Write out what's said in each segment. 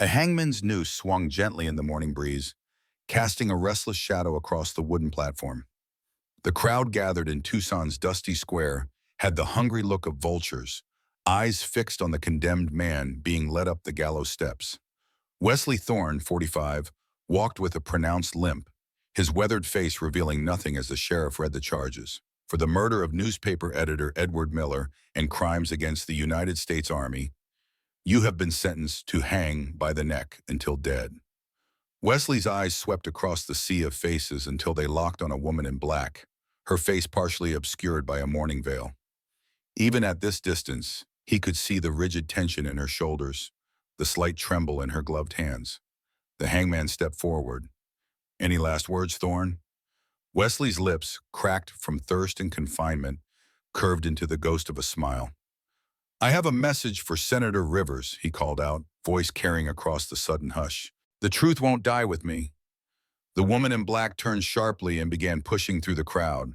A hangman's noose swung gently in the morning breeze, casting a restless shadow across the wooden platform. The crowd gathered in Tucson's dusty square had the hungry look of vultures, eyes fixed on the condemned man being led up the gallows steps. Wesley Thorne, 45, walked with a pronounced limp, his weathered face revealing nothing as the sheriff read the charges. For the murder of newspaper editor Edward Miller and crimes against the United States Army, you have been sentenced to hang by the neck until dead. Wesley's eyes swept across the sea of faces until they locked on a woman in black, her face partially obscured by a mourning veil. Even at this distance, he could see the rigid tension in her shoulders, the slight tremble in her gloved hands. The hangman stepped forward. "Any last words, Thorne?" Wesley's lips, cracked from thirst and confinement, curved into the ghost of a smile. "I have a message for Senator Rivers," he called out, voice carrying across the sudden hush. "The truth won't die with me." The woman in black turned sharply and began pushing through the crowd.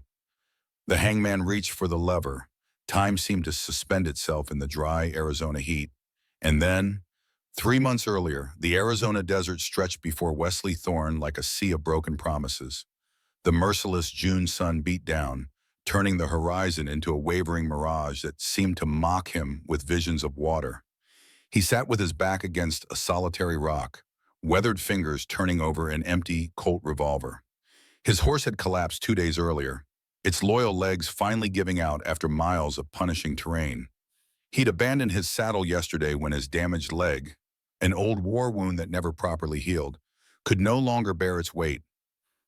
The hangman reached for the lever. Time seemed to suspend itself in the dry Arizona heat. And then, 3 months earlier, the Arizona desert stretched before Wesley Thorne like a sea of broken promises. The merciless June sun beat down, turning the horizon into a wavering mirage that seemed to mock him with visions of water. He sat with his back against a solitary rock, weathered fingers turning over an empty Colt revolver. His horse had collapsed 2 days earlier, its loyal legs finally giving out after miles of punishing terrain. He'd abandoned his saddle yesterday when his damaged leg, an old war wound that never properly healed, could no longer bear its weight.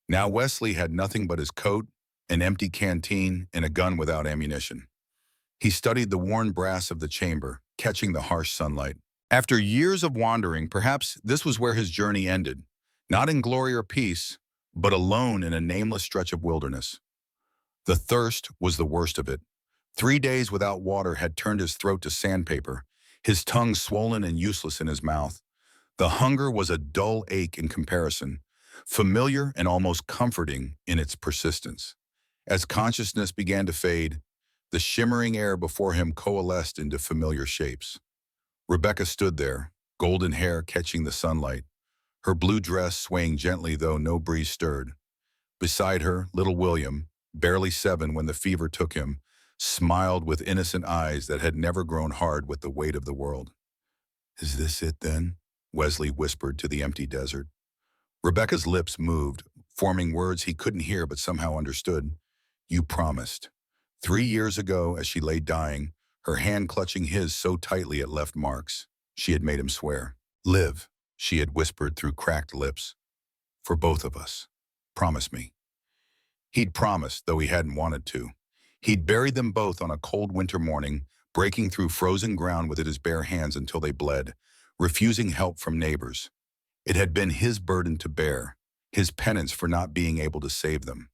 Now Wesley had nothing but his coat, an empty canteen, and a gun without ammunition. He studied the worn brass of the chamber, catching the harsh sunlight. After years of wandering, perhaps this was where his journey ended, not in glory or peace, but alone in a nameless stretch of wilderness. The thirst was the worst of it. 3 days without water had turned his throat to sandpaper, his tongue swollen and useless in his mouth. The hunger was a dull ache in comparison, familiar and almost comforting in its persistence. As consciousness began to fade, the shimmering air before him coalesced into familiar shapes. Rebecca stood there, golden hair catching the sunlight, her blue dress swaying gently though no breeze stirred. Beside her, little William, barely 7 when the fever took him, smiled with innocent eyes that had never grown hard with the weight of the world. "Is this it then?" Wesley whispered to the empty desert. Rebecca's lips moved, forming words he couldn't hear but somehow understood. "You promised." 3 years ago, as she lay dying, her hand clutching his so tightly it left marks, she had made him swear. "Live," she had whispered through cracked lips. "For both of us. Promise me." He'd promised, though he hadn't wanted to. He'd buried them both on a cold winter morning, breaking through frozen ground with his bare hands until they bled, refusing help from neighbors. It had been his burden to bear, his penance for not being able to save them.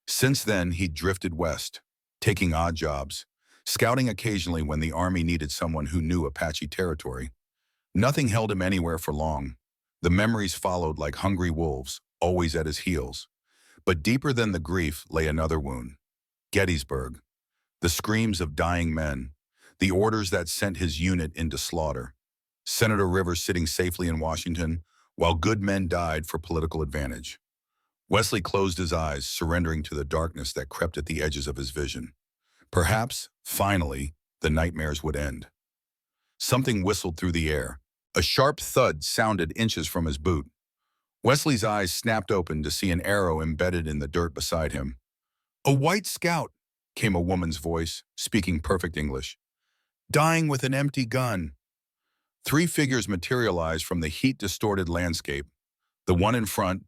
Since then, he'd drifted west, taking odd jobs, scouting occasionally when the army needed someone who knew Apache territory. Nothing held him anywhere for long. The memories followed like hungry wolves, always at his heels. But deeper than the grief lay another wound. Gettysburg. The screams of dying men. The orders that sent his unit into slaughter. Senator Rivers sitting safely in Washington, while good men died for political advantage. Wesley closed his eyes, surrendering to the darkness that crept at the edges of his vision. Perhaps, finally, the nightmares would end. Something whistled through the air. A sharp thud sounded inches from his boot. Wesley's eyes snapped open to see an arrow embedded in the dirt beside him. "A white scout," came a woman's voice, speaking perfect English. "Dying with an empty gun." 3 figures materialized from the heat-distorted landscape. The one in front,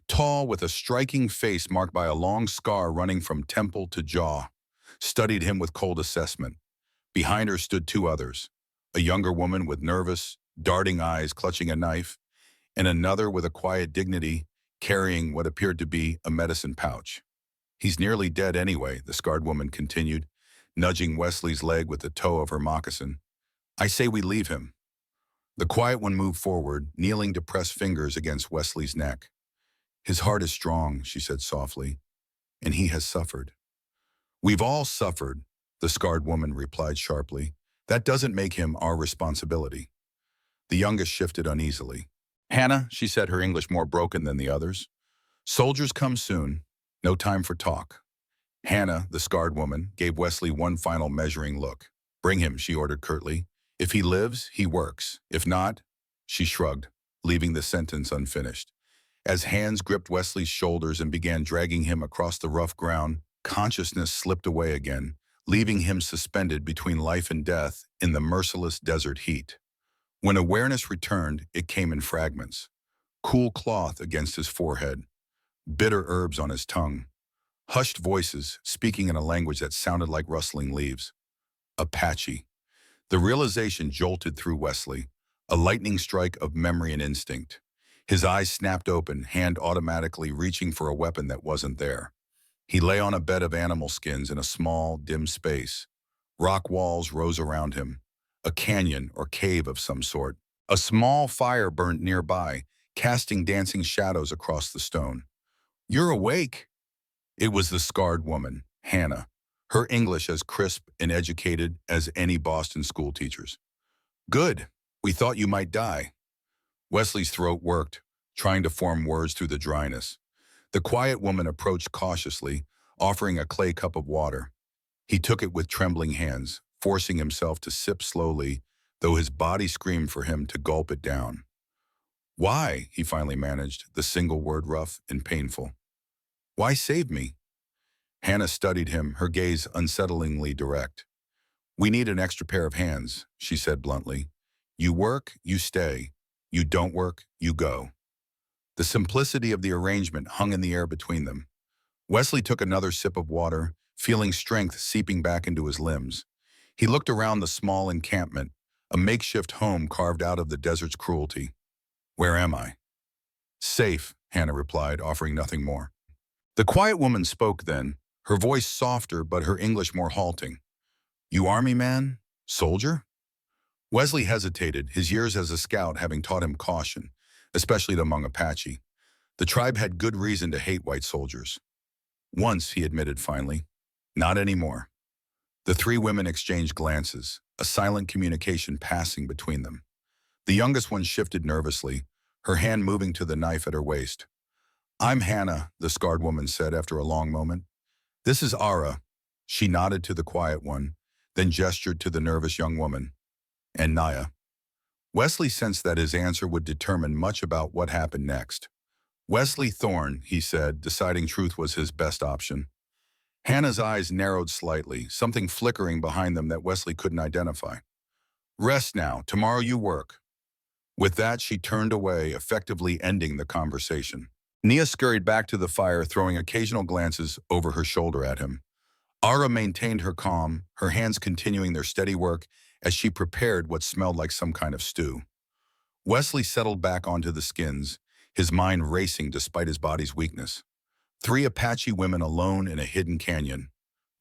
tall with a striking face marked by a long scar running from temple to jaw, studied him with cold assessment. Behind her stood 2 others, a younger woman with nervous, darting eyes clutching a knife, and another with a quiet dignity, carrying what appeared to be a medicine pouch. "He's nearly dead anyway," the scarred woman continued, nudging Wesley's leg with the toe of her moccasin. "I say we leave him." The quiet one moved forward, kneeling to press fingers against Wesley's neck. "His heart is strong," she said softly, "and he has suffered." "We've all suffered," the scarred woman replied sharply. "That doesn't make him our responsibility." The youngest shifted uneasily. Hannah, she said, her English more broken than the others. Soldiers come soon. No time for talk. Hannah, the scarred woman, gave Wesley one final measuring look. Bring him, she ordered curtly. If he lives, he works. If not, she shrugged, leaving the sentence unfinished. As hands gripped Wesley's shoulders and began dragging him across the rough ground, consciousness slipped away again, leaving him suspended between life and death in the merciless desert heat. When awareness returned, it came in fragments. Cool cloth against his forehead, bitter herbs on his tongue, hushed voices speaking in a language that sounded like rustling leaves. Apache. The realization jolted through Wesley, a lightning strike of memory and instinct. His eyes snapped open, hand automatically reaching for a weapon that wasn't there. He lay on a bed of animal skins in a small, dim space. Rock walls rose around him, a canyon or cave of some sort. A small fire burned nearby, casting dancing shadows across the stone. "You're awake." It was the scarred woman, Hannah, her English as crisp and educated as any Boston schoolteacher's. "Good. We thought you might die." Wesley's throat worked, trying to form words through the dryness. The quiet woman approached cautiously, offering a clay cup of water. He took it with trembling hands, forcing himself to sip slowly, though his body screamed for him to gulp it down. "Why?" he finally managed, the single word rough and painful. "Why save me?" Hannah studied him, her gaze unsettlingly direct. "We need an extra pair of hands," she said bluntly. "You work, you stay. You don't work, you go." The simplicity of the arrangement hung in the air between them. Wesley took another sip of water, feeling strength seeping back into his limbs. He looked around the small encampment, a makeshift home carved out of the desert's cruelty. "Where am I?" "Safe," Hannah replied, offering nothing more. The quiet woman spoke then, her voice softer but her English more halting. "You army man? Soldier?" Wesley hesitated, his years as a scout having taught him caution, especially among Apache. The tribe had good reason to hate white soldiers. "Once," he admitted finally. "Not anymore." The three women exchanged glances, a silent communication passing between them. The youngest one shifted nervously, her hand moving to the knife at her waist. "I'm Hannah," the scarred woman said after a long moment. "This is Ara." She nodded to the quiet one, then gestured to the nervous young woman. "And Naya." Wesley sensed that his answer would determine much about what happened next. "Wesley Thorne," he said, deciding truth was his best option. Hannah's eyes narrowed slightly, something flickering behind them that Wesley couldn't identify. "Rest now. Tomorrow you work." With that, she turned away, effectively ending the conversation. Nia scurried back to the fire, throwing occasional glances over her shoulder at him. Ara maintained her calm, her hands continuing their steady work as she prepared what smelled like some kind of stew. Wesley settled back onto the skins, his mind racing despite his body's weakness. Three Apache women alone in a hidden canyon.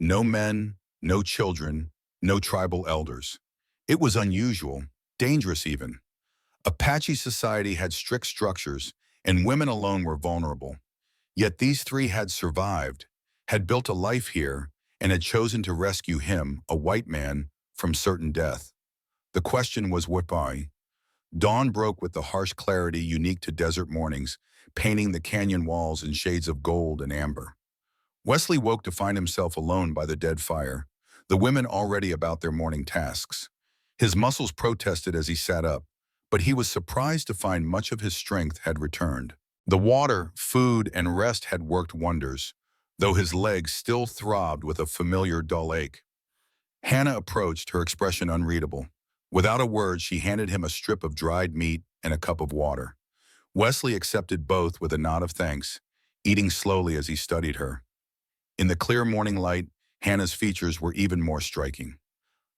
No men, no children, no tribal elders. It was unusual, dangerous even. Apache society had strict structures, and women alone were vulnerable. Yet these three had survived, had built a life here, and had chosen to rescue him, a white man, from certain death. The question was why? Dawn broke with the harsh clarity unique to desert mornings, painting the canyon walls in shades of gold and amber. Wesley woke to find himself alone by the dead fire, the women already about their morning tasks. His muscles protested as he sat up, but he was surprised to find much of his strength had returned. The water, food, and rest had worked wonders, though his legs still throbbed with a familiar dull ache. Hannah approached, her expression unreadable. Without a word, she handed him a strip of dried meat and a cup of water. Wesley accepted both with a nod of thanks, eating slowly as he studied her. In the clear morning light, Hannah's features were even more striking.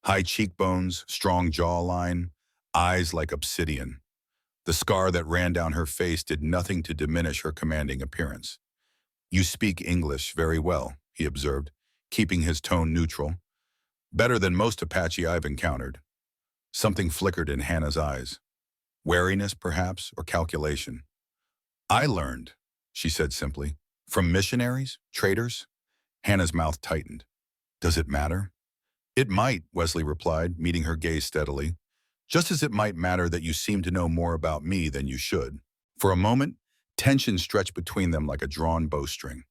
High cheekbones, strong jawline, eyes like obsidian. The scar that ran down her face did nothing to diminish her commanding appearance. "You speak English very well," he observed, keeping his tone neutral. "Better than most Apache I've encountered." Something flickered in Hannah's eyes. Wariness, perhaps, or calculation. "I learned," she said simply. "From missionaries? Traders?" Hannah's mouth tightened. "Does it matter?" "It might," Wesley replied, meeting her gaze steadily. just as it might matter that you seem to know more about me than you should. For a moment, tension stretched between them like a drawn bowstring.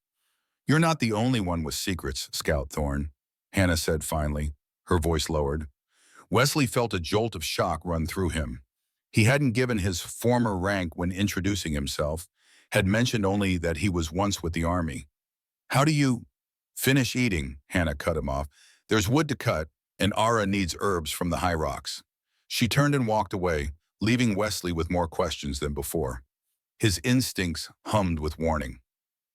You're not the only one with secrets, Scout Thorne, Hannah said finally, her voice lowered. Wesley felt a jolt of shock run through him. He hadn't given his former rank when introducing himself, had mentioned only that he was once with the army. How do you finish eating? Hannah cut him off. There's wood to cut, and Ara needs herbs from the high rocks. She turned and walked away, leaving Wesley with more questions than before. His instincts hummed with warning.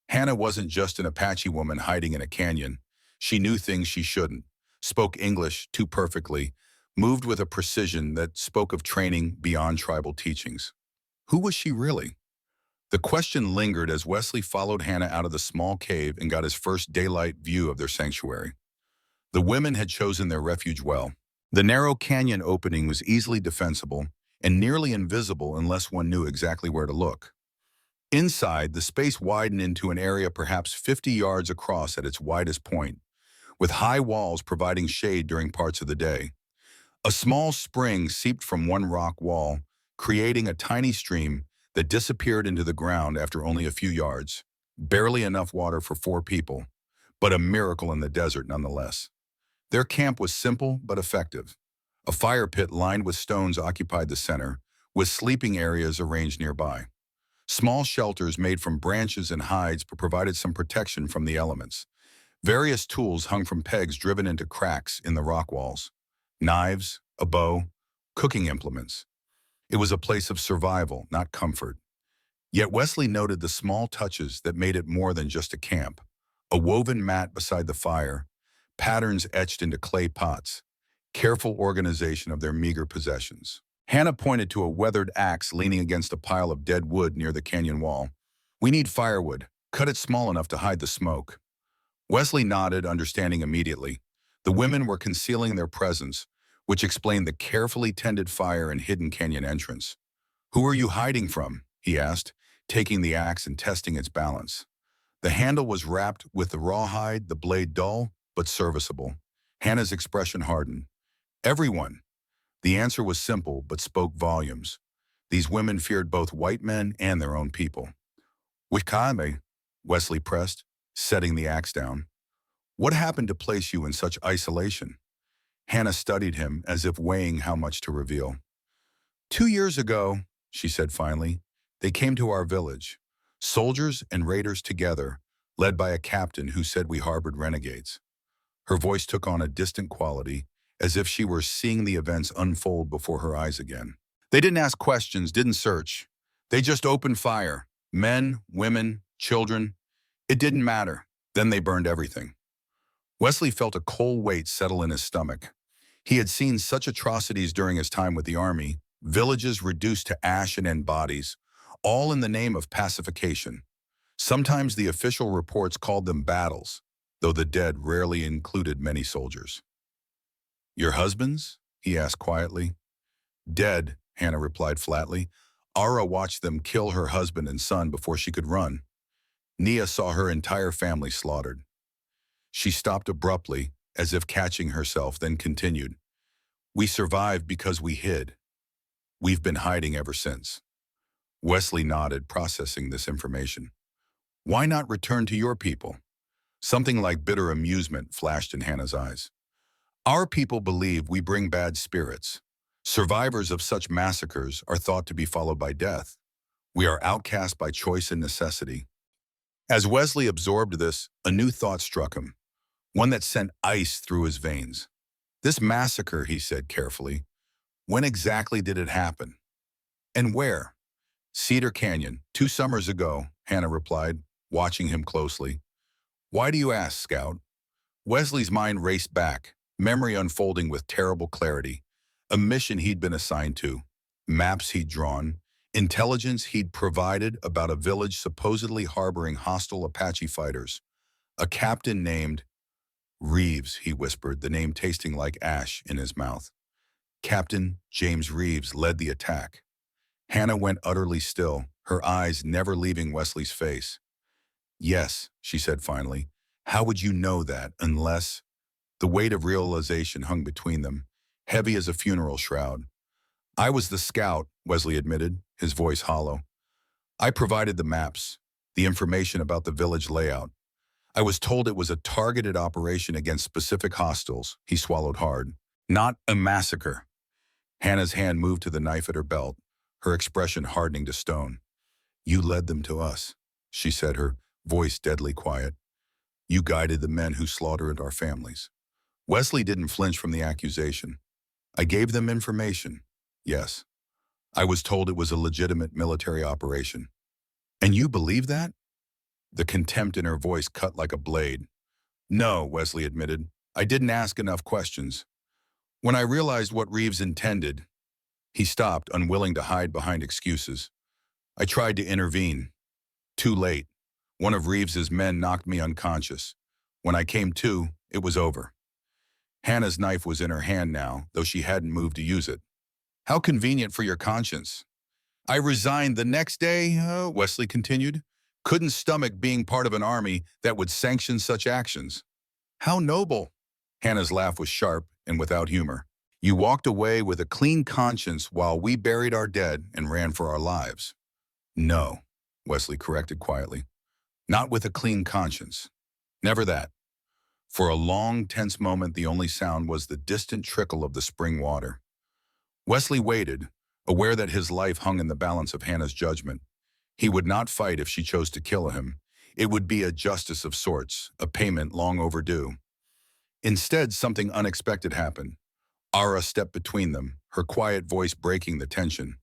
Hannah wasn't just an Apache woman hiding in a canyon. She knew things she shouldn't, spoke English too perfectly, moved with a precision that spoke of training beyond tribal teachings. Who was she really? The question lingered as Wesley followed Hannah out of the small cave and got his first daylight view of their sanctuary. The women had chosen their refuge well. The narrow canyon opening was easily defensible and nearly invisible unless one knew exactly where to look. Inside, the space widened into an area perhaps 50 yards across at its widest point, with high walls providing shade during parts of the day. A small spring seeped from one rock wall, creating a tiny stream that disappeared into the ground after only a few yards. Barely enough water for 4 people, but a miracle in the desert nonetheless. Their camp was simple but effective. A fire pit lined with stones occupied the center, with sleeping areas arranged nearby. Small shelters made from branches and hides provided some protection from the elements. Various tools hung from pegs driven into cracks in the rock walls. Knives, a bow, cooking implements. It was a place of survival, not comfort. Yet Wesley noted the small touches that made it more than just a camp. A woven mat beside the fire, patterns etched into clay pots, careful organization of their meager possessions. Hannah pointed to a weathered axe leaning against a pile of dead wood near the canyon wall. We need firewood. Cut it small enough to hide the smoke. Wesley nodded, understanding immediately. The women were concealing their presence, which explained the carefully tended fire and hidden canyon entrance. Who are you hiding from? He asked, taking the axe and testing its balance. The handle was wrapped with the rawhide, the blade dull, but serviceable. Hannah's expression hardened. Everyone. The answer was simple, but spoke volumes. These women feared both white men and their own people. Wikame, Wesley pressed, setting the axe down. What happened to place you in such isolation? Hannah studied him as if weighing how much to reveal. 2 years ago, she said finally, they came to our village, soldiers and raiders together, led by a captain who said we harbored renegades. Her voice took on a distant quality, as if she were seeing the events unfold before her eyes again. They didn't ask questions, didn't search. They just opened fire. Men, women, children. It didn't matter. Then they burned everything. Wesley felt a cold weight settle in his stomach. He had seen such atrocities during his time with the army, villages reduced to ash and end bodies, all in the name of pacification. Sometimes the official reports called them battles, though the dead rarely included many soldiers. Your husbands? He asked quietly. Dead, Hannah replied flatly. Ara watched them kill her husband and son before she could run. Nia saw her entire family slaughtered. She stopped abruptly, as if catching herself, then continued. We survived because we hid. We've been hiding ever since. Wesley nodded, processing this information. Why not return to your people? Something like bitter amusement flashed in Hannah's eyes. Our people believe we bring bad spirits. Survivors of such massacres are thought to be followed by death. We are outcast by choice and necessity. As Wesley absorbed this, a new thought struck him, one that sent ice through his veins. This massacre, he said carefully, when exactly did it happen? And where? Cedar Canyon, 2 summers ago, Hannah replied, watching him closely. Why do you ask, Scout? Wesley's mind raced back, memory unfolding with terrible clarity. A mission he'd been assigned to, maps he'd drawn, intelligence he'd provided about a village supposedly harboring hostile Apache fighters. A captain named Reeves, he whispered, the name tasting like ash in his mouth. Captain James Reeves led the attack. Hannah went utterly still, her eyes never leaving Wesley's face. Yes, she said finally. How would you know that unless... The weight of realization hung between them, heavy as a funeral shroud. I was the scout, Wesley admitted, his voice hollow. I provided the maps, the information about the village layout. I was told it was a targeted operation against specific hostiles. He swallowed hard. Not a massacre. Hannah's hand moved to the knife at her belt, her expression hardening to stone. You led them to us, she said, her voice deadly quiet. You guided the men who slaughtered our families. Wesley didn't flinch from the accusation. I gave them information. Yes. I was told it was a legitimate military operation. And you believe that? The contempt in her voice cut like a blade. No, Wesley admitted. I didn't ask enough questions. When I realized what Reeves intended, he stopped, unwilling to hide behind excuses. I tried to intervene. Too late. One of Reeves's men knocked me unconscious. When I came to, it was over. Hannah's knife was in her hand now, though she hadn't moved to use it. How convenient for your conscience. I resigned the next day, Wesley continued. Couldn't stomach being part of an army that would sanction such actions. How noble. Hannah's laugh was sharp and without humor. You walked away with a clean conscience while we buried our dead and ran for our lives. No, Wesley corrected quietly. Not with a clean conscience. Never that. For a long, tense moment, the only sound was the distant trickle of the spring water. Wesley waited, aware that his life hung in the balance of Hannah's judgment. He would not fight if she chose to kill him. It would be a justice of sorts, a payment long overdue. Instead, something unexpected happened. Ara stepped between them, her quiet voice breaking the tension.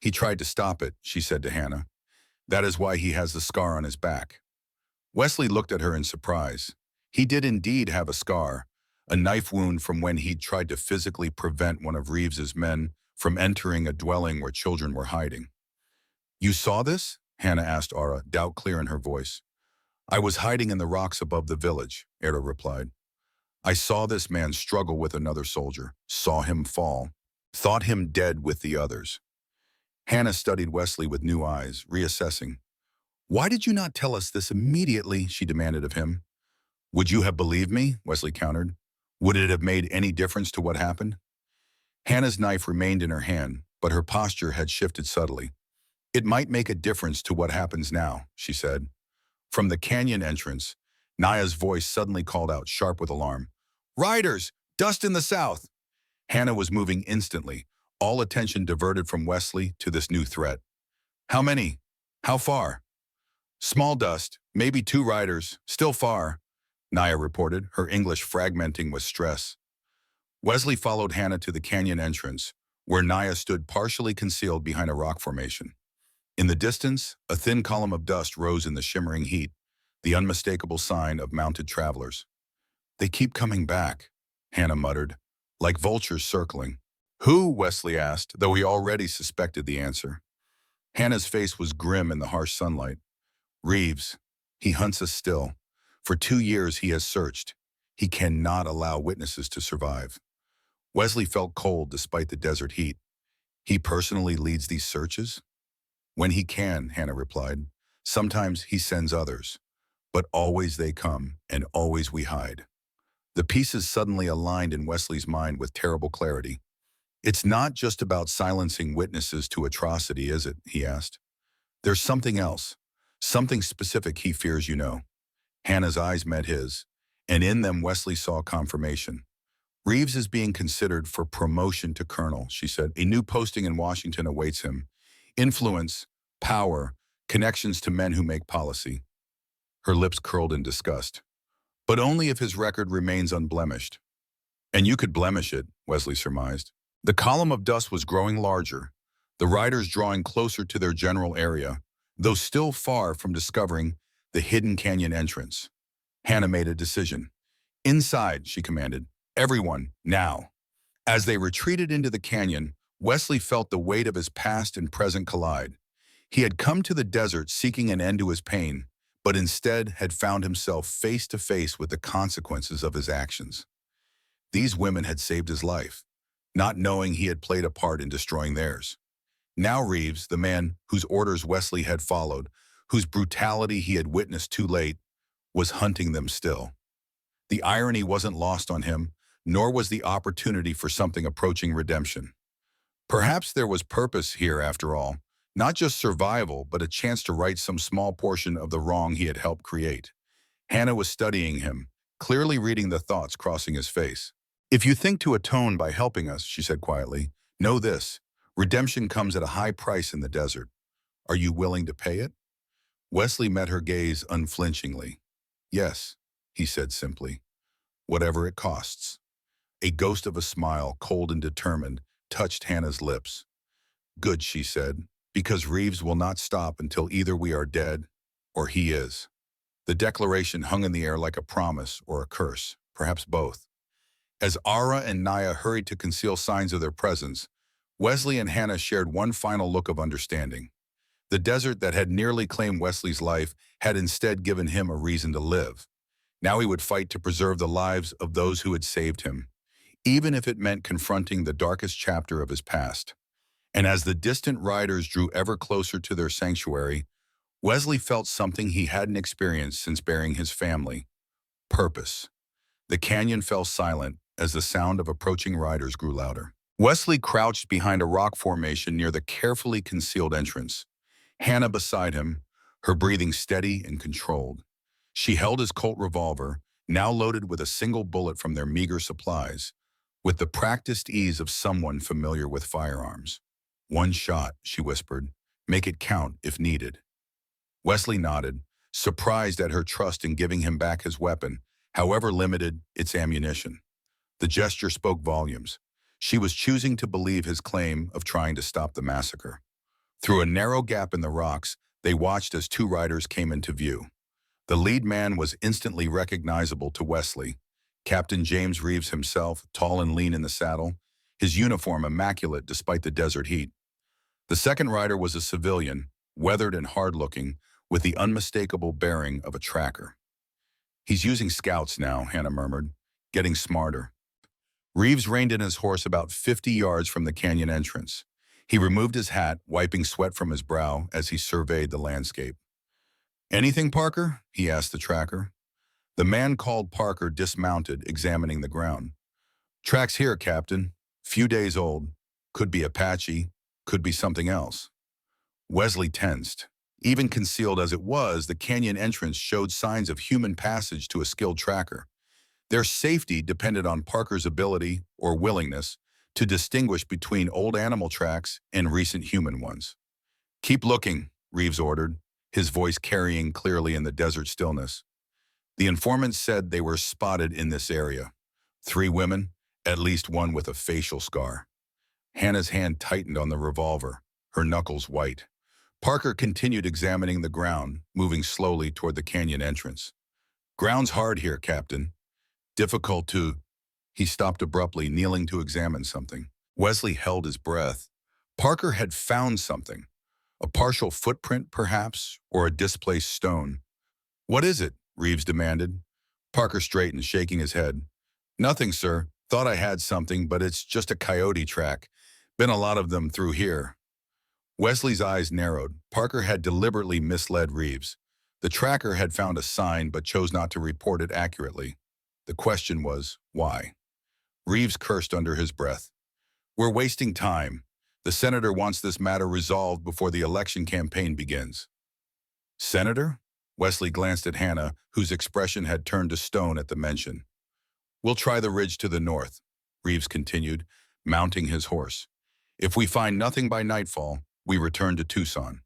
He tried to stop it, she said to Hannah. That is why he has the scar on his back. Wesley looked at her in surprise. He did indeed have a scar, a knife wound from when he'd tried to physically prevent one of Reeves's men from entering a dwelling where children were hiding. You saw this? Hannah asked Ara, doubt clear in her voice. I was hiding in the rocks above the village, Ara replied. I saw this man struggle with another soldier, saw him fall, thought him dead with the others. Hannah studied Wesley with new eyes, reassessing. Why did you not tell us this immediately, she demanded of him. Would you have believed me? Wesley countered. Would it have made any difference to what happened? Hannah's knife remained in her hand, but her posture had shifted subtly. It might make a difference to what happens now, she said. From the canyon entrance, Naya's voice suddenly called out, sharp with alarm. Riders! Dust in the south! Hannah was moving instantly, all attention diverted from Wesley to this new threat. How many? How far? Small dust, maybe 2 riders, still far, Naya reported, her English fragmenting with stress. Wesley followed Hannah to the canyon entrance, where Naya stood partially concealed behind a rock formation. In the distance, a thin column of dust rose in the shimmering heat, the unmistakable sign of mounted travelers. They keep coming back, Hannah muttered, like vultures circling. Who? Wesley asked, though he already suspected the answer. Hannah's face was grim in the harsh sunlight. Reeves. He hunts us still. For 2 years he has searched. He cannot allow witnesses to survive. Wesley felt cold despite the desert heat. He personally leads these searches? When he can, Hannah replied. Sometimes he sends others. But always they come, and always we hide. The pieces suddenly aligned in Wesley's mind with terrible clarity. It's not just about silencing witnesses to atrocity, is it? He asked. There's something else. Something specific he fears you know. Hannah's eyes met his, and in them Wesley saw confirmation. Reeves is being considered for promotion to colonel, she said. A new posting in Washington awaits him. Influence, power, connections to men who make policy. Her lips curled in disgust. But only if his record remains unblemished. And you could blemish it, Wesley surmised. The column of dust was growing larger, the riders drawing closer to their general area, though still far from discovering the hidden canyon entrance. Hannah made a decision. Inside, she commanded. Everyone, now. As they retreated into the canyon, Wesley felt the weight of his past and present collide. He had come to the desert seeking an end to his pain, but instead had found himself face to face with the consequences of his actions. These women had saved his life, not knowing he had played a part in destroying theirs. Now Reeves, the man whose orders Wesley had followed, whose brutality he had witnessed too late, was hunting them still. The irony wasn't lost on him, nor was the opportunity for something approaching redemption. Perhaps there was purpose here after all, not just survival, but a chance to right some small portion of the wrong he had helped create. Hannah was studying him, clearly reading the thoughts crossing his face. "If you think to atone by helping us," she said quietly, "know this. Redemption comes at a high price in the desert. Are you willing to pay it?" Wesley met her gaze unflinchingly. "Yes," he said simply, "whatever it costs." A ghost of a smile, cold and determined, touched Hannah's lips. "Good," she said, "because Reeves will not stop until either we are dead or he is." The declaration hung in the air like a promise or a curse, perhaps both. As Ara and Naya hurried to conceal signs of their presence, Wesley and Hannah shared one final look of understanding. The desert that had nearly claimed Wesley's life had instead given him a reason to live. Now he would fight to preserve the lives of those who had saved him, even if it meant confronting the darkest chapter of his past. And as the distant riders drew ever closer to their sanctuary, Wesley felt something he hadn't experienced since burying his family: purpose. The canyon fell silent as the sound of approaching riders grew louder. Wesley crouched behind a rock formation near the carefully concealed entrance. Hannah beside him, her breathing steady and controlled. She held his Colt revolver, now loaded with a single bullet from their meager supplies, with the practiced ease of someone familiar with firearms. "One shot," she whispered. "Make it count if needed." Wesley nodded, surprised at her trust in giving him back his weapon, however limited its ammunition. The gesture spoke volumes. She was choosing to believe his claim of trying to stop the massacre. Through a narrow gap in the rocks, they watched as two riders came into view. The lead man was instantly recognizable to Wesley. Captain James Reeves himself, tall and lean in the saddle, his uniform immaculate despite the desert heat. The second rider was a civilian, weathered and hard-looking, with the unmistakable bearing of a tracker. "He's using scouts now," Hannah murmured, "getting smarter." Reeves reined in his horse about 50 yards from the canyon entrance. He removed his hat, wiping sweat from his brow as he surveyed the landscape. "Anything, Parker?" he asked the tracker. The man called Parker dismounted, examining the ground. "Tracks here, Captain. Few days old. Could be Apache, could be something else." Wesley tensed. Even concealed as it was, the canyon entrance showed signs of human passage to a skilled tracker. Their safety depended on Parker's ability, or willingness, to distinguish between old animal tracks and recent human ones. "Keep looking," Reeves ordered, his voice carrying clearly in the desert stillness. The informant said they were spotted in this area. 3 women, at least one with a facial scar. Hannah's hand tightened on the revolver, her knuckles white. Parker continued examining the ground, moving slowly toward the canyon entrance. "Ground's hard here, Captain. Difficult to—" He stopped abruptly, kneeling to examine something. Wesley held his breath. Parker had found something. A partial footprint, perhaps, or a displaced stone. "What is it?" Reeves demanded. Parker straightened, shaking his head. "Nothing, sir. Thought I had something, but it's just a coyote track. Been a lot of them through here." Wesley's eyes narrowed. Parker had deliberately misled Reeves. The tracker had found a sign but chose not to report it accurately. The question was, why? Reeves cursed under his breath. "We're wasting time. The senator wants this matter resolved before the election campaign begins." "Senator?" Wesley glanced at Hannah, whose expression had turned to stone at the mention. "We'll try the ridge to the north," Reeves continued, mounting his horse. "If we find nothing by nightfall, we return to Tucson."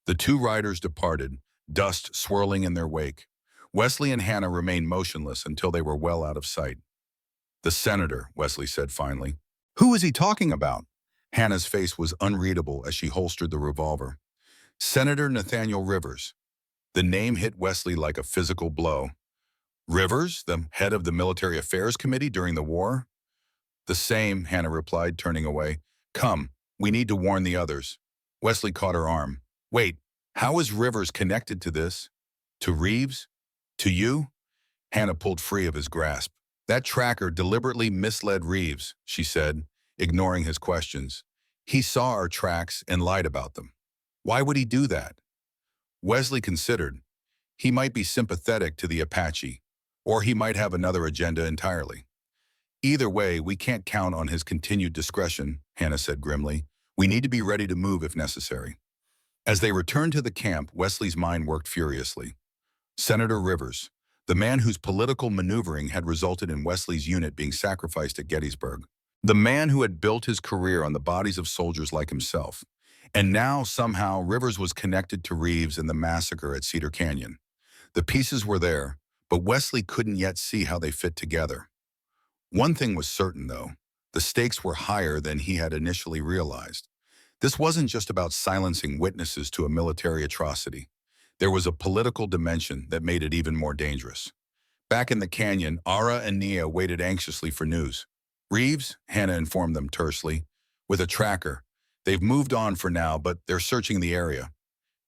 The 2 riders departed, dust swirling in their wake. Wesley and Hannah remained motionless until they were well out of sight. "The senator," Wesley said finally. "Who is he talking about?" Hannah's face was unreadable as she holstered the revolver. "Senator Nathaniel Rivers." The name hit Wesley like a physical blow. "Rivers, the head of the Military Affairs Committee during the war?" "The same," Hannah replied, turning away. "Come, we need to warn the others." Wesley caught her arm. "Wait, how is Rivers connected to this? To Reeves? To you?" Hannah pulled free of his grasp. "That tracker deliberately misled Reeves," she said, ignoring his questions. "He saw our tracks and lied about them." "Why would he do that?" Wesley considered. He might be sympathetic to the Apache, or he might have another agenda entirely. Either way, we can't count on his continued discretion, Hannah said grimly. We need to be ready to move if necessary. As they returned to the camp, Wesley's mind worked furiously. Senator Rivers, the man whose political maneuvering had resulted in Wesley's unit being sacrificed at Gettysburg. The man who had built his career on the bodies of soldiers like himself. And now, somehow, Rivers was connected to Reeves and the massacre at Cedar Canyon. The pieces were there, but Wesley couldn't yet see how they fit together. One thing was certain, though. The stakes were higher than he had initially realized. This wasn't just about silencing witnesses to a military atrocity. There was a political dimension that made it even more dangerous. Back in the canyon, Ara and Nia waited anxiously for news. Reeves, Hannah informed them tersely, with a tracker. They've moved on for now, but they're searching the area.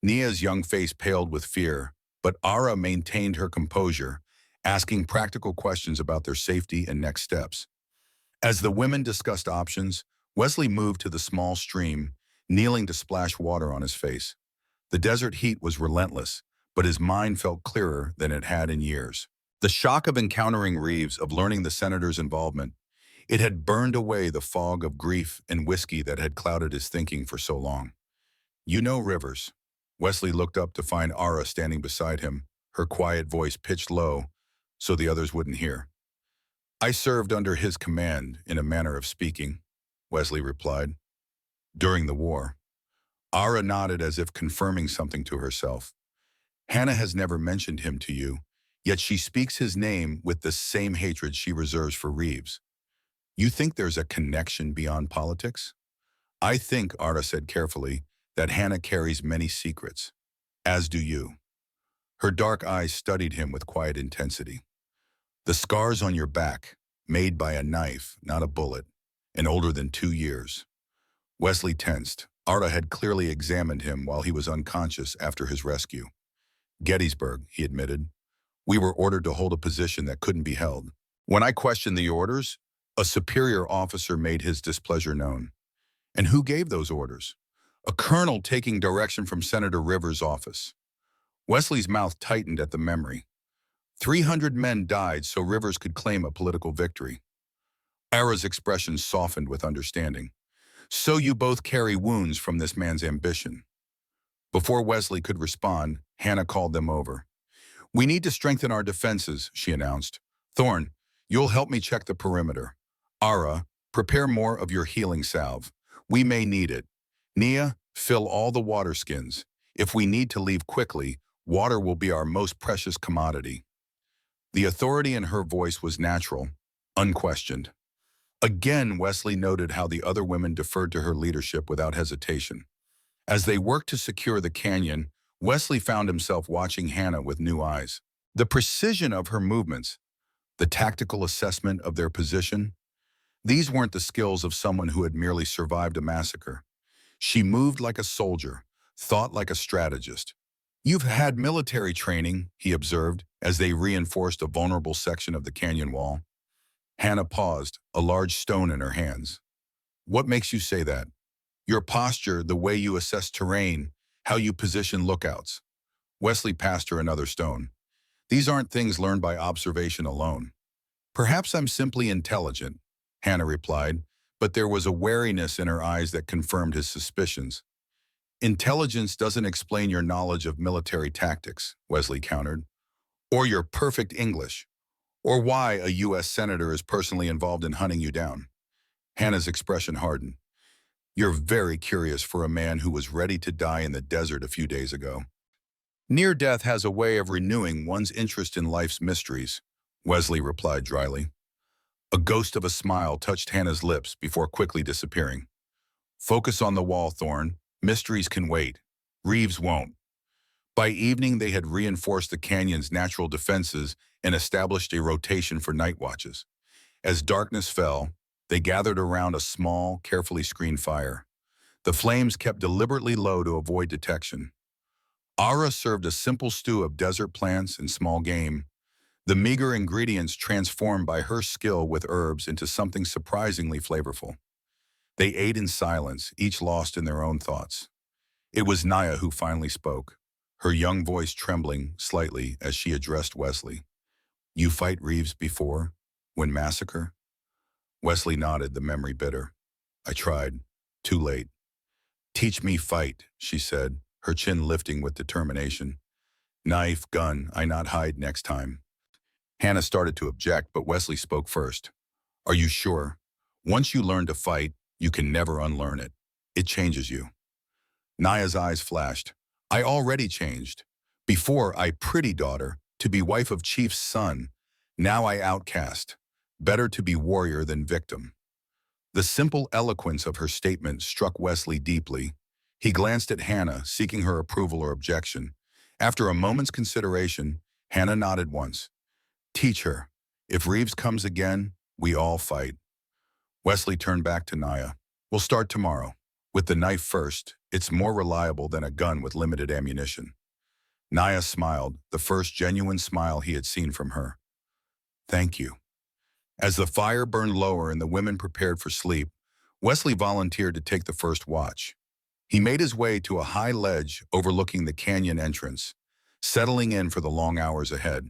Nia's young face paled with fear, but Ara maintained her composure, asking practical questions about their safety and next steps. As the women discussed options, Wesley moved to the small stream, kneeling to splash water on his face. The desert heat was relentless, but his mind felt clearer than it had in years. The shock of encountering Reeves, of learning the senator's involvement, it had burned away the fog of grief and whiskey that had clouded his thinking for so long. You know Rivers. Wesley looked up to find Ara standing beside him, her quiet voice pitched low so the others wouldn't hear. I served under his command, in a manner of speaking, Wesley replied. During the war. Ara nodded as if confirming something to herself. Hannah has never mentioned him to you, yet she speaks his name with the same hatred she reserves for Reeves. You think there's a connection beyond politics? I think, Ara said carefully, that Hannah carries many secrets. As do you. Her dark eyes studied him with quiet intensity. The scars on your back, made by a knife, not a bullet, and older than 2 years. Wesley tensed. Ara had clearly examined him while he was unconscious after his rescue. Gettysburg, he admitted. We were ordered to hold a position that couldn't be held. When I questioned the orders, a superior officer made his displeasure known. And who gave those orders? A colonel taking direction from Senator Rivers' office. Wesley's mouth tightened at the memory. 300 men died so Rivers could claim a political victory. Ara's expression softened with understanding. So you both carry wounds from this man's ambition. Before Wesley could respond, Hannah called them over. We need to strengthen our defenses, she announced. Thorne, you'll help me check the perimeter. Ara, prepare more of your healing salve. We may need it. Nia, fill all the water skins. If we need to leave quickly, water will be our most precious commodity. The authority in her voice was natural, unquestioned. Again, Wesley noted how the other women deferred to her leadership without hesitation. As they worked to secure the canyon, Wesley found himself watching Hannah with new eyes. The precision of her movements, the tactical assessment of their position, these weren't the skills of someone who had merely survived a massacre. She moved like a soldier, thought like a strategist. You've had military training, he observed, as they reinforced a vulnerable section of the canyon wall. Hannah paused, a large stone in her hands. What makes you say that? Your posture, the way you assess terrain, how you position lookouts. Wesley passed her another stone. These aren't things learned by observation alone. Perhaps I'm simply intelligent, Hannah replied, but there was a wariness in her eyes that confirmed his suspicions. Intelligence doesn't explain your knowledge of military tactics, Wesley countered, or your perfect English, or why a U.S. senator is personally involved in hunting you down. Hannah's expression hardened. You're very curious for a man who was ready to die in the desert a few days ago. Near death has a way of renewing one's interest in life's mysteries, Wesley replied dryly. A ghost of a smile touched Hannah's lips before quickly disappearing. Focus on the wall, Thorne. Mysteries can wait. Reeves won't. By evening, they had reinforced the canyon's natural defenses and established a rotation for night watches. As darkness fell, they gathered around a small, carefully screened fire. The flames kept deliberately low to avoid detection. Ara served a simple stew of desert plants and small game, the meager ingredients transformed by her skill with herbs into something surprisingly flavorful. They ate in silence, each lost in their own thoughts. It was Nia who finally spoke, her young voice trembling slightly as she addressed Wesley. You fight Reeves before? When massacre? Wesley nodded, the memory bitter. I tried. Too late. Teach me fight, she said, her chin lifting with determination. Knife, gun, I not hide next time. Hannah started to object, but Wesley spoke first. Are you sure? Once you learn to fight, you can never unlearn it. It changes you. Naya's eyes flashed. I already changed. Before, I pretty daughter, to be wife of chief's son. Now I outcast. Better to be warrior than victim. The simple eloquence of her statement struck Wesley deeply. He glanced at Hannah, seeking her approval or objection. After a moment's consideration, Hannah nodded once. Teach her. If Reeves comes again, we all fight. Wesley turned back to Naya. We'll start tomorrow. With the knife first, it's more reliable than a gun with limited ammunition. Naya smiled, the first genuine smile he had seen from her. Thank you. As the fire burned lower and the women prepared for sleep, Wesley volunteered to take the first watch. He made his way to a high ledge overlooking the canyon entrance, settling in for the long hours ahead.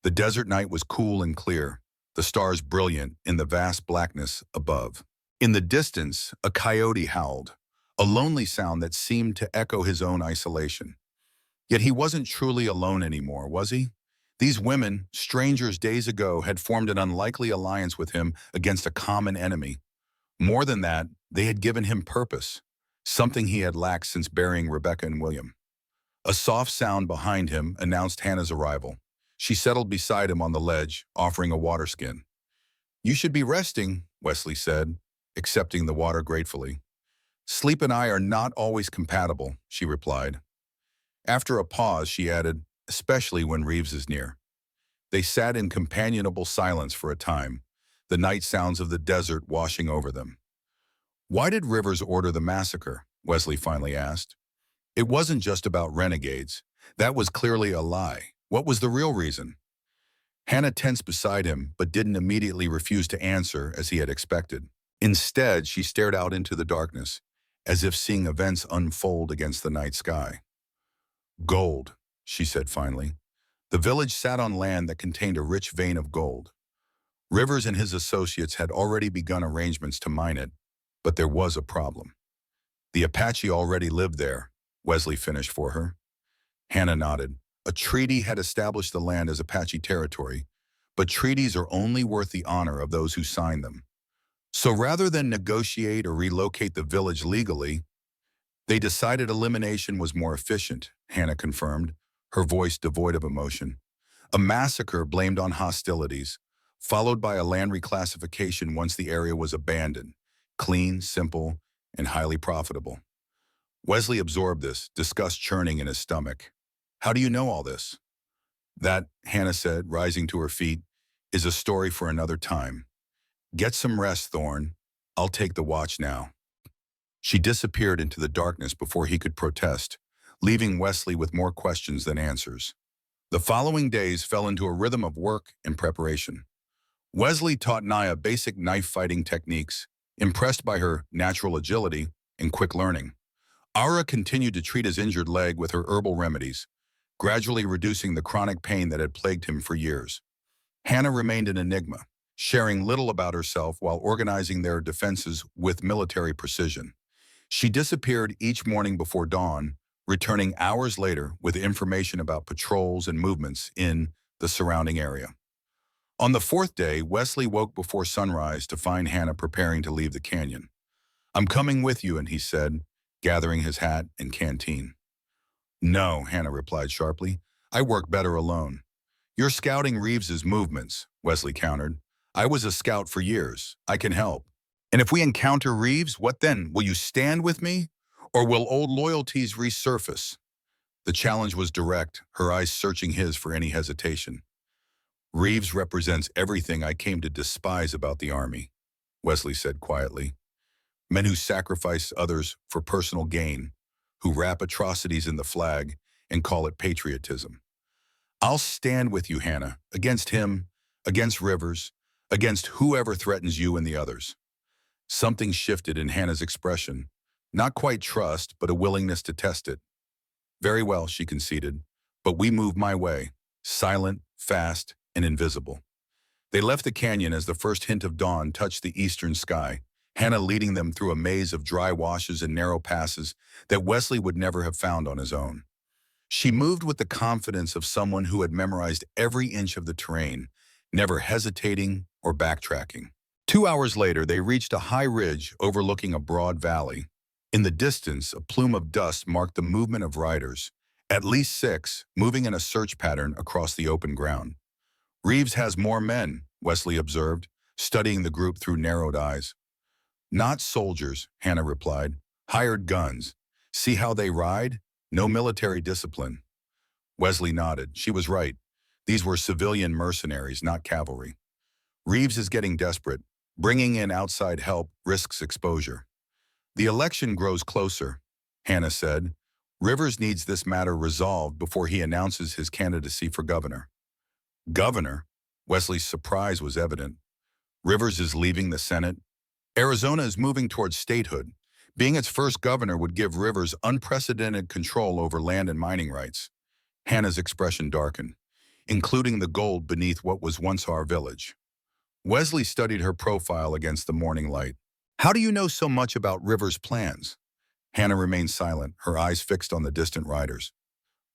The desert night was cool and clear, the stars brilliant in the vast blackness above. In the distance, a coyote howled, a lonely sound that seemed to echo his own isolation. Yet he wasn't truly alone anymore, was he? These women, strangers days ago, had formed an unlikely alliance with him against a common enemy. More than that, they had given him purpose, something he had lacked since burying Rebecca and William. A soft sound behind him announced Hannah's arrival. She settled beside him on the ledge, offering a water skin. You should be resting, Wesley said, accepting the water gratefully. Sleep and I are not always compatible, she replied. After a pause, she added, especially when Reeves is near. They sat in companionable silence for a time, the night sounds of the desert washing over them. Why did Rivers order the massacre? Wesley finally asked. It wasn't just about renegades. That was clearly a lie. What was the real reason? Hannah tensed beside him, but didn't immediately refuse to answer as he had expected. Instead, she stared out into the darkness, as if seeing events unfold against the night sky. Gold, she said finally. The village sat on land that contained a rich vein of gold. Rivers and his associates had already begun arrangements to mine it, but there was a problem. The Apache already lived there, Wesley finished for her. Hannah nodded. A treaty had established the land as Apache territory, but treaties are only worth the honor of those who sign them. So rather than negotiate or relocate the village legally, they decided elimination was more efficient, Hannah confirmed, her voice devoid of emotion. A massacre blamed on hostilities, followed by a land reclassification once the area was abandoned, clean, simple, and highly profitable. Wesley absorbed this, disgust churning in his stomach. How do you know all this? That, Hannah said, rising to her feet, is a story for another time. Get some rest, Thorne. I'll take the watch now. She disappeared into the darkness before he could protest, leaving Wesley with more questions than answers. The following days fell into a rhythm of work and preparation. Wesley taught Naya basic knife-fighting techniques, impressed by her natural agility and quick learning. Ara continued to treat his injured leg with her herbal remedies, gradually reducing the chronic pain that had plagued him for years. Hannah remained an enigma, sharing little about herself while organizing their defenses with military precision. She disappeared each morning before dawn, returning hours later with information about patrols and movements in the surrounding area. On the fourth day, Wesley woke before sunrise to find Hannah preparing to leave the canyon. I'm coming with you, and he said, gathering his hat and canteen. No, Hannah replied sharply. I work better alone. You're scouting Reeves's movements, Wesley countered. I was a scout for years. I can help. And if we encounter Reeves, what then? Will you stand with me? Or will old loyalties resurface? The challenge was direct, her eyes searching his for any hesitation. Reeves represents everything I came to despise about the Army, Wesley said quietly. Men who sacrifice others for personal gain, who wrap atrocities in the flag and call it patriotism. I'll stand with you, Hannah, against him, against Rivers, against whoever threatens you and the others. Something shifted in Hannah's expression, not quite trust, but a willingness to test it. Very well, she conceded, but we move my way, silent, fast, and invisible. They left the canyon as the first hint of dawn touched the eastern sky, Hannah leading them through a maze of dry washes and narrow passes that Wesley would never have found on his own. She moved with the confidence of someone who had memorized every inch of the terrain, never hesitating or backtracking. 2 hours later, they reached a high ridge overlooking a broad valley. In the distance, a plume of dust marked the movement of riders, at least 6, moving in a search pattern across the open ground. Reeves has more men, Wesley observed, studying the group through narrowed eyes. Not soldiers, Hannah replied. Hired guns. See how they ride? No military discipline. Wesley nodded. She was right. These were civilian mercenaries, not cavalry. Reeves is getting desperate. Bringing in outside help risks exposure. The election grows closer, Hannah said. Rivers needs this matter resolved before he announces his candidacy for governor. Governor? Wesley's surprise was evident. Rivers is leaving the Senate. Arizona is moving towards statehood. Being its first governor would give Rivers unprecedented control over land and mining rights. Hannah's expression darkened, including the gold beneath what was once our village. Wesley studied her profile against the morning light. How do you know so much about Rivers' plans? Hannah remained silent, her eyes fixed on the distant riders.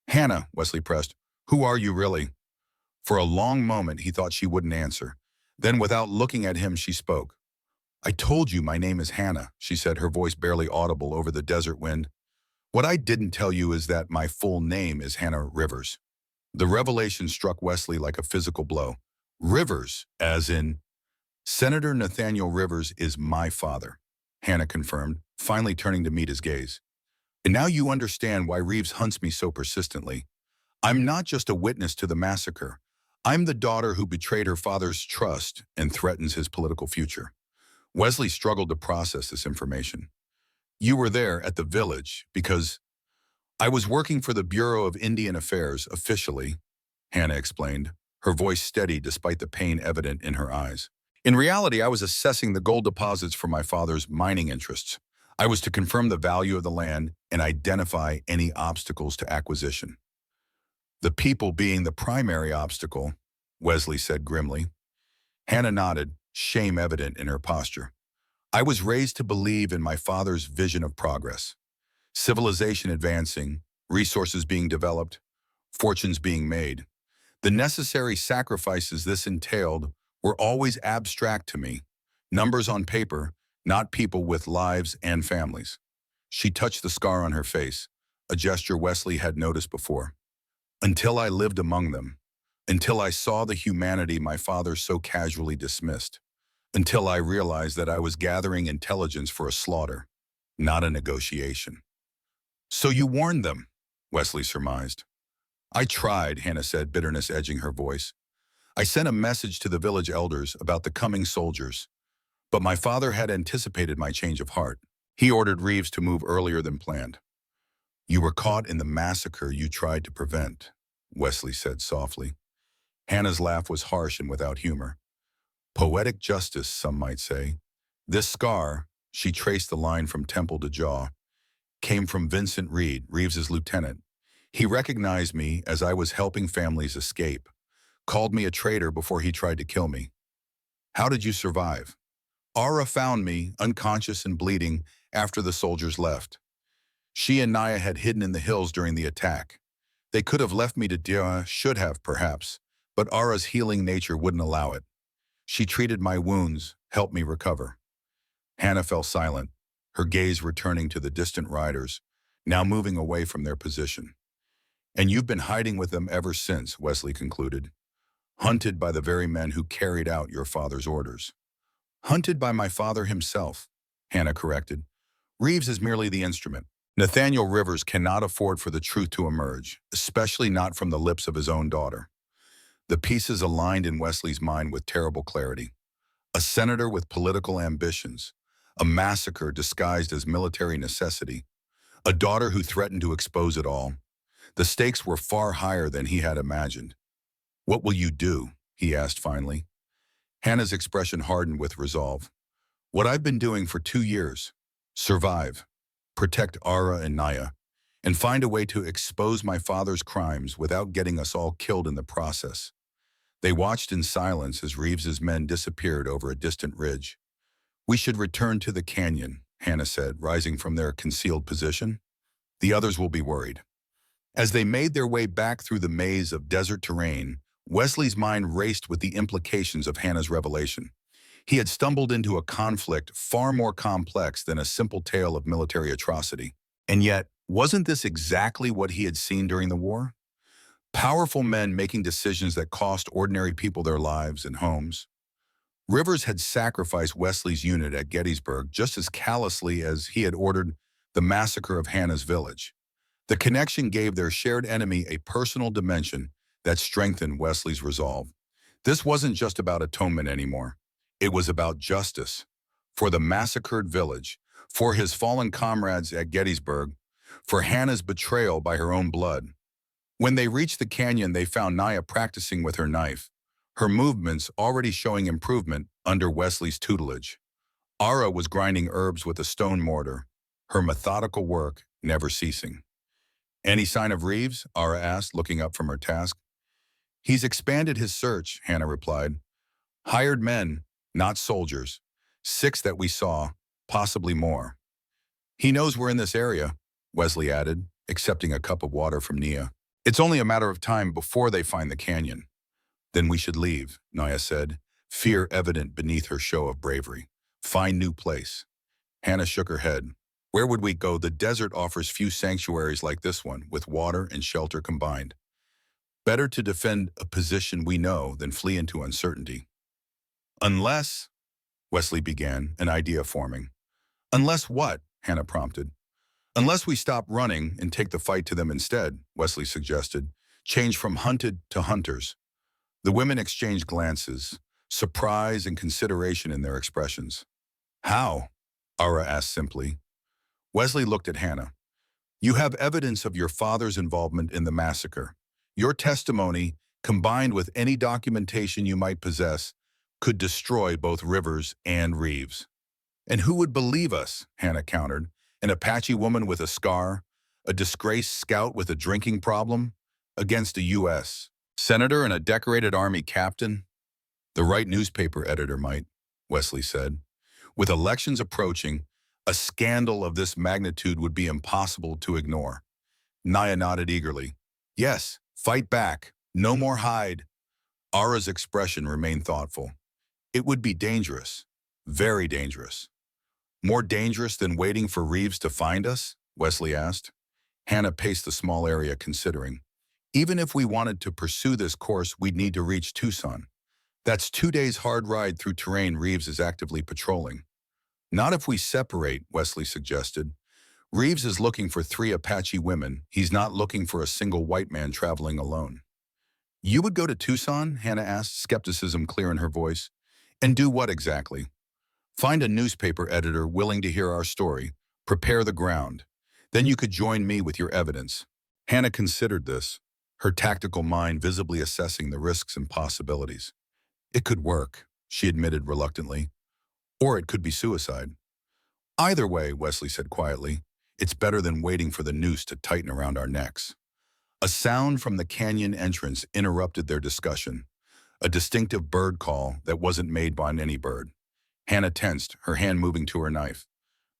Hannah, Wesley pressed, who are you really? For a long moment, he thought she wouldn't answer. Then, without looking at him, she spoke. I told you my name is Hannah, she said, her voice barely audible over the desert wind. What I didn't tell you is that my full name is Hannah Rivers. The revelation struck Wesley like a physical blow. Rivers, as in, Senator Nathaniel Rivers is my father, Hannah confirmed, finally turning to meet his gaze. And now you understand why Reeves hunts me so persistently. I'm not just a witness to the massacre. I'm the daughter who betrayed her father's trust and threatens his political future. Wesley struggled to process this information. You were there at the village because I was working for the Bureau of Indian Affairs officially, Hannah explained, her voice steady despite the pain evident in her eyes. In reality, I was assessing the gold deposits for my father's mining interests. I was to confirm the value of the land and identify any obstacles to acquisition. The people being the primary obstacle, Wesley said grimly. Hannah nodded, shame evident in her posture. I was raised to believe in my father's vision of progress. Civilization advancing, resources being developed, fortunes being made. The necessary sacrifices this entailed were always abstract to me. Numbers on paper, not people with lives and families. She touched the scar on her face, a gesture Wesley had noticed before. Until I lived among them, until I saw the humanity my father so casually dismissed, until I realized that I was gathering intelligence for a slaughter, not a negotiation. So you warned them, Wesley surmised. I tried, Hannah said, bitterness edging her voice. I sent a message to the village elders about the coming soldiers, but my father had anticipated my change of heart. He ordered Reeves to move earlier than planned. You were caught in the massacre you tried to prevent, Wesley said softly. Hannah's laugh was harsh and without humor. Poetic justice, some might say. This scar, she traced the line from temple to jaw, came from Vincent Reed, Reeves's lieutenant. He recognized me as I was helping families escape, called me a traitor before he tried to kill me. How did you survive? Aura found me, unconscious and bleeding, after the soldiers left. She and Naya had hidden in the hills during the attack. They could have left me to die, should have, perhaps, but Aura's healing nature wouldn't allow it. She treated my wounds, helped me recover. Hannah fell silent, her gaze returning to the distant riders, now moving away from their position. And you've been hiding with them ever since, Wesley concluded. Hunted by the very men who carried out your father's orders. Hunted by my father himself, Hannah corrected. Reeves is merely the instrument. Nathaniel Rivers cannot afford for the truth to emerge, especially not from the lips of his own daughter. The pieces aligned in Wesley's mind with terrible clarity. A senator with political ambitions, a massacre disguised as military necessity, a daughter who threatened to expose it all. The stakes were far higher than he had imagined. What will you do? He asked finally. Hannah's expression hardened with resolve. What I've been doing for 2 years. Survive, protect Ara and Naya, and find a way to expose my father's crimes without getting us all killed in the process. They watched in silence as Reeves's men disappeared over a distant ridge. "We should return to the canyon," Hannah said, rising from their concealed position. "The others will be worried." As they made their way back through the maze of desert terrain, Wesley's mind raced with the implications of Hannah's revelation. He had stumbled into a conflict far more complex than a simple tale of military atrocity. And yet, wasn't this exactly what he had seen during the war? Powerful men making decisions that cost ordinary people their lives and homes. Rivers had sacrificed Wesley's unit at Gettysburg just as callously as he had ordered the massacre of Hannah's village. The connection gave their shared enemy a personal dimension that strengthened Wesley's resolve. This wasn't just about atonement anymore. It was about justice. For the massacred village, for his fallen comrades at Gettysburg, for Hannah's betrayal by her own blood. When they reached the canyon, they found Naya practicing with her knife, her movements already showing improvement under Wesley's tutelage. Ara was grinding herbs with a stone mortar, her methodical work never ceasing. "Any sign of Reeves?" Ara asked, looking up from her task. "He's expanded his search," Hannah replied. "Hired men, not soldiers. 6 that we saw, possibly more." "He knows we're in this area," Wesley added, accepting a cup of water from Nia. "It's only a matter of time before they find the canyon." "Then we should leave," Naya said, fear evident beneath her show of bravery. "Find new place." Hannah shook her head. "Where would we go? The desert offers few sanctuaries like this one, with water and shelter combined. Better to defend a position we know than flee into uncertainty." "Unless," Wesley began, an idea forming. "Unless what?" Hannah prompted. "Unless we stop running and take the fight to them instead," Wesley suggested. "Change from hunted to hunters." The women exchanged glances, surprise and consideration in their expressions. "How?" Ara asked simply. Wesley looked at Hannah. "You have evidence of your father's involvement in the massacre. Your testimony, combined with any documentation you might possess, could destroy both Rivers and Reeves." "And who would believe us?" Hannah countered. "An Apache woman with a scar, a disgraced scout with a drinking problem, against a U.S. senator and a decorated Army captain?" "The right newspaper editor might," Wesley said. "With elections approaching, a scandal of this magnitude would be impossible to ignore." Naya nodded eagerly. "Yes, fight back. No more hide." Ara's expression remained thoughtful. "It would be dangerous. Very dangerous." "More dangerous than waiting for Reeves to find us?" Wesley asked. Hannah paced the small area, considering. "Even if we wanted to pursue this course, we'd need to reach Tucson. That's 2 days' hard ride through terrain Reeves is actively patrolling." "Not if we separate," Wesley suggested. "Reeves is looking for 3 Apache women. He's not looking for a single white man traveling alone." "You would go to Tucson?" Hannah asked, skepticism clear in her voice. "And do what exactly?" "Find a newspaper editor willing to hear our story. Prepare the ground. Then you could join me with your evidence." Hannah considered this, her tactical mind visibly assessing the risks and possibilities. "It could work," she admitted reluctantly. "Or it could be suicide." "Either way," Wesley said quietly, "it's better than waiting for the noose to tighten around our necks." A sound from the canyon entrance interrupted their discussion, a distinctive bird call that wasn't made by any bird. Hannah tensed, her hand moving to her knife.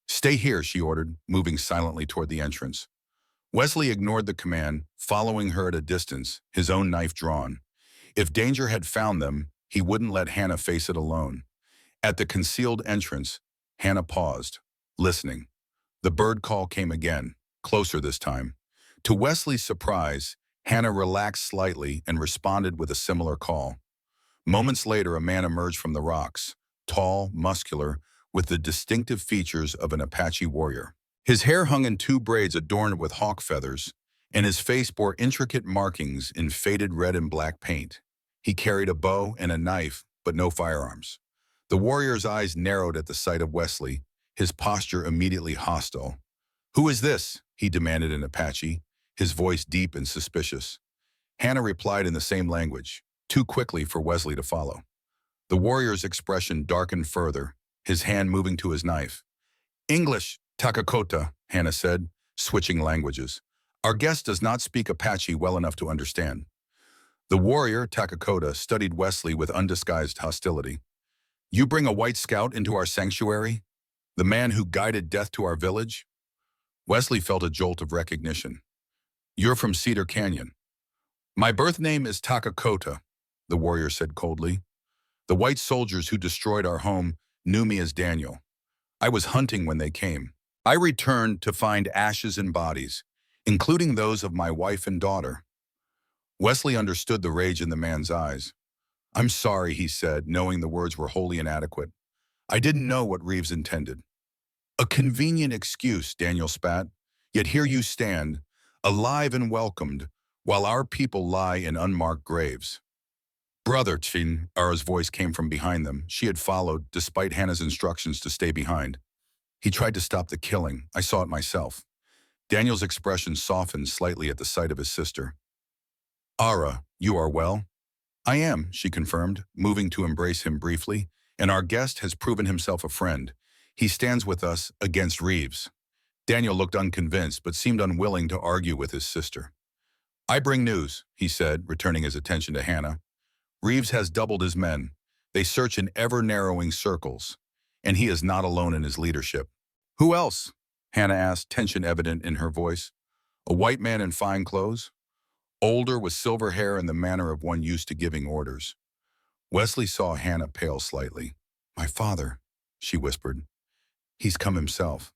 "Stay here," she ordered, moving silently toward the entrance. Wesley ignored the command, following her at a distance, his own knife drawn. If danger had found them, he wouldn't let Hannah face it alone. At the concealed entrance, Hannah paused, listening. The bird call came again, closer this time. To Wesley's surprise, Hannah relaxed slightly and responded with a similar call. Moments later, a man emerged from the rocks, tall, muscular, with the distinctive features of an Apache warrior. His hair hung in 2 braids adorned with hawk feathers, and his face bore intricate markings in faded red and black paint. He carried a bow and a knife, but no firearms. The warrior's eyes narrowed at the sight of Wesley, his posture immediately hostile. "Who is this?" he demanded in Apache, his voice deep and suspicious. Hannah replied in the same language, too quickly for Wesley to follow. The warrior's expression darkened further, his hand moving to his knife. "English, Takakota," Hannah said, switching languages. "Our guest does not speak Apache well enough to understand." The warrior, Takakota, studied Wesley with undisguised hostility. You bring a white scout into our sanctuary? The man who guided death to our village? Wesley felt a jolt of recognition. You're from Cedar Canyon. My birth name is Takakota, the warrior said coldly. The white soldiers who destroyed our home knew me as Daniel. I was hunting when they came. I returned to find ashes and bodies, including those of my wife and daughter. Wesley understood the rage in the man's eyes. I'm sorry, he said, knowing the words were wholly inadequate. I didn't know what Reeves intended. A convenient excuse, Daniel spat. Yet here you stand, alive and welcomed, while our people lie in unmarked graves. Brother Chin, Ara's voice came from behind them. She had followed, despite Hannah's instructions to stay behind. He tried to stop the killing. I saw it myself. Daniel's expression softened slightly at the sight of his sister. Ara, you are well? I am, she confirmed, moving to embrace him briefly, and our guest has proven himself a friend. He stands with us against Reeves. Daniel looked unconvinced, but seemed unwilling to argue with his sister. I bring news, he said, returning his attention to Hannah. Reeves has doubled his men. They search in ever-narrowing circles, and he is not alone in his leadership. Who else? Hannah asked, tension evident in her voice. A white man in fine clothes? Older, with silver hair and the manner of one used to giving orders. Wesley saw Hannah pale slightly. My father, she whispered. He's come himself.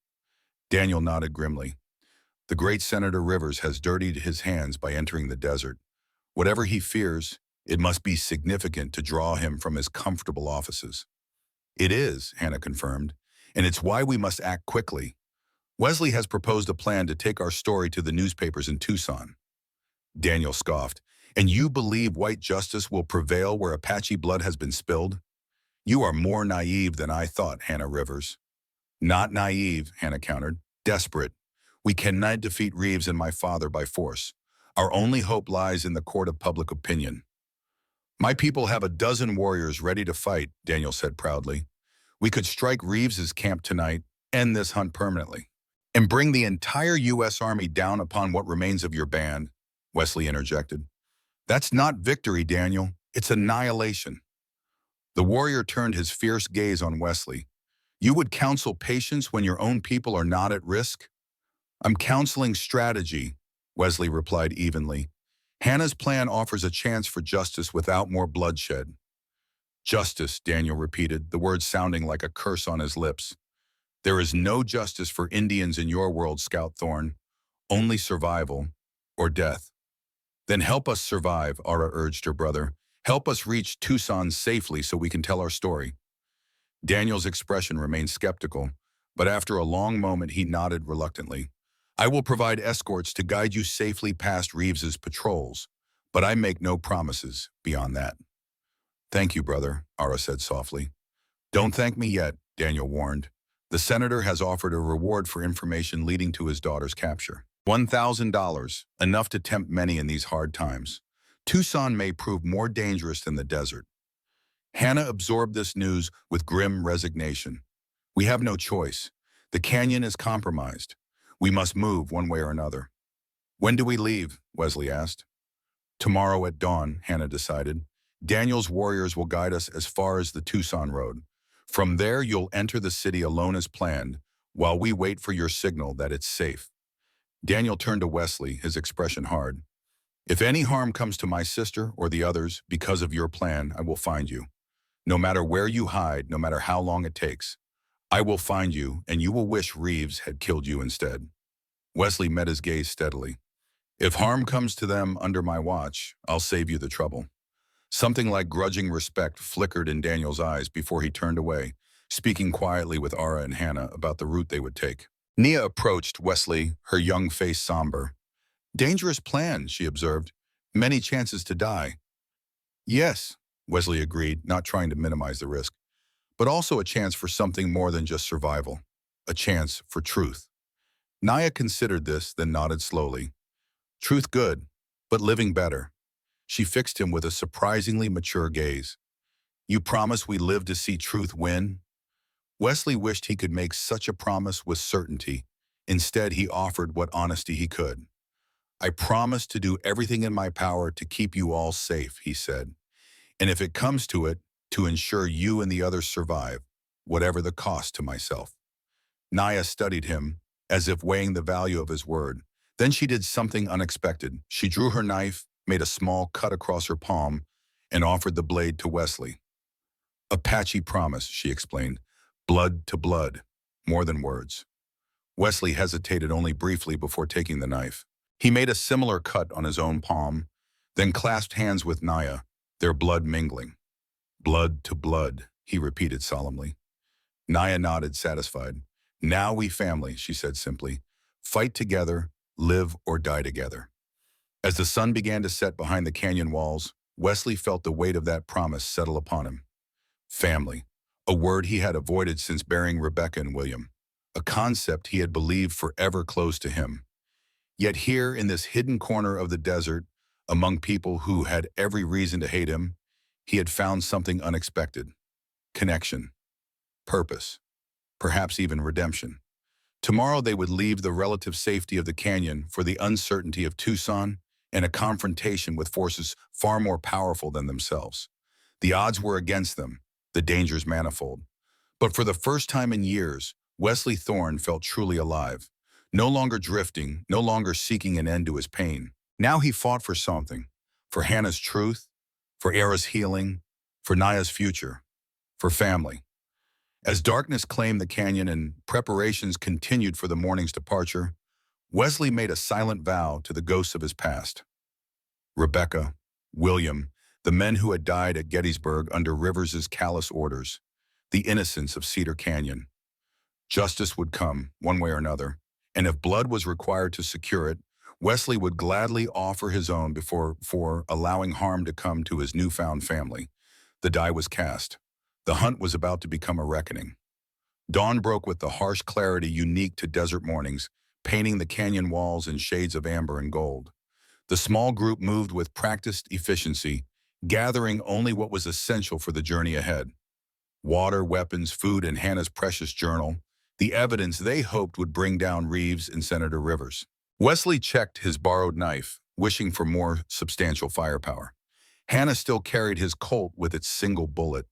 Daniel nodded grimly. The great Senator Rivers has dirtied his hands by entering the desert. Whatever he fears, it must be significant to draw him from his comfortable offices. It is, Hannah confirmed, and it's why we must act quickly. Wesley has proposed a plan to take our story to the newspapers in Tucson. Daniel scoffed. And you believe white justice will prevail where Apache blood has been spilled? You are more naive than I thought, Hannah Rivers. Not naive, Hannah countered. Desperate. We cannot defeat Reeves and my father by force. Our only hope lies in the court of public opinion. My people have a dozen warriors ready to fight, Daniel said proudly. We could strike Reeves's camp tonight, end this hunt permanently, and bring the entire U.S. Army down upon what remains of your band, Wesley interjected. That's not victory, Daniel. It's annihilation. The warrior turned his fierce gaze on Wesley. You would counsel patience when your own people are not at risk? I'm counseling strategy, Wesley replied evenly. Hannah's plan offers a chance for justice without more bloodshed. Justice, Daniel repeated, the words sounding like a curse on his lips. There is no justice for Indians in your world, Scout Thorne. Only survival or death. Then help us survive, Ara urged her brother. Help us reach Tucson safely so we can tell our story. Daniel's expression remained skeptical, but after a long moment he nodded reluctantly. I will provide escorts to guide you safely past Reeves's patrols, but I make no promises beyond that. Thank you, brother, Ara said softly. Don't thank me yet, Daniel warned. The senator has offered a reward for information leading to his daughter's capture. $1,000, enough to tempt many in these hard times. Tucson may prove more dangerous than the desert. Hannah absorbed this news with grim resignation. We have no choice. The canyon is compromised. We must move one way or another. When do we leave? Wesley asked. Tomorrow at dawn, Hannah decided. Daniel's warriors will guide us as far as the Tucson road. From there, you'll enter the city alone as planned, while we wait for your signal that it's safe. Daniel turned to Wesley, his expression hard. If any harm comes to my sister or the others because of your plan, I will find you. No matter where you hide, no matter how long it takes, I will find you, and you will wish Reeves had killed you instead. Wesley met his gaze steadily. If harm comes to them under my watch, I'll save you the trouble. Something like grudging respect flickered in Daniel's eyes before he turned away, speaking quietly with Ara and Hannah about the route they would take. Nia approached Wesley, her young face somber. Dangerous plan, she observed. Many chances to die. Yes, Wesley agreed, not trying to minimize the risk, but also a chance for something more than just survival, a chance for truth. Nia considered this, then nodded slowly. Truth good, but living better. She fixed him with a surprisingly mature gaze. You promise we live to see truth win? Wesley wished he could make such a promise with certainty. Instead, he offered what honesty he could. I promise to do everything in my power to keep you all safe, he said. And if it comes to it, to ensure you and the others survive, whatever the cost to myself. Naya studied him, as if weighing the value of his word. Then she did something unexpected. She drew her knife, made a small cut across her palm, and offered the blade to Wesley. Apache promise, she explained. Blood to blood, more than words. Wesley hesitated only briefly before taking the knife. He made a similar cut on his own palm, then clasped hands with Naya, their blood mingling. Blood to blood, he repeated solemnly. Naya nodded, satisfied. Now we family, she said simply. Fight together, live or die together. As the sun began to set behind the canyon walls, Wesley felt the weight of that promise settle upon him. Family, a word he had avoided since burying Rebecca and William, a concept he had believed forever close to him. Yet here in this hidden corner of the desert, among people who had every reason to hate him, he had found something unexpected. Connection, purpose, perhaps even redemption. Tomorrow they would leave the relative safety of the canyon for the uncertainty of Tucson and a confrontation with forces far more powerful than themselves. The odds were against them, the dangers manifold. But for the first time in years, Wesley Thorne felt truly alive. No longer drifting, no longer seeking an end to his pain. Now he fought for something, for Hannah's truth, for Era's healing, for Naya's future, for family. As darkness claimed the canyon and preparations continued for the morning's departure, Wesley made a silent vow to the ghosts of his past. Rebecca, William, the men who had died at Gettysburg under Rivers's callous orders, the innocents of Cedar Canyon. Justice would come, one way or another, and if blood was required to secure it, Wesley would gladly offer his own for allowing harm to come to his newfound family. The die was cast. The hunt was about to become a reckoning. Dawn broke with the harsh clarity unique to desert mornings, painting the canyon walls in shades of amber and gold. The small group moved with practiced efficiency, gathering only what was essential for the journey ahead. Water, weapons, food, and Hannah's precious journal, the evidence they hoped would bring down Reeves and Senator Rivers. Wesley checked his borrowed knife, wishing for more substantial firepower. Hannah still carried his Colt with its single bullet,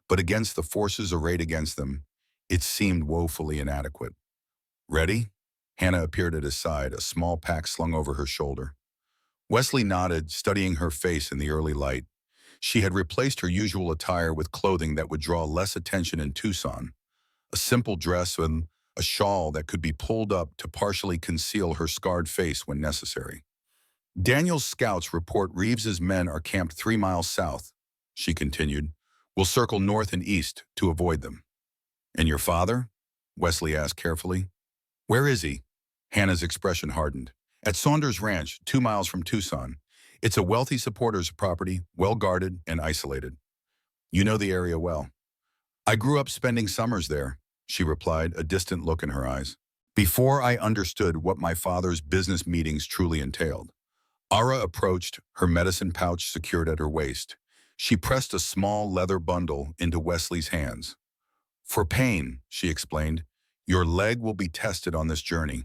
but against the forces arrayed against them, it seemed woefully inadequate. Ready? Hannah appeared at his side, a small pack slung over her shoulder. Wesley nodded, studying her face in the early light. She had replaced her usual attire with clothing that would draw less attention in Tucson, a simple dress and a shawl that could be pulled up to partially conceal her scarred face when necessary. Daniel's scouts report Reeves's men are camped 3 miles south, she continued. We'll circle north and east to avoid them. And your father? Wesley asked carefully. Where is he? Hannah's expression hardened. At Saunders Ranch, 2 miles from Tucson. It's a wealthy supporter's property, well guarded and isolated. You know the area well. I grew up spending summers there, she replied, a distant look in her eyes. Before I understood what my father's business meetings truly entailed. Ara approached, her medicine pouch secured at her waist. She pressed a small leather bundle into Wesley's hands. For pain, she explained, your leg will be tested on this journey.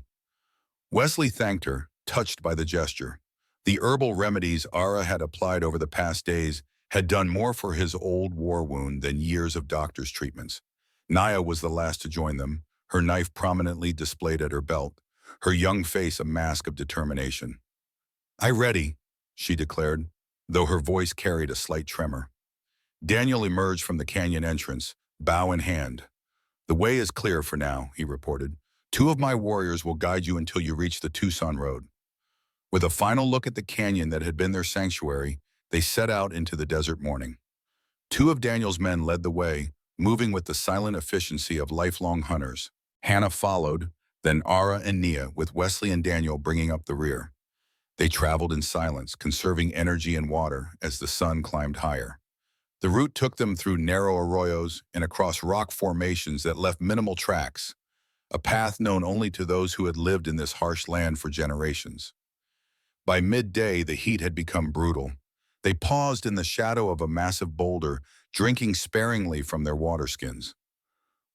Wesley thanked her, touched by the gesture. The herbal remedies Ara had applied over the past days had done more for his old war wound than years of doctor's treatments. Naya was the last to join them, her knife prominently displayed at her belt, her young face a mask of determination. I ready, she declared, though her voice carried a slight tremor. Daniel emerged from the canyon entrance, bow in hand. The way is clear for now, he reported. 2 of my warriors will guide you until you reach the Tucson road. With a final look at the canyon that had been their sanctuary, they set out into the desert morning. 2 of Daniel's men led the way, moving with the silent efficiency of lifelong hunters. Hannah followed, then Ara and Nia, with Wesley and Daniel bringing up the rear. They traveled in silence, conserving energy and water as the sun climbed higher. The route took them through narrow arroyos and across rock formations that left minimal tracks, a path known only to those who had lived in this harsh land for generations. By midday, the heat had become brutal. They paused in the shadow of a massive boulder, drinking sparingly from their water skins.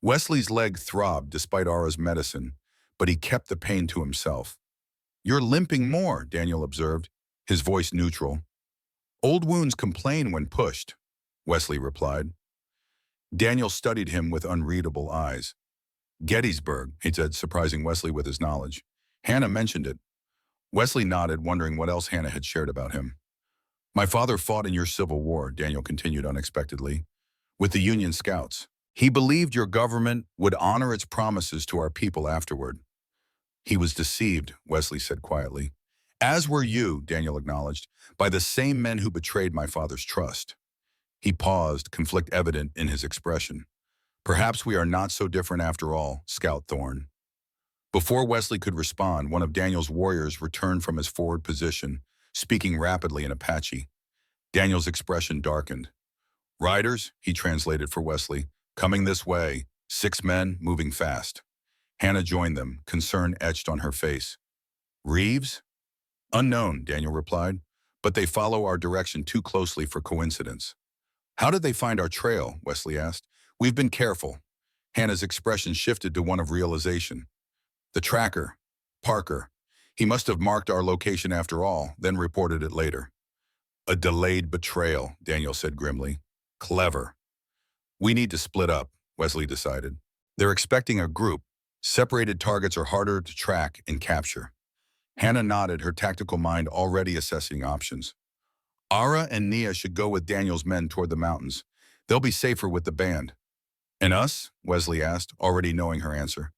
Wesley's leg throbbed despite Ara's medicine, but he kept the pain to himself. You're limping more, Daniel observed, his voice neutral. Old wounds complain when pushed, Wesley replied. Daniel studied him with unreadable eyes. Gettysburg, he said, surprising Wesley with his knowledge. Hannah mentioned it. Wesley nodded, wondering what else Hannah had shared about him. My father fought in your Civil War, Daniel continued unexpectedly, with the Union Scouts. He believed your government would honor its promises to our people afterward. He was deceived, Wesley said quietly. As were you, Daniel acknowledged, by the same men who betrayed my father's trust. He paused, conflict evident in his expression. Perhaps we are not so different after all, Scout Thorne. Before Wesley could respond, one of Daniel's warriors returned from his forward position, speaking rapidly in Apache. Daniel's expression darkened. Riders, he translated for Wesley, coming this way, 6 men moving fast. Hannah joined them, concern etched on her face. Reeves? Unknown, Daniel replied, but they follow our direction too closely for coincidence. How did they find our trail? Wesley asked. We've been careful. Hannah's expression shifted to one of realization. The tracker, Parker. He must have marked our location after all, then reported it later. A delayed betrayal, Daniel said grimly. Clever. We need to split up, Wesley decided. They're expecting a group. Separated targets are harder to track and capture. Hannah nodded, her tactical mind already assessing options. Ara and Nia should go with Daniel's men toward the mountains. They'll be safer with the band. And us? Wesley asked, already knowing her answer.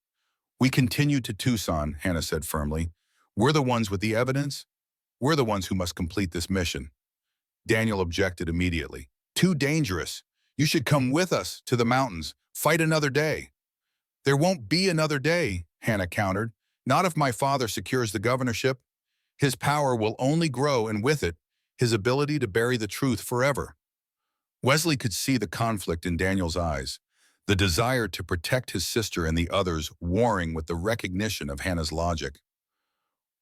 We continue to Tucson, Hannah said firmly. We're the ones with the evidence. We're the ones who must complete this mission. Daniel objected immediately. Too dangerous. You should come with us to the mountains. Fight another day. There won't be another day, Hannah countered. Not if my father secures the governorship. His power will only grow, and with it, his ability to bury the truth forever. Wesley could see the conflict in Daniel's eyes, the desire to protect his sister and the others warring with the recognition of Hannah's logic.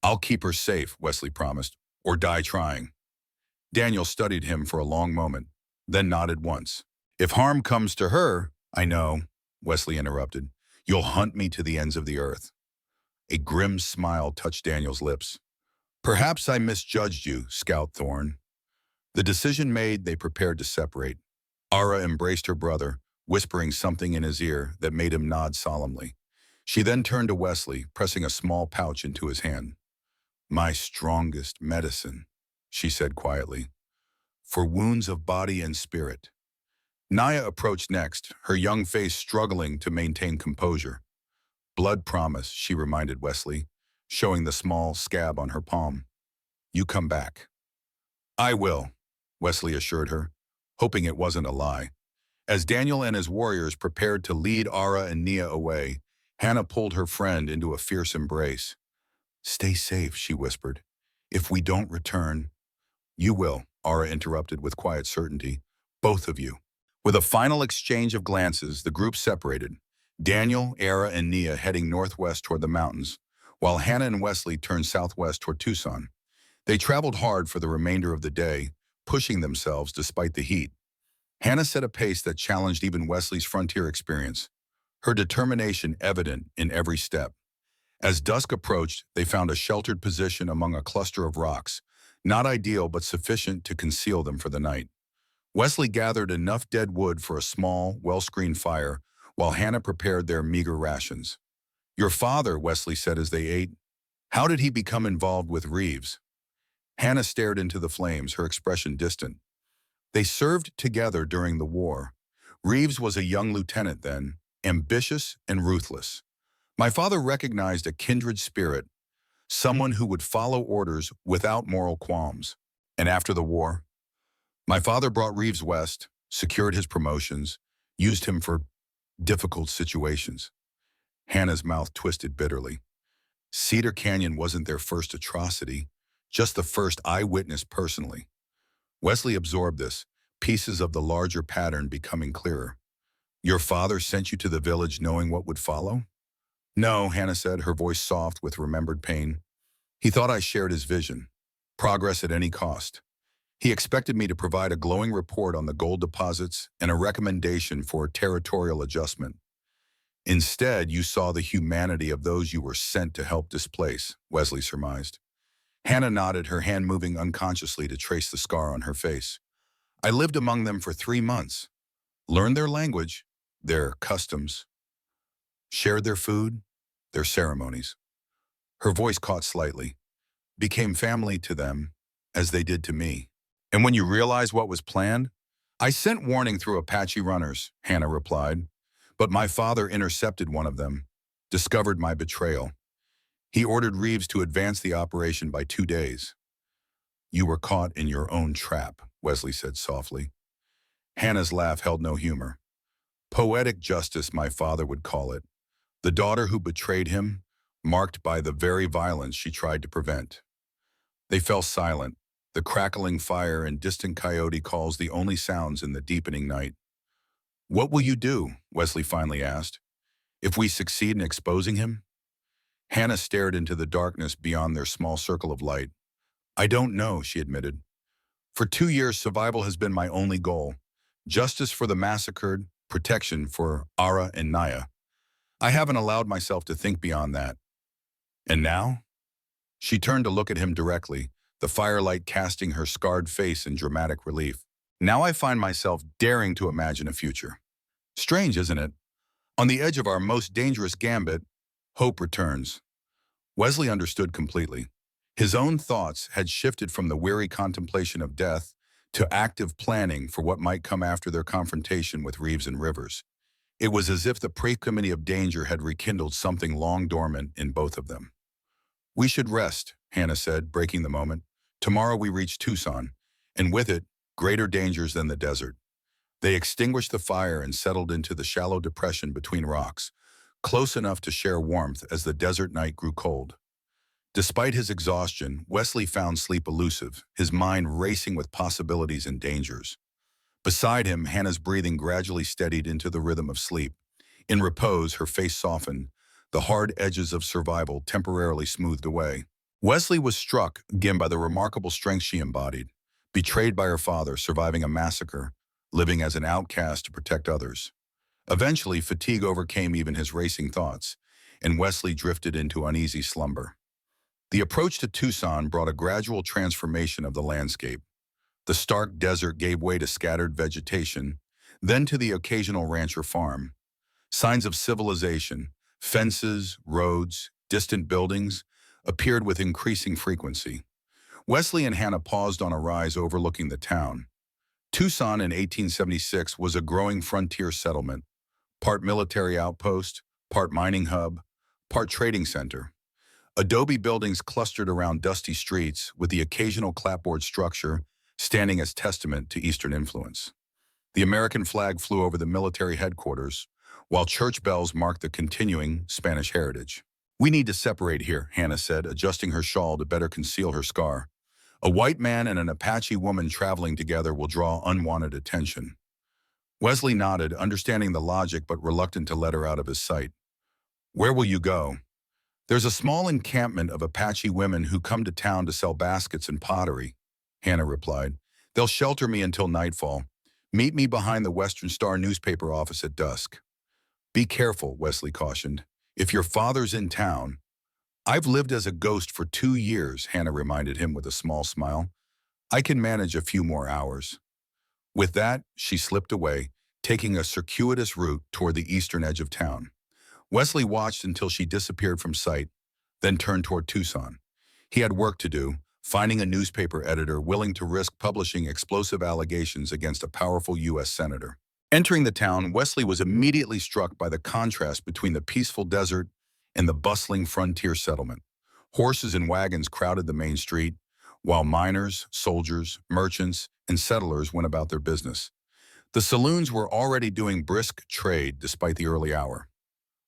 I'll keep her safe, Wesley promised, or die trying. Daniel studied him for a long moment, then nodded once. If harm comes to her, I know, Wesley interrupted, you'll hunt me to the ends of the earth. A grim smile touched Daniel's lips. Perhaps I misjudged you, Scout Thorne. The decision made, they prepared to separate. Ara embraced her brother, whispering something in his ear that made him nod solemnly. She then turned to Wesley, pressing a small pouch into his hand. My strongest medicine, she said quietly, for wounds of body and spirit. Naya approached next, her young face struggling to maintain composure. Blood promise, she reminded Wesley, showing the small scab on her palm. You come back. I will, Wesley assured her, hoping it wasn't a lie. As Daniel and his warriors prepared to lead Ara and Nia away, Hannah pulled her friend into a fierce embrace. Stay safe, she whispered. If we don't return... You will, Ara interrupted with quiet certainty. Both of you. With a final exchange of glances, the group separated. Daniel, Ara, and Nia heading northwest toward the mountains, while Hannah and Wesley turned southwest toward Tucson. They traveled hard for the remainder of the day, pushing themselves despite the heat. Hannah set a pace that challenged even Wesley's frontier experience, her determination evident in every step. As dusk approached, they found a sheltered position among a cluster of rocks, not ideal but sufficient to conceal them for the night. Wesley gathered enough dead wood for a small, well-screened fire, while Hannah prepared their meager rations. Your father, Wesley said as they ate. How did he become involved with Reeves? Hannah stared into the flames, her expression distant. They served together during the war. Reeves was a young lieutenant then, ambitious and ruthless. My father recognized a kindred spirit, someone who would follow orders without moral qualms. And after the war, my father brought Reeves west, secured his promotions, used him for difficult situations. Hannah's mouth twisted bitterly. Cedar Canyon wasn't their first atrocity, just the first I witnessed personally. Wesley absorbed this, pieces of the larger pattern becoming clearer. Your father sent you to the village knowing what would follow? No, Hannah said, her voice soft with remembered pain. He thought I shared his vision. Progress at any cost. He expected me to provide a glowing report on the gold deposits and a recommendation for territorial adjustment. Instead, you saw the humanity of those you were sent to help displace, Wesley surmised. Hannah nodded, her hand moving unconsciously to trace the scar on her face. I lived among them for 3 months, learned their language, their customs, shared their food, their ceremonies. Her voice caught slightly, became family to them as they did to me. And when you realize what was planned? I sent warning through Apache runners, Hannah replied, but my father intercepted one of them, discovered my betrayal. He ordered Reeves to advance the operation by 2 days. You were caught in your own trap, Wesley said softly. Hannah's laugh held no humor. Poetic justice, my father would call it. The daughter who betrayed him, marked by the very violence she tried to prevent. They fell silent, the crackling fire and distant coyote calls the only sounds in the deepening night. What will you do? Wesley finally asked. If we succeed in exposing him? Hannah stared into the darkness beyond their small circle of light. I don't know, she admitted. For 2 years, survival has been my only goal. Justice for the massacred, protection for Ara and Naya. I haven't allowed myself to think beyond that. And now? She turned to look at him directly, the firelight casting her scarred face in dramatic relief. Now I find myself daring to imagine a future. Strange, isn't it? On the edge of our most dangerous gambit, hope returns. Wesley understood completely. His own thoughts had shifted from the weary contemplation of death to active planning for what might come after their confrontation with Reeves and Rivers. It was as if the precomity of danger had rekindled something long dormant in both of them. We should rest, Hannah said, breaking the moment. Tomorrow we reach Tucson, and with it, greater dangers than the desert. They extinguished the fire and settled into the shallow depression between rocks, close enough to share warmth as the desert night grew cold. Despite his exhaustion, Wesley found sleep elusive, his mind racing with possibilities and dangers. Beside him, Hannah's breathing gradually steadied into the rhythm of sleep. In repose, her face softened, the hard edges of survival temporarily smoothed away. Wesley was struck again by the remarkable strength she embodied, betrayed by her father, surviving a massacre, living as an outcast to protect others. Eventually, fatigue overcame even his racing thoughts, and Wesley drifted into uneasy slumber. The approach to Tucson brought a gradual transformation of the landscape. The stark desert gave way to scattered vegetation, then to the occasional rancher farm. Signs of civilization, fences, roads, distant buildings, appeared with increasing frequency. Wesley and Hannah paused on a rise overlooking the town. Tucson in 1876 was a growing frontier settlement, part military outpost, part mining hub, part trading center. Adobe buildings clustered around dusty streets, with the occasional clapboard structure standing as testament to Eastern influence. The American flag flew over the military headquarters, while church bells marked the continuing Spanish heritage. We need to separate here, Hannah said, adjusting her shawl to better conceal her scar. A white man and an Apache woman traveling together will draw unwanted attention. Wesley nodded, understanding the logic but reluctant to let her out of his sight. Where will you go? There's a small encampment of Apache women who come to town to sell baskets and pottery, Hannah replied. They'll shelter me until nightfall. Meet me behind the Western Star newspaper office at dusk. Be careful, Wesley cautioned. If your father's in town. I've lived as a ghost for 2 years, Hannah reminded him with a small smile. I can manage a few more hours. With that, she slipped away, taking a circuitous route toward the eastern edge of town. Wesley watched until she disappeared from sight, then turned toward Tucson. He had work to do, finding a newspaper editor willing to risk publishing explosive allegations against a powerful U.S. senator. Entering the town, Wesley was immediately struck by the contrast between the peaceful desert and the bustling frontier settlement. Horses and wagons crowded the main street, while miners, soldiers, merchants, and settlers went about their business. The saloons were already doing brisk trade despite the early hour.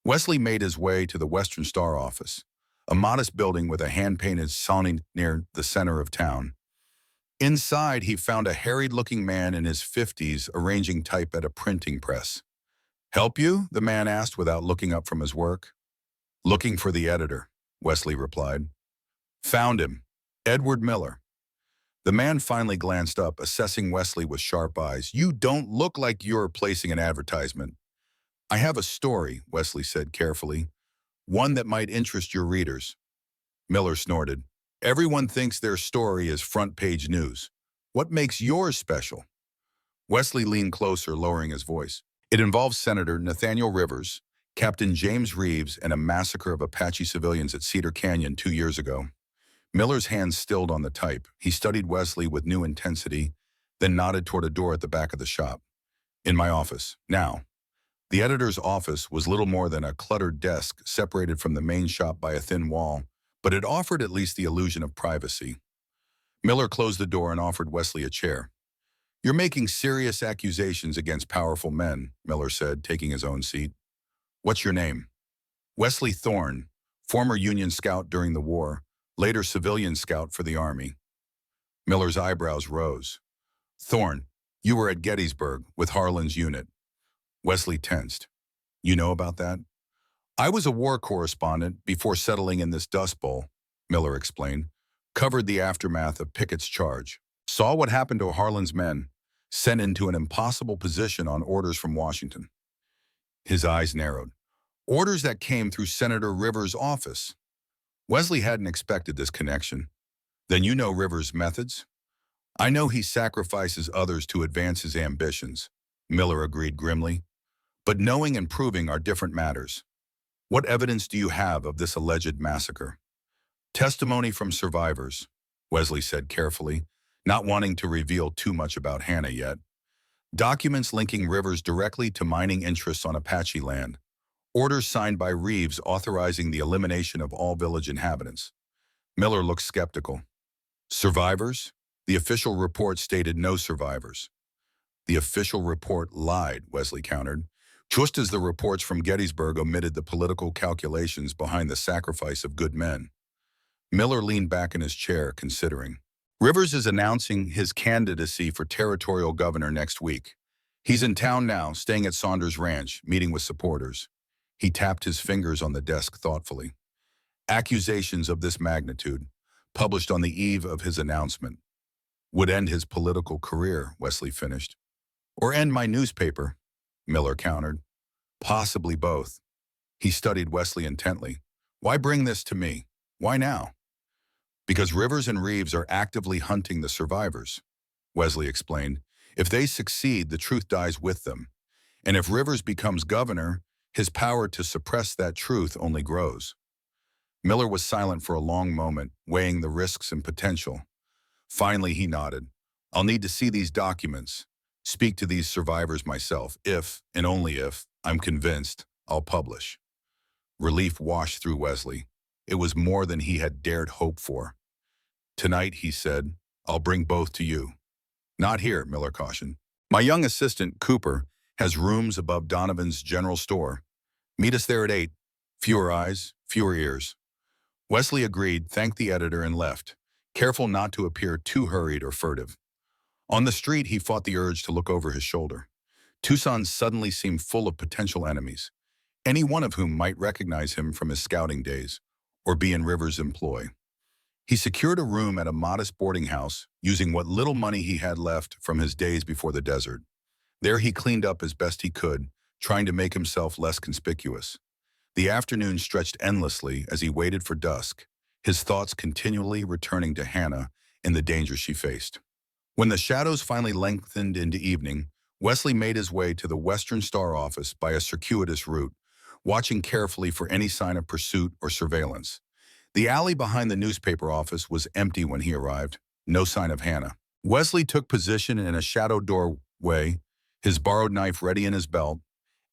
Wesley made his way to the Western Star office, a modest building with a hand-painted sign near the center of town. Inside, he found a harried-looking man in his 50s arranging type at a printing press. Help you? The man asked without looking up from his work. Looking for the editor, Wesley replied. Found him. Edward Miller. The man finally glanced up, assessing Wesley with sharp eyes. You don't look like you're placing an advertisement. I have a story, Wesley said carefully, one that might interest your readers. Miller snorted. Everyone thinks their story is front-page news. What makes yours special? Wesley leaned closer, lowering his voice. It involves Senator Nathaniel Rivers, Captain James Reeves, and a massacre of Apache civilians at Cedar Canyon 2 years ago. Miller's hands stilled on the type. He studied Wesley with new intensity, then nodded toward a door at the back of the shop. In my office, now. The editor's office was little more than a cluttered desk separated from the main shop by a thin wall, but it offered at least the illusion of privacy. Miller closed the door and offered Wesley a chair. You're making serious accusations against powerful men, Miller said, taking his own seat. What's your name? Wesley Thorne, former Union scout during the war, later civilian scout for the Army. Miller's eyebrows rose. Thorne, you were at Gettysburg with Harlan's unit. Wesley tensed. You know about that? I was a war correspondent before settling in this Dust Bowl, Miller explained. Covered the aftermath of Pickett's charge. Saw what happened to Harlan's men, sent into an impossible position on orders from Washington. His eyes narrowed. Orders that came through Senator Rivers' office. Wesley hadn't expected this connection. Then you know Rivers' methods? I know he sacrifices others to advance his ambitions, Miller agreed grimly. But knowing and proving are different matters. What evidence do you have of this alleged massacre? Testimony from survivors, Wesley said carefully, not wanting to reveal too much about Hannah yet. Documents linking Rivers directly to mining interests on Apache land. Orders signed by Reeves authorizing the elimination of all village inhabitants. Miller looked skeptical. Survivors? The official report stated no survivors. The official report lied, Wesley countered, just as the reports from Gettysburg omitted the political calculations behind the sacrifice of good men. Miller leaned back in his chair, considering. Rivers is announcing his candidacy for territorial governor next week. He's in town now, staying at Saunders Ranch, meeting with supporters. He tapped his fingers on the desk thoughtfully. Accusations of this magnitude, published on the eve of his announcement, would end his political career, Wesley finished. Or end my newspaper, Miller countered. Possibly both. He studied Wesley intently. Why bring this to me? Why now? Because Rivers and Reeves are actively hunting the survivors, Wesley explained. If they succeed, the truth dies with them. And if Rivers becomes governor, his power to suppress that truth only grows. Miller was silent for a long moment, weighing the risks and potential. Finally, he nodded. I'll need to see these documents, speak to these survivors myself. If, and only if, I'm convinced, I'll publish. Relief washed through Wesley. It was more than he had dared hope for. Tonight, he said, I'll bring both to you. Not here, Miller cautioned. My young assistant, Cooper, has rooms above Donovan's general store. Meet us there at 8. Fewer eyes, fewer ears. Wesley agreed, thanked the editor, and left, careful not to appear too hurried or furtive. On the street, he fought the urge to look over his shoulder. Tucson suddenly seemed full of potential enemies, any one of whom might recognize him from his scouting days or be in Rivers' employ. He secured a room at a modest boarding house, using what little money he had left from his days before the desert. There he cleaned up as best he could, trying to make himself less conspicuous. The afternoon stretched endlessly as he waited for dusk, his thoughts continually returning to Hannah and the danger she faced. When the shadows finally lengthened into evening, Wesley made his way to the Western Star office by a circuitous route, watching carefully for any sign of pursuit or surveillance. The alley behind the newspaper office was empty when he arrived, no sign of Hannah. Wesley took position in a shadowed doorway, his borrowed knife ready in his belt,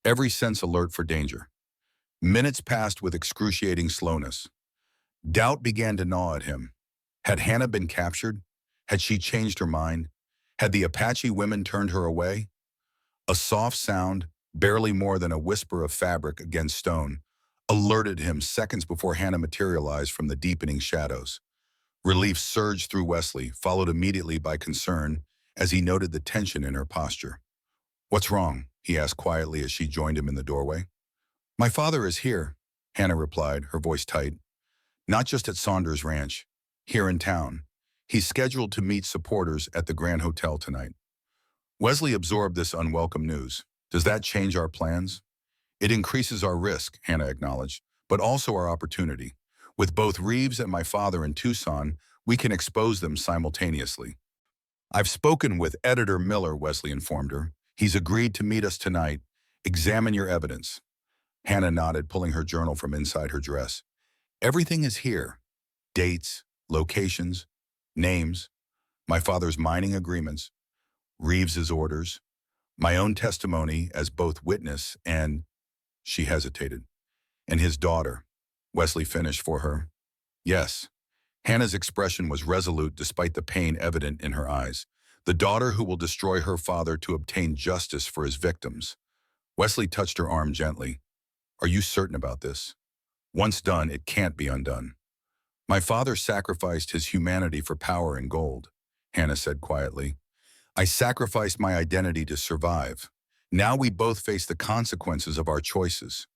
every sense alert for danger. Minutes passed with excruciating slowness. Doubt began to gnaw at him. Had Hannah been captured? Had she changed her mind? Had the Apache women turned her away? A soft sound, barely more than a whisper of fabric against stone, alerted him seconds before Hannah materialized from the deepening shadows. Relief surged through Wesley, followed immediately by concern as he noted the tension in her posture. What's wrong? He asked quietly as she joined him in the doorway. My father is here, Hannah replied, her voice tight. Not just at Saunders Ranch, here in town. He's scheduled to meet supporters at the Grand Hotel tonight. Wesley absorbed this unwelcome news. Does that change our plans? It increases our risk, Hannah acknowledged, but also our opportunity. With both Reeves and my father in Tucson, we can expose them simultaneously. I've spoken with Editor Miller, Wesley informed her. He's agreed to meet us tonight. Examine your evidence. Hannah nodded, pulling her journal from inside her dress. Everything is here. Dates, locations, names, my father's mining agreements, Reeves's orders, my own testimony as both witness and, she hesitated, and his daughter. Wesley finished for her. Yes. Hannah's expression was resolute despite the pain evident in her eyes. The daughter who will destroy her father to obtain justice for his victims. Wesley touched her arm gently. Are you certain about this? Once done, it can't be undone. My father sacrificed his humanity for power and gold, Hannah said quietly. I sacrificed my identity to survive. Now we both face the consequences of our choices.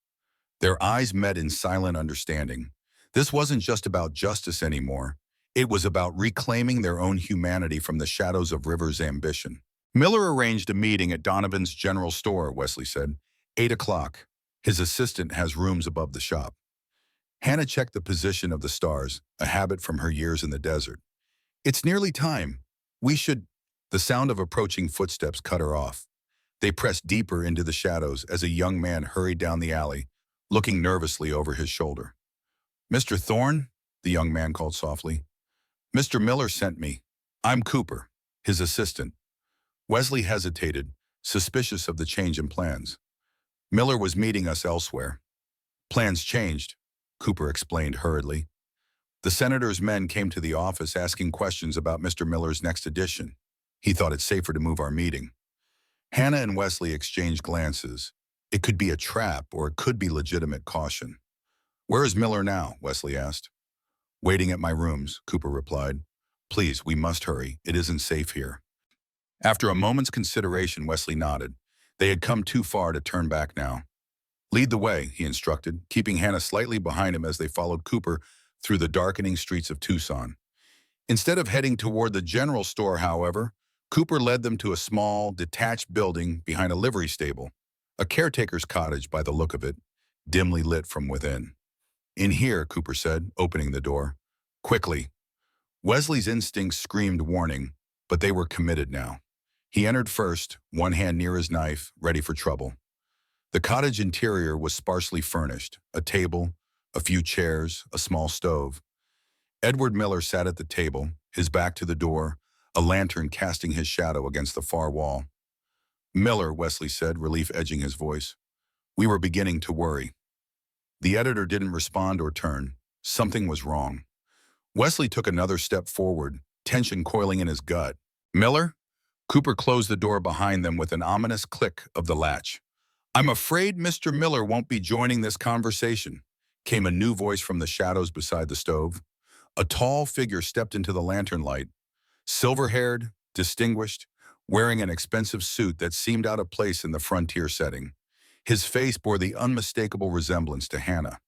Their eyes met in silent understanding. This wasn't just about justice anymore. It was about reclaiming their own humanity from the shadows of River's ambition. Miller arranged a meeting at Donovan's general store, Wesley said. 8 o'clock. His assistant has rooms above the shop. Hannah checked the position of the stars, a habit from her years in the desert. It's nearly time. We should... The sound of approaching footsteps cut her off. They pressed deeper into the shadows as a young man hurried down the alley, looking nervously over his shoulder. Mr. Thorne, the young man called softly. Mr. Miller sent me. I'm Cooper, his assistant. Wesley hesitated, suspicious of the change in plans. Miller was meeting us elsewhere. Plans changed, Cooper explained hurriedly. The senator's men came to the office asking questions about Mr. Miller's next edition. He thought it safer to move our meeting. Hannah and Wesley exchanged glances. It could be a trap, or it could be legitimate caution. Where is Miller now? Wesley asked. Waiting at my rooms, Cooper replied. Please, we must hurry. It isn't safe here. After a moment's consideration, Wesley nodded. They had come too far to turn back now. Lead the way, he instructed, keeping Hannah slightly behind him as they followed Cooper through the darkening streets of Tucson. Instead of heading toward the general store, however, Cooper led them to a small, detached building behind a livery stable, a caretaker's cottage by the look of it, dimly lit from within. In here, Cooper said, opening the door. Quickly. Wesley's instincts screamed warning, but they were committed now. He entered first, one hand near his knife, ready for trouble. The cottage interior was sparsely furnished, a table, a few chairs, a small stove. Edward Miller sat at the table, his back to the door, a lantern casting his shadow against the far wall. Miller, Wesley said, relief edging his voice. We were beginning to worry. The editor didn't respond or turn. Something was wrong. Wesley took another step forward, tension coiling in his gut. Miller? Cooper closed the door behind them with an ominous click of the latch. I'm afraid Mr. Miller won't be joining this conversation, came a new voice from the shadows beside the stove. A tall figure stepped into the lantern light, silver-haired, distinguished, wearing an expensive suit that seemed out of place in the frontier setting. His face bore the unmistakable resemblance to Hannah,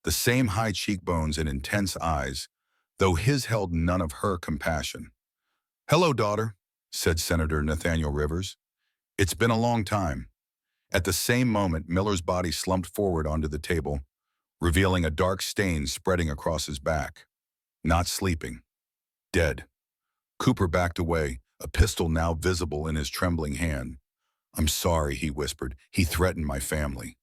the same high cheekbones and intense eyes, though his held none of her compassion. Hello, daughter, said Senator Nathaniel Rivers. It's been a long time. At the same moment, Miller's body slumped forward onto the table, revealing a dark stain spreading across his back. Not sleeping. Dead. Cooper backed away, a pistol now visible in his trembling hand. I'm sorry, he whispered. He threatened my family.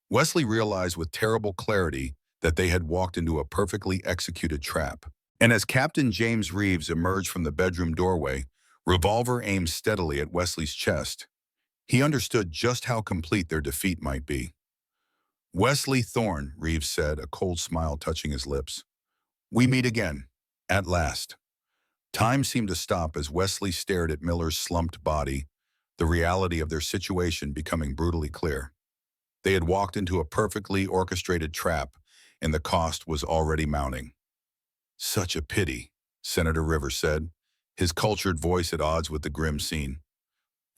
Wesley realized with terrible clarity that they had walked into a perfectly executed trap. And as Captain James Reeves emerged from the bedroom doorway, revolver aimed steadily at Wesley's chest, he understood just how complete their defeat might be. Wesley Thorne, Reeves said, a cold smile touching his lips. We meet again, at last. Time seemed to stop as Wesley stared at Miller's slumped body, the reality of their situation becoming brutally clear. They had walked into a perfectly orchestrated trap, and the cost was already mounting. Such a pity, Senator Rivers said, his cultured voice at odds with the grim scene.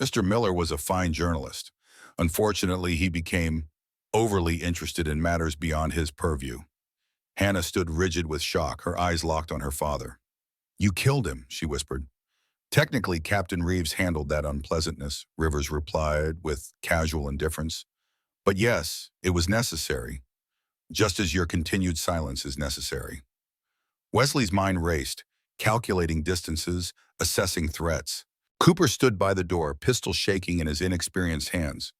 Mr. Miller was a fine journalist. Unfortunately, he became overly interested in matters beyond his purview. Hannah stood rigid with shock, her eyes locked on her father. You killed him, she whispered. Technically, Captain Reeves handled that unpleasantness, Rivers replied with casual indifference. But yes, it was necessary, just as your continued silence is necessary. Wesley's mind raced, calculating distances, assessing threats. Cooper stood by the door, pistol shaking in his inexperienced hands.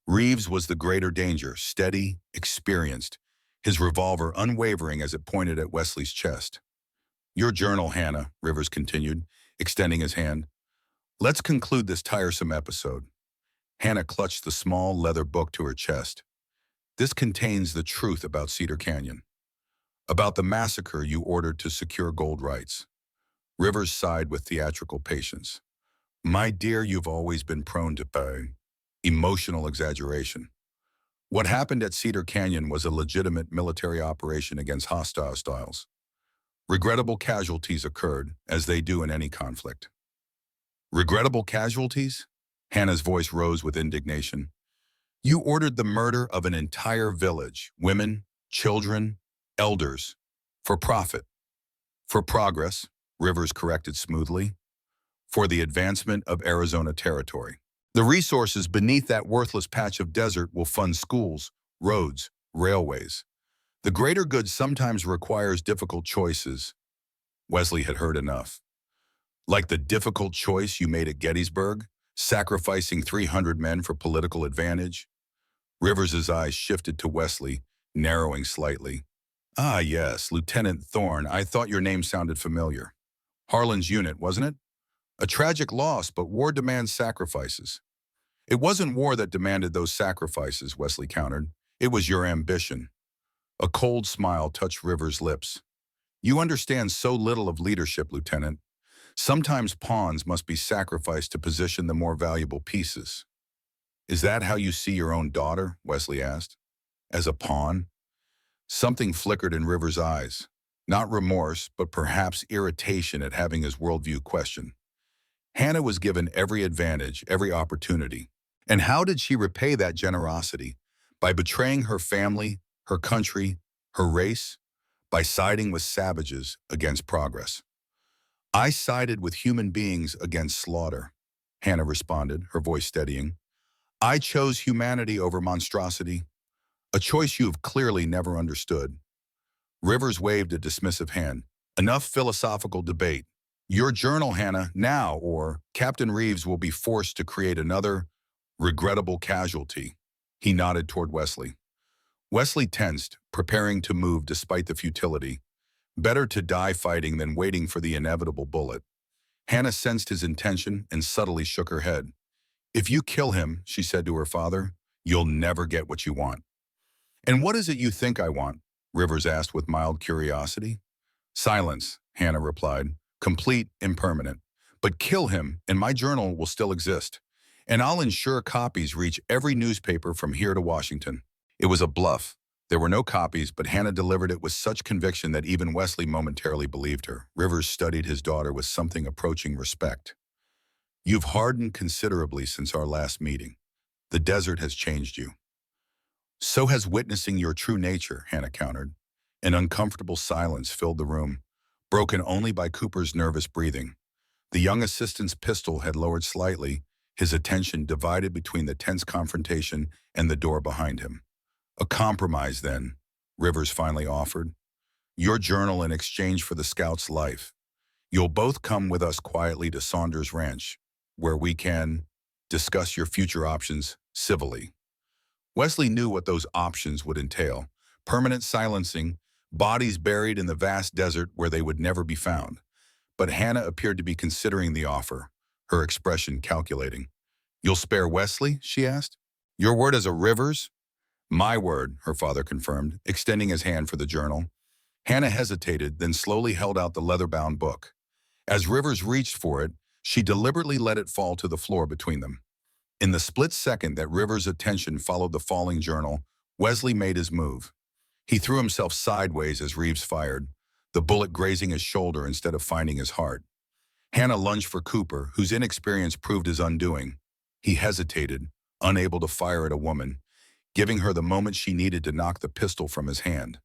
Reeves was the greater danger, steady, experienced, his revolver unwavering as it pointed at Wesley's chest. Your journal, Hannah, Rivers continued, extending his hand. Let's conclude this tiresome episode. Hannah clutched the small leather book to her chest. This contains the truth about Cedar Canyon, about the massacre you ordered to secure gold rights. Rivers sighed with theatrical patience. My dear, you've always been prone to emotional exaggeration. What happened at Cedar Canyon was a legitimate military operation against hostiles. Regrettable casualties occurred, as they do in any conflict. Regrettable casualties? Hannah's voice rose with indignation. You ordered the murder of an entire village, women, children, elders, for profit. For progress, Rivers corrected smoothly, for the advancement of Arizona territory. The resources beneath that worthless patch of desert will fund schools, roads, railways. The greater good sometimes requires difficult choices. Wesley had heard enough. Like the difficult choice you made at Gettysburg, sacrificing 300 men for political advantage. Rivers's eyes shifted to Wesley, narrowing slightly. Ah, yes, Lieutenant Thorne, I thought your name sounded familiar. Harlan's unit, wasn't it? A tragic loss, but war demands sacrifices. It wasn't war that demanded those sacrifices, Wesley countered. It was your ambition. A cold smile touched Rivers' lips. You understand so little of leadership, Lieutenant. Sometimes pawns must be sacrificed to position the more valuable pieces. Is that how you see your own daughter? Wesley asked. As a pawn? Something flickered in Rivers' eyes. Not remorse, but perhaps irritation at having his worldview questioned. Hannah was given every advantage, every opportunity. And how did she repay that generosity? By betraying her family, her country, her race? By siding with savages against progress. I sided with human beings against slaughter, Hannah responded, her voice steadying. I chose humanity over monstrosity, a choice you have clearly never understood. Rivers waved a dismissive hand. Enough philosophical debate. Your journal, Hannah, now, or Captain Reeves will be forced to create another regrettable casualty. He nodded toward Wesley. Wesley tensed, preparing to move despite the futility. Better to die fighting than waiting for the inevitable bullet. Hannah sensed his intention and subtly shook her head. If you kill him, she said to her father, you'll never get what you want. And what is it you think I want? Rivers asked with mild curiosity. Silence, Hannah replied, complete, impermanent. But kill him, and my journal will still exist. And I'll ensure copies reach every newspaper from here to Washington. It was a bluff. There were no copies, but Hannah delivered it with such conviction that even Wesley momentarily believed her. Rivers studied his daughter with something approaching respect. You've hardened considerably since our last meeting. The desert has changed you. So has witnessing your true nature, Hannah countered. An uncomfortable silence filled the room, broken only by Cooper's nervous breathing. The young assistant's pistol had lowered slightly, his attention divided between the tense confrontation and the door behind him. A compromise, then, Rivers finally offered. Your journal in exchange for the scout's life. You'll both come with us quietly to Saunders Ranch, where we can discuss your future options civilly. Wesley knew what those options would entail. Permanent silencing, bodies buried in the vast desert where they would never be found. But Hannah appeared to be considering the offer, her expression calculating. You'll spare Wesley? She asked. Your word as a Rivers? My word, her father confirmed, extending his hand for the journal. Hannah hesitated, then slowly held out the leather-bound book. As Rivers reached for it, she deliberately let it fall to the floor between them. In the split second that Rivers' attention followed the falling journal, Wesley made his move. He threw himself sideways as Reeves fired, the bullet grazing his shoulder instead of finding his heart. Hannah lunged for Cooper, whose inexperience proved his undoing. He hesitated, unable to fire at a woman, giving her the moment she needed to knock the pistol from his hand.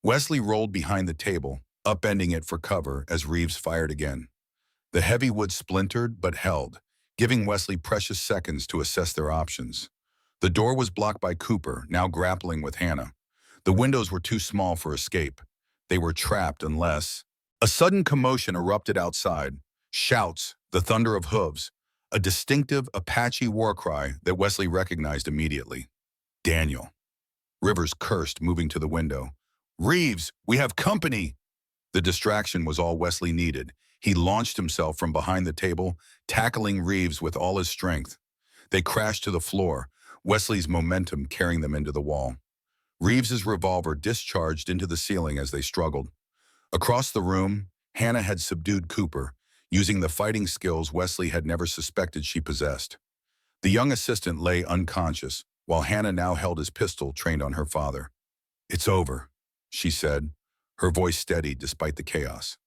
Wesley rolled behind the table, upending it for cover as Reeves fired again. The heavy wood splintered but held, giving Wesley precious seconds to assess their options. The door was blocked by Cooper, now grappling with Hannah. The windows were too small for escape. They were trapped unless... A sudden commotion erupted outside. Shouts, the thunder of hooves, a distinctive Apache war cry that Wesley recognized immediately. Daniel. Rivers cursed, moving to the window. "Reeves, we have company!" The distraction was all Wesley needed. He launched himself from behind the table, tackling Reeves with all his strength. They crashed to the floor, Wesley's momentum carrying them into the wall. Reeves's revolver discharged into the ceiling as they struggled. Across the room, Hannah had subdued Cooper, using the fighting skills Wesley had never suspected she possessed. The young assistant lay unconscious, while Hannah now held his pistol trained on her father. "It's over," she said, her voice steady despite the chaos.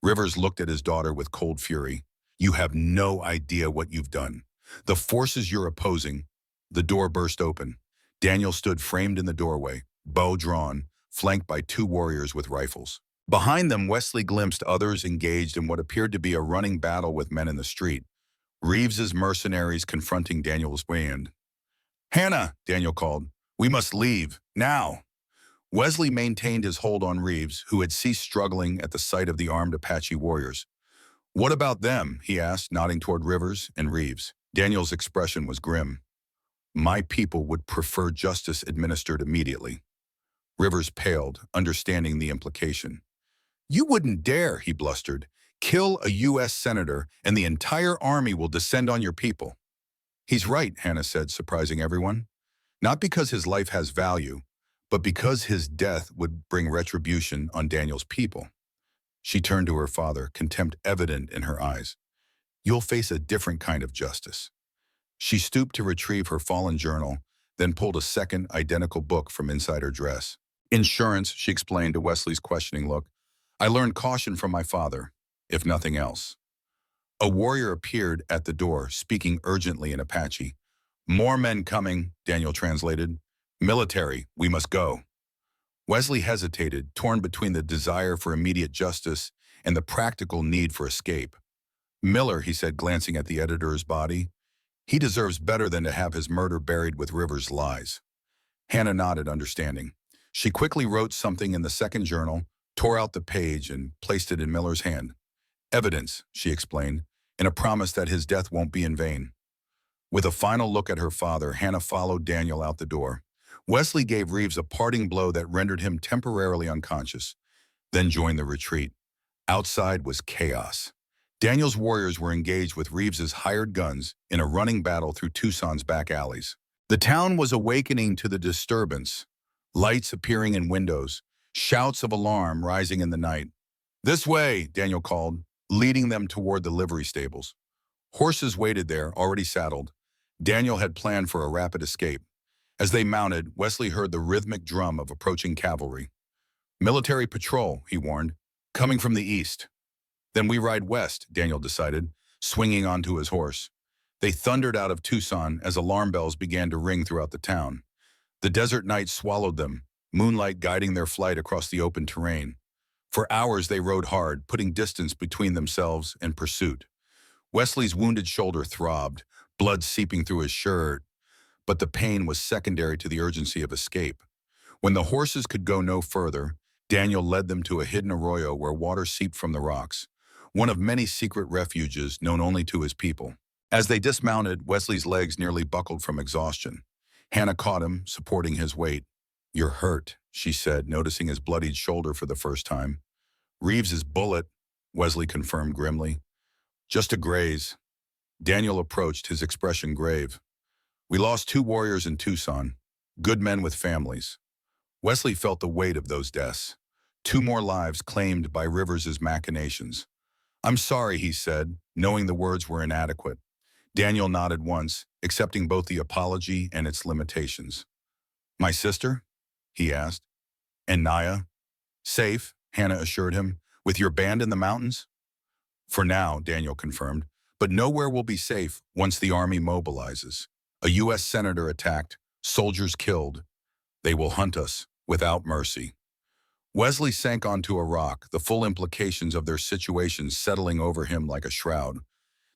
Rivers looked at his daughter with cold fury. "You have no idea what you've done. The forces you're opposing..." The door burst open. Daniel stood framed in the doorway, bow drawn, flanked by two warriors with rifles. Behind them, Wesley glimpsed others engaged in what appeared to be a running battle with men in the street. Reeves's mercenaries confronting Daniel's band. "Hannah," Daniel called, "we must leave, now." Wesley maintained his hold on Reeves, who had ceased struggling at the sight of the armed Apache warriors. "What about them?" he asked, nodding toward Rivers and Reeves. Daniel's expression was grim. "My people would prefer justice administered immediately." Rivers paled, understanding the implication. "You wouldn't dare," he blustered. "Kill a U.S. senator and the entire army will descend on your people." "He's right," Hannah said, surprising everyone. "Not because his life has value, but because his death would bring retribution on Daniel's people." She turned to her father, contempt evident in her eyes. "You'll face a different kind of justice." She stooped to retrieve her fallen journal, then pulled a second, identical book from inside her dress. "Insurance," she explained to Wesley's questioning look. "I learned caution from my father, if nothing else." A warrior appeared at the door, speaking urgently in Apache. "More men coming," Daniel translated. "Military, we must go." Wesley hesitated, torn between the desire for immediate justice and the practical need for escape. "Miller," he said, glancing at the editor's body. "He deserves better than to have his murder buried with Rivers' lies." Hannah nodded, understanding. She quickly wrote something in the second journal, tore out the page, and placed it in Miller's hand. "Evidence," she explained, "and a promise that his death won't be in vain." With a final look at her father, Hannah followed Daniel out the door. Wesley gave Reeves a parting blow that rendered him temporarily unconscious, then joined the retreat. Outside was chaos. Daniel's warriors were engaged with Reeves's hired guns in a running battle through Tucson's back alleys. The town was awakening to the disturbance, lights appearing in windows, shouts of alarm rising in the night. "This way," Daniel called, leading them toward the livery stables. Horses waited there, already saddled. Daniel had planned for a rapid escape. As they mounted, Wesley heard the rhythmic drum of approaching cavalry. "Military patrol," he warned, "coming from the east." "Then we ride west," Daniel decided, swinging onto his horse. They thundered out of Tucson as alarm bells began to ring throughout the town. The desert night swallowed them, moonlight guiding their flight across the open terrain. For hours they rode hard, putting distance between themselves and pursuit. Wesley's wounded shoulder throbbed, blood seeping through his shirt, but the pain was secondary to the urgency of escape. When the horses could go no further, Daniel led them to a hidden arroyo where water seeped from the rocks, one of many secret refuges known only to his people. As they dismounted, Wesley's legs nearly buckled from exhaustion. Hannah caught him, supporting his weight. "You're hurt," she said, noticing his bloodied shoulder for the first time. "Reeves's bullet," Wesley confirmed grimly. "Just a graze." Daniel approached, his expression grave. "We lost 2 warriors in Tucson, good men with families." Wesley felt the weight of those deaths. 2 more lives claimed by Rivers's machinations. "I'm sorry," he said, knowing the words were inadequate. Daniel nodded once, accepting both the apology and its limitations. "My sister?" he asked. "And Naya?" "Safe," Hannah assured him. "With your band in the mountains?" "For now," Daniel confirmed. "But nowhere will be safe once the army mobilizes. A U.S. senator attacked, soldiers killed. They will hunt us without mercy." Wesley sank onto a rock, the full implications of their situation settling over him like a shroud.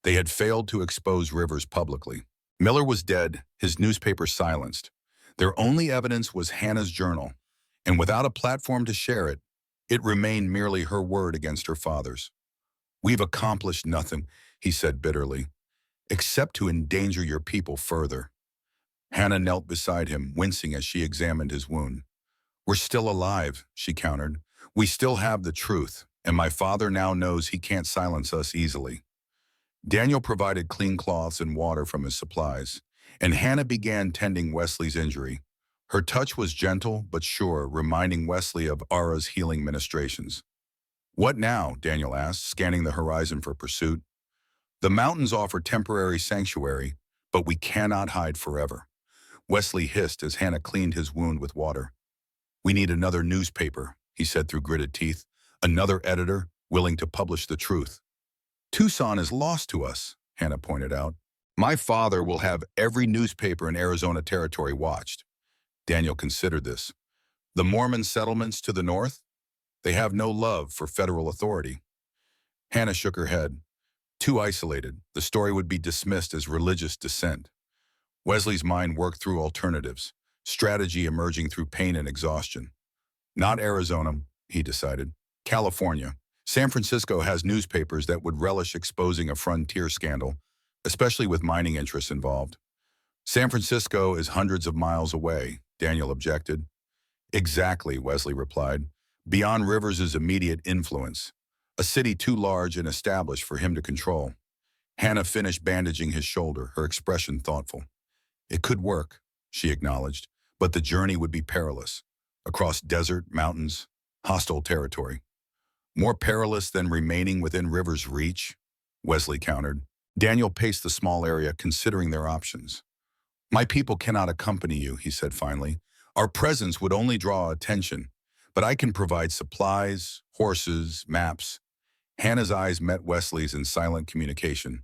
They had failed to expose Rivers publicly. Miller was dead, his newspaper silenced. Their only evidence was Hannah's journal, and without a platform to share it, it remained merely her word against her father's. "We've accomplished nothing," he said bitterly, "except to endanger your people further." Hannah knelt beside him, wincing as she examined his wound. "We're still alive," she countered. "We still have the truth, and my father now knows he can't silence us easily." Daniel provided clean cloths and water from his supplies, and Hannah began tending Wesley's injury. Her touch was gentle but sure, reminding Wesley of Ara's healing ministrations. "What now?" Daniel asked, scanning the horizon for pursuit. "The mountains offer temporary sanctuary, but we cannot hide forever," Wesley hissed as Hannah cleaned his wound with water. "We need another newspaper," he said through gritted teeth. "Another editor willing to publish the truth." "Tucson is lost to us," Hannah pointed out. "My father will have every newspaper in Arizona territory watched." Daniel considered this. "The Mormon settlements to the north? They have no love for federal authority." Hannah shook her head. "Too isolated. The story would be dismissed as religious dissent." Wesley's mind worked through alternatives, strategy emerging through pain and exhaustion. "Not Arizona," he decided. "California. San Francisco has newspapers that would relish exposing a frontier scandal, especially with mining interests involved." "San Francisco is hundreds of miles away," Daniel objected. "Exactly," Wesley replied. "Beyond Rivers' immediate influence. A city too large and established for him to control." Hannah finished bandaging his shoulder, her expression thoughtful. "It could work," she acknowledged, "but the journey would be perilous. Across desert, mountains, hostile territory." "More perilous than remaining within Rivers' reach," Wesley countered. Daniel paced the small area, considering their options. "My people cannot accompany you," he said finally. "Our presence would only draw attention, but I can provide supplies, horses, maps." Hannah's eyes met Wesley's in silent communication.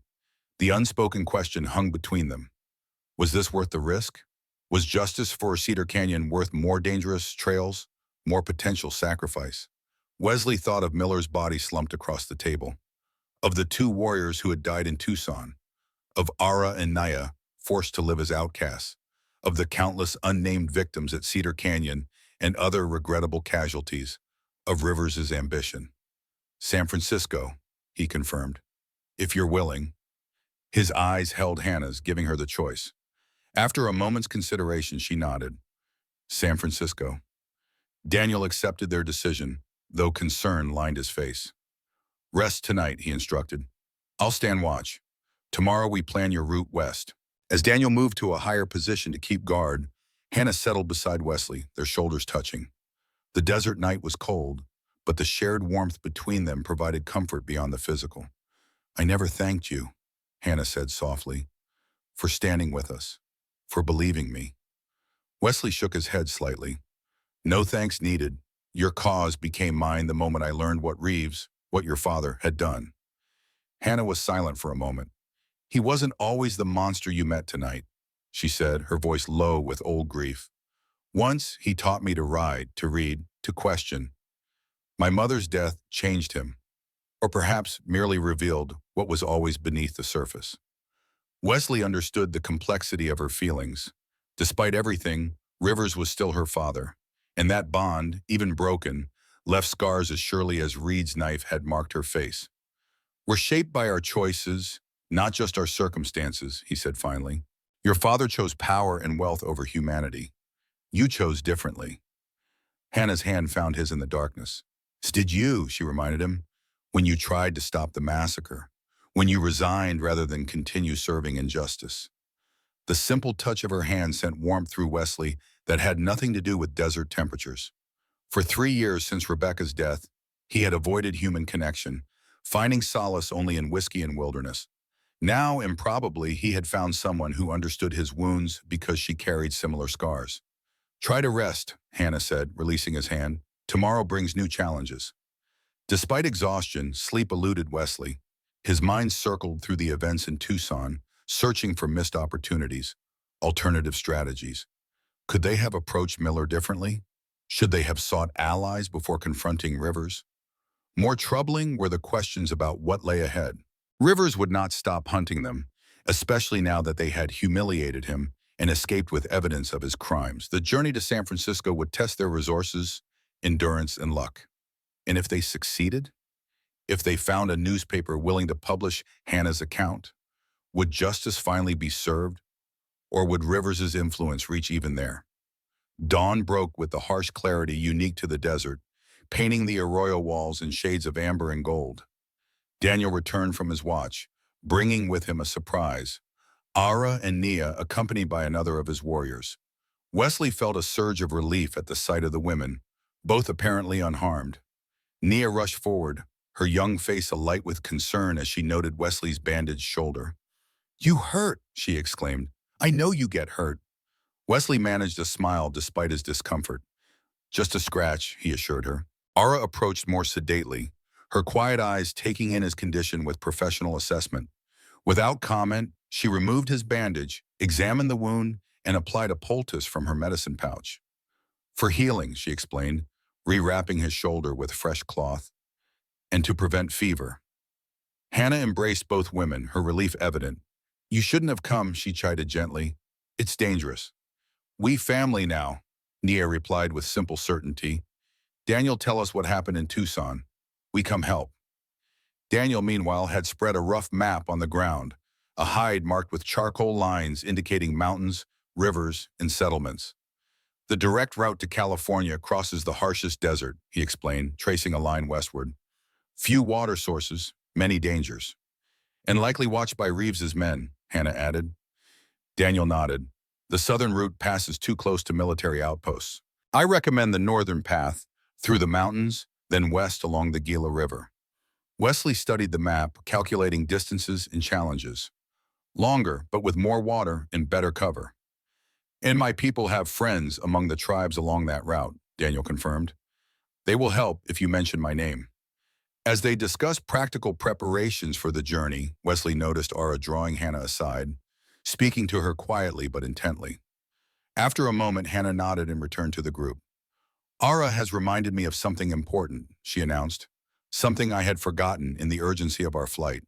The unspoken question hung between them. Was this worth the risk? Was justice for Cedar Canyon worth more dangerous trails, more potential sacrifice? Wesley thought of Miller's body slumped across the table, of the two warriors who had died in Tucson, of Ara and Naya, forced to live as outcasts, of the countless unnamed victims at Cedar Canyon and other regrettable casualties of Rivers' ambition. "San Francisco," he confirmed. "If you're willing." His eyes held Hannah's, giving her the choice. After a moment's consideration, she nodded. "San Francisco." Daniel accepted their decision, though concern lined his face. "Rest tonight," he instructed. "I'll stand watch. Tomorrow we plan your route west." As Daniel moved to a higher position to keep guard, Hannah settled beside Wesley, their shoulders touching. The desert night was cold, but the shared warmth between them provided comfort beyond the physical. "I never thanked you," Hannah said softly, "for standing with us, for believing me." Wesley shook his head slightly. "No thanks needed. Your cause became mine the moment I learned what your father, had done." Hannah was silent for a moment. "He wasn't always the monster you met tonight," she said, her voice low with old grief. "Once he taught me to ride, to read, to question. My mother's death changed him, or perhaps merely revealed what was always beneath the surface." Wesley understood the complexity of her feelings. Despite everything, Rivers was still her father, and that bond, even broken, left scars as surely as Reed's knife had marked her face. "We're shaped by our choices, not just our circumstances," he said finally. "Your father chose power and wealth over humanity. You chose differently." Hannah's hand found his in the darkness. "Did you," she reminded him, "when you tried to stop the massacre, when you resigned rather than continue serving injustice." The simple touch of her hand sent warmth through Wesley that had nothing to do with desert temperatures. For 3 years since Rebecca's death, he had avoided human connection, finding solace only in whiskey and wilderness. Now, improbably, he had found someone who understood his wounds because she carried similar scars. "Try to rest," Hannah said, releasing his hand. "Tomorrow brings new challenges." Despite exhaustion, sleep eluded Wesley. His mind circled through the events in Tucson, searching for missed opportunities, alternative strategies. Could they have approached Miller differently? Should they have sought allies before confronting Rivers? More troubling were the questions about what lay ahead. Rivers would not stop hunting them, especially now that they had humiliated him and escaped with evidence of his crimes. The journey to San Francisco would test their resources, endurance, and luck. And if they succeeded, if they found a newspaper willing to publish Hannah's account, would justice finally be served, or would Rivers's influence reach even there? Dawn broke with the harsh clarity unique to the desert, painting the arroyo walls in shades of amber and gold. Daniel returned from his watch, bringing with him a surprise. Ara and Nia, accompanied by another of his warriors. Wesley felt a surge of relief at the sight of the women, both apparently unharmed. Nia rushed forward, her young face alight with concern as she noted Wesley's bandaged shoulder. "You hurt," she exclaimed. "I know you get hurt." Wesley managed a smile despite his discomfort. "Just a scratch," he assured her. Ara approached more sedately, her quiet eyes taking in his condition with professional assessment. Without comment, she removed his bandage, examined the wound, and applied a poultice from her medicine pouch. "For healing," she explained, rewrapping his shoulder with fresh cloth, "and to prevent fever." Hannah embraced both women, her relief evident. "You shouldn't have come," she chided gently. "It's dangerous." "We family now," Nia replied with simple certainty. "Daniel, tell us what happened in Tucson. We come help." Daniel, meanwhile, had spread a rough map on the ground, a hide marked with charcoal lines indicating mountains, rivers, and settlements. "The direct route to California crosses the harshest desert," he explained, tracing a line westward. "Few water sources, many dangers." "And likely watched by Reeves's men," Hannah added. Daniel nodded. "The southern route passes too close to military outposts. I recommend the northern path, through the mountains, then west along the Gila River." Wesley studied the map, calculating distances and challenges. "Longer, but with more water and better cover." "And my people have friends among the tribes along that route," Daniel confirmed. "They will help if you mention my name." As they discussed practical preparations for the journey, Wesley noticed Ara drawing Hannah aside, speaking to her quietly but intently. After a moment, Hannah nodded and returned to the group. "Ara has reminded me of something important," she announced, "something I had forgotten in the urgency of our flight."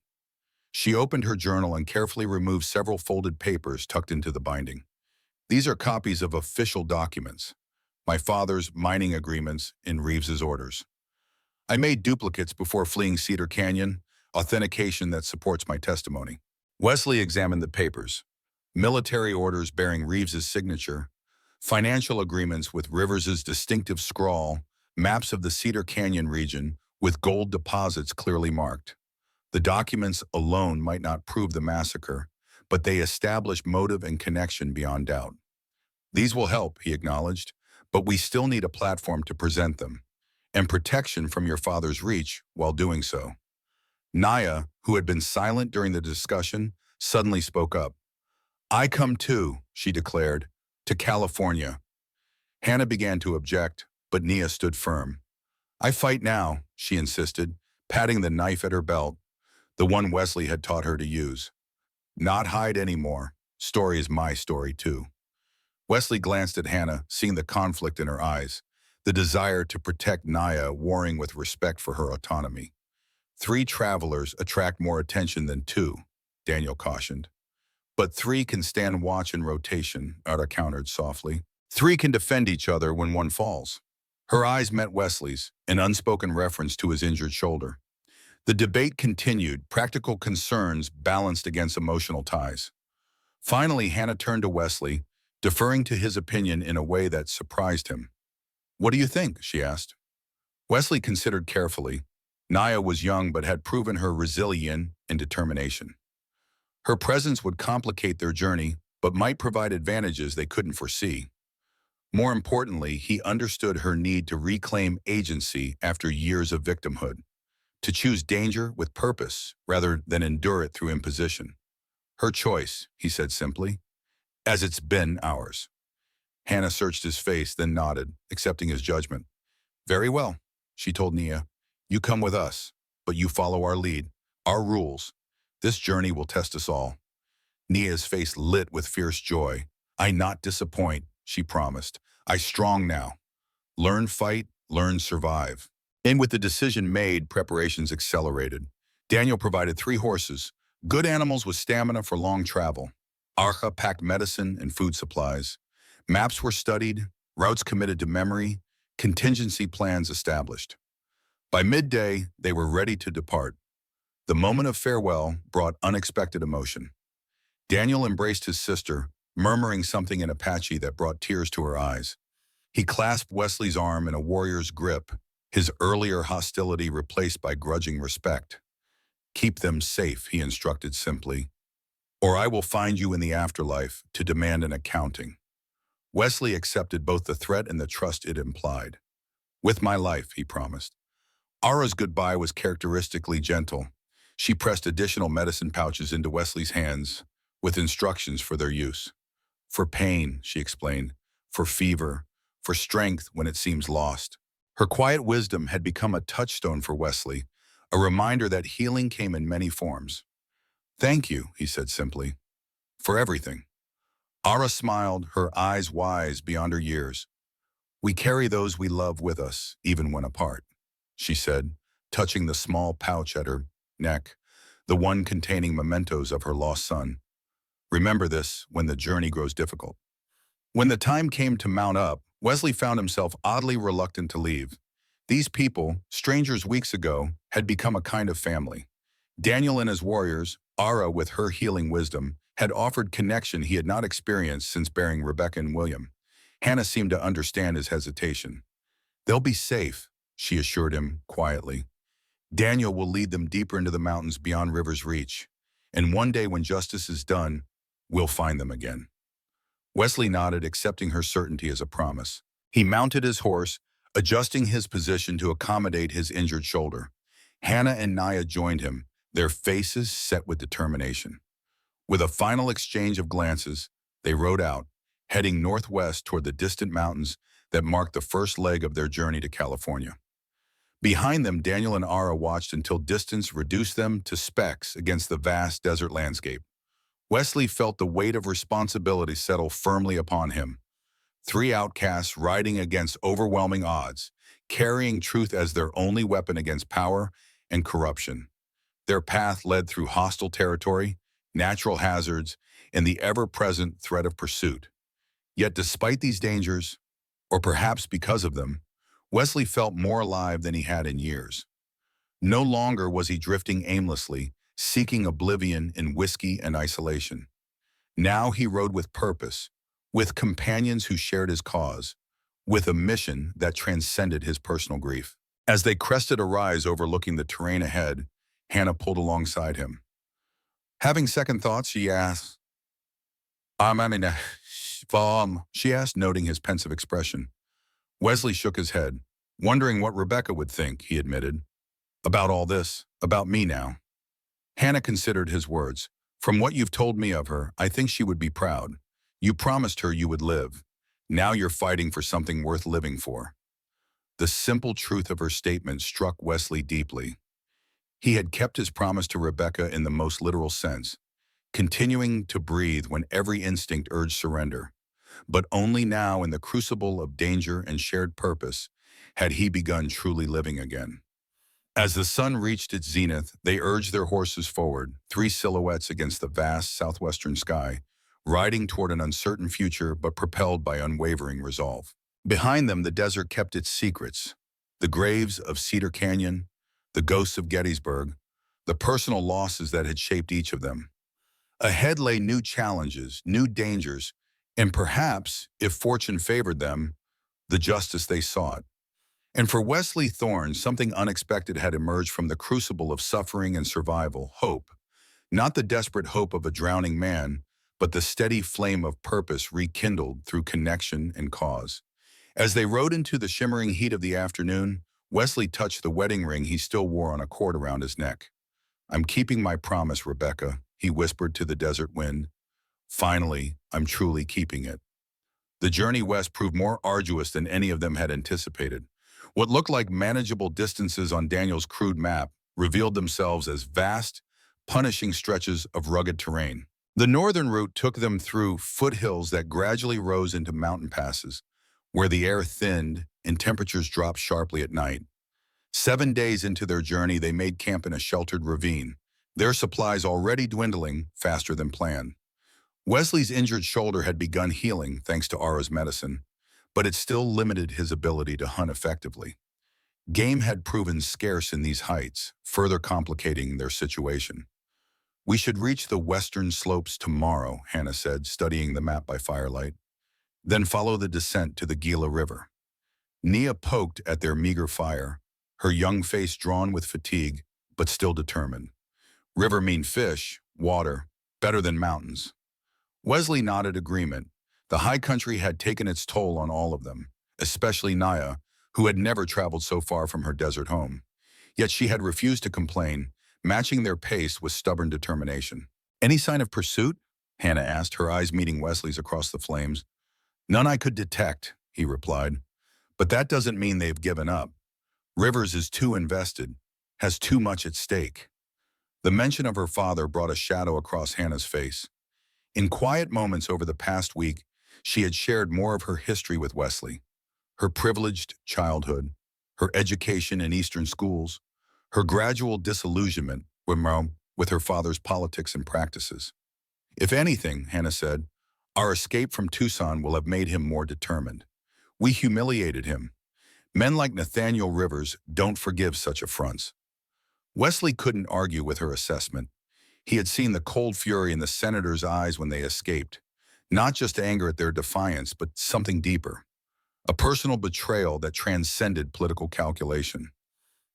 She opened her journal and carefully removed several folded papers tucked into the binding. "These are copies of official documents, my father's mining agreements and Reeves's orders. I made duplicates before fleeing Cedar Canyon, authentication that supports my testimony." Wesley examined the papers. Military orders bearing Reeves's signature, financial agreements with Rivers's distinctive scrawl, maps of the Cedar Canyon region with gold deposits clearly marked. The documents alone might not prove the massacre, but they establish motive and connection beyond doubt. "These will help," he acknowledged, "but we still need a platform to present them, and protection from your father's reach while doing so." Naya, who had been silent during the discussion, suddenly spoke up. "I come too," she declared, "to California." Hannah began to object, but Nia stood firm. "I fight now," she insisted, patting the knife at her belt, the one Wesley had taught her to use. "Not hide anymore. Story is my story too." Wesley glanced at Hannah, seeing the conflict in her eyes, the desire to protect Naya warring with respect for her autonomy. "3 travelers attract more attention than 2, Daniel cautioned. "But 3 can stand watch in rotation," Ara countered softly. "3 can defend each other when one falls." Her eyes met Wesley's, an unspoken reference to his injured shoulder. The debate continued, practical concerns balanced against emotional ties. Finally, Hannah turned to Wesley, deferring to his opinion in a way that surprised him. "What do you think?" she asked. Wesley considered carefully. Naya was young but had proven her resilience and determination. Her presence would complicate their journey, but might provide advantages they couldn't foresee. More importantly, he understood her need to reclaim agency after years of victimhood, to choose danger with purpose rather than endure it through imposition. "Her choice," he said simply, "as it's been ours." Hannah searched his face, then nodded, accepting his judgment. "Very well," she told Nia. "You come with us, but you follow our lead, our rules. This journey will test us all." Nia's face lit with fierce joy. "I not disappoint," she promised. "I strong now. Learn fight, learn survive." And with the decision made, preparations accelerated. Daniel provided 3 horses, Good animals with stamina for long travel. Arca packed medicine and food supplies. Maps were studied, routes committed to memory, contingency plans established. By midday, they were ready to depart. The moment of farewell brought unexpected emotion. Daniel embraced his sister, murmuring something in Apache that brought tears to her eyes. He clasped Wesley's arm in a warrior's grip, his earlier hostility replaced by grudging respect. Keep them safe, he instructed simply, or I will find you in the afterlife to demand an accounting. Wesley accepted both the threat and the trust it implied. With my life, he promised. Ara's goodbye was characteristically gentle. She pressed additional medicine pouches into Wesley's hands with instructions for their use. For pain, she explained, for fever, for strength when it seems lost. Her quiet wisdom had become a touchstone for Wesley, a reminder that healing came in many forms. Thank you, he said simply, for everything. Ara smiled, her eyes wise beyond her years. We carry those we love with us, even when apart, she said, touching the small pouch at her neck, the one containing mementos of her lost son. Remember this when the journey grows difficult. When the time came to mount up, Wesley found himself oddly reluctant to leave. These people, strangers weeks ago, had become a kind of family. Daniel and his warriors, Ara with her healing wisdom, had offered connection he had not experienced since bearing Rebecca and William. Hannah seemed to understand his hesitation. They'll be safe, she assured him quietly. Daniel will lead them deeper into the mountains beyond River's reach. And one day when justice is done, we'll find them again. Wesley nodded, accepting her certainty as a promise. He mounted his horse, adjusting his position to accommodate his injured shoulder. Hannah and Naya joined him, their faces set with determination. With a final exchange of glances, they rode out, heading northwest toward the distant mountains that marked the first leg of their journey to California. Behind them, Daniel and Ara watched until distance reduced them to specks against the vast desert landscape. Wesley felt the weight of responsibility settle firmly upon him. Three outcasts riding against overwhelming odds, carrying truth as their only weapon against power and corruption. Their path led through hostile territory, natural hazards, and the ever-present threat of pursuit. Yet despite these dangers, or perhaps because of them, Wesley felt more alive than he had in years. No longer was he drifting aimlessly, seeking oblivion in whiskey and isolation. Now he rode with purpose, with companions who shared his cause, with a mission that transcended his personal grief. As they crested a rise overlooking the terrain ahead, Hannah pulled alongside him. Having second thoughts, she asked, she asked, noting his pensive expression. Wesley shook his head, wondering what Rebecca would think, he admitted. About all this, about me now. Hannah considered his words. From what you've told me of her, I think she would be proud. You promised her you would live. Now you're fighting for something worth living for. The simple truth of her statement struck Wesley deeply. He had kept his promise to Rebecca in the most literal sense, continuing to breathe when every instinct urged surrender. But only now, in the crucible of danger and shared purpose, had he begun truly living again. As the sun reached its zenith, they urged their horses forward, three silhouettes against the vast southwestern sky, riding toward an uncertain future but propelled by unwavering resolve. Behind them, the desert kept its secrets, the graves of Cedar Canyon, the ghosts of Gettysburg, the personal losses that had shaped each of them. Ahead lay new challenges, new dangers, and perhaps, if fortune favored them, the justice they sought. And for Wesley Thorne, something unexpected had emerged from the crucible of suffering and survival, hope. Not the desperate hope of a drowning man, but the steady flame of purpose rekindled through connection and cause. As they rode into the shimmering heat of the afternoon, Wesley touched the wedding ring he still wore on a cord around his neck. I'm keeping my promise, Rebecca, he whispered to the desert wind. Finally, I'm truly keeping it. The journey west proved more arduous than any of them had anticipated. What looked like manageable distances on Daniel's crude map revealed themselves as vast, punishing stretches of rugged terrain. The northern route took them through foothills that gradually rose into mountain passes, where the air thinned and temperatures dropped sharply at night. 7 days into their journey, they made camp in a sheltered ravine, their supplies already dwindling faster than planned. Wesley's injured shoulder had begun healing thanks to Ara's medicine, but it still limited his ability to hunt effectively. Game had proven scarce in these heights, further complicating their situation. "We should reach the western slopes tomorrow," Hannah said, studying the map by firelight. "Then follow the descent to the Gila River." Nia poked at their meager fire, her young face drawn with fatigue, but still determined. "River mean fish, water, better than mountains." Wesley nodded agreement. The high country had taken its toll on all of them, especially Nia, who had never traveled so far from her desert home. Yet she had refused to complain, matching their pace with stubborn determination. "Any sign of pursuit?" Hannah asked, her eyes meeting Wesley's across the flames. "None I could detect," he replied. "But that doesn't mean they've given up. Rivers is too invested, has too much at stake." The mention of her father brought a shadow across Hannah's face. In quiet moments over the past week, she had shared more of her history with Wesley. Her privileged childhood, her education in Eastern schools, her gradual disillusionment with her father's politics and practices. "If anything," Hannah said, "our escape from Tucson will have made him more determined. We humiliated him. Men like Nathaniel Rivers don't forgive such affronts." Wesley couldn't argue with her assessment. He had seen the cold fury in the senator's eyes when they escaped, not just anger at their defiance, but something deeper, a personal betrayal that transcended political calculation.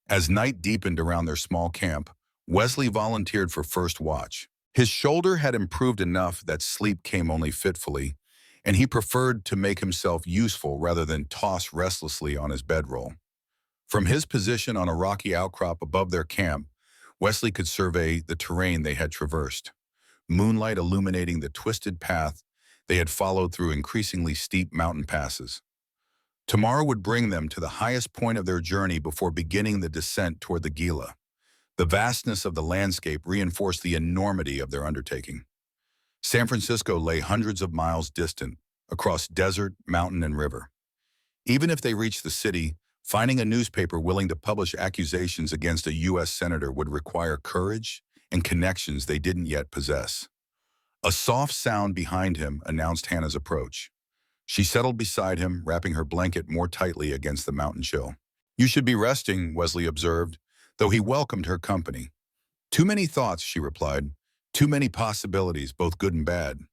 As night deepened around their small camp, Wesley volunteered for first watch. His shoulder had improved enough that sleep came only fitfully, and he preferred to make himself useful rather than toss restlessly on his bedroll. From his position on a rocky outcrop above their camp, Wesley could survey the terrain they had traversed, moonlight illuminating the twisted path they had followed through increasingly steep mountain passes. Tomorrow would bring them to the highest point of their journey before beginning the descent toward the Gila. The vastness of the landscape reinforced the enormity of their undertaking. San Francisco lay hundreds of miles distant, across desert, mountain, and river. Even if they reached the city, finding a newspaper willing to publish accusations against a U.S. senator would require courage and connections they didn't yet possess. A soft sound behind him announced Hannah's approach. She settled beside him, wrapping her blanket more tightly against the mountain chill. "You should be resting," Wesley observed, though he welcomed her company. "Too many thoughts," she replied. "Too many possibilities, both good and bad."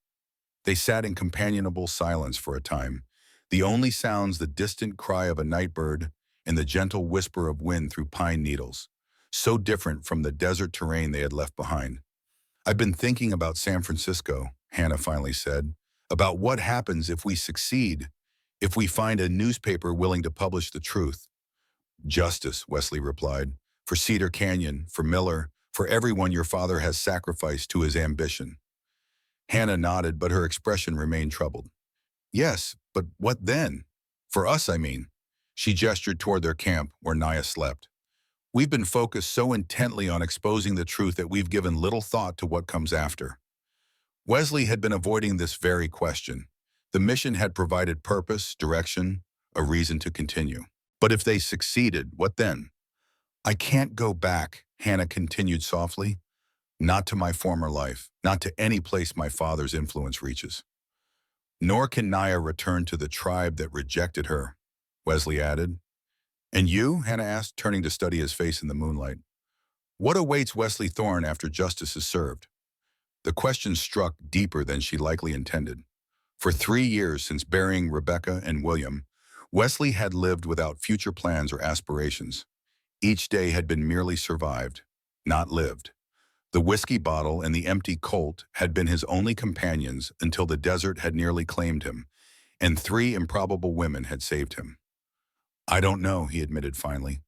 They sat in companionable silence for a time, the only sounds the distant cry of a night bird and the gentle whisper of wind through pine needles, so different from the desert terrain they had left behind. "I've been thinking about San Francisco," Hannah finally said, "about what happens if we succeed, if we find a newspaper willing to publish the truth." "Justice," Wesley replied, "for Cedar Canyon, for Miller, for everyone your father has sacrificed to his ambition." Hannah nodded, but her expression remained troubled. "Yes, but what then? For us, I mean." She gestured toward their camp, where Nia slept. "We've been focused so intently on exposing the truth that we've given little thought to what comes after." Wesley had been avoiding this very question. The mission had provided purpose, direction, a reason to continue. But if they succeeded, what then? "I can't go back," Hannah continued softly. "Not to my former life, not to any place my father's influence reaches." "Nor can Nia return to the tribe that rejected her," Wesley added. "And you?" Hannah asked, turning to study his face in the moonlight. "What awaits Wesley Thorne after justice is served?" The question struck deeper than she likely intended. For 3 years since burying Rebecca and William, Wesley had lived without future plans or aspirations. Each day had been merely survived, not lived. The whiskey bottle and the empty Colt had been his only companions until the desert had nearly claimed him, and 3 improbable women had saved him. "I don't know," he admitted finally.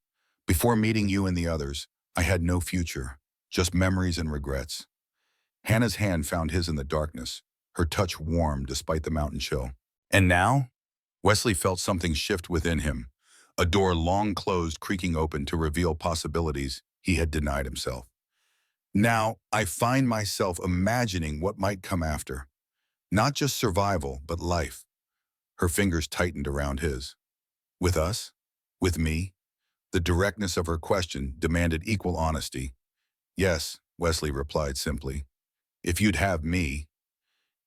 "Before meeting you and the others, I had no future, just memories and regrets." Hannah's hand found his in the darkness, her touch warm despite the mountain chill. "And now?" Wesley felt something shift within him, a door long closed creaking open to reveal possibilities he had denied himself. "Now, I find myself imagining what might come after. Not just survival, but life." Her fingers tightened around his. "With us? With me?" The directness of her question demanded equal honesty. "Yes, Wesley replied simply. If you'd have me.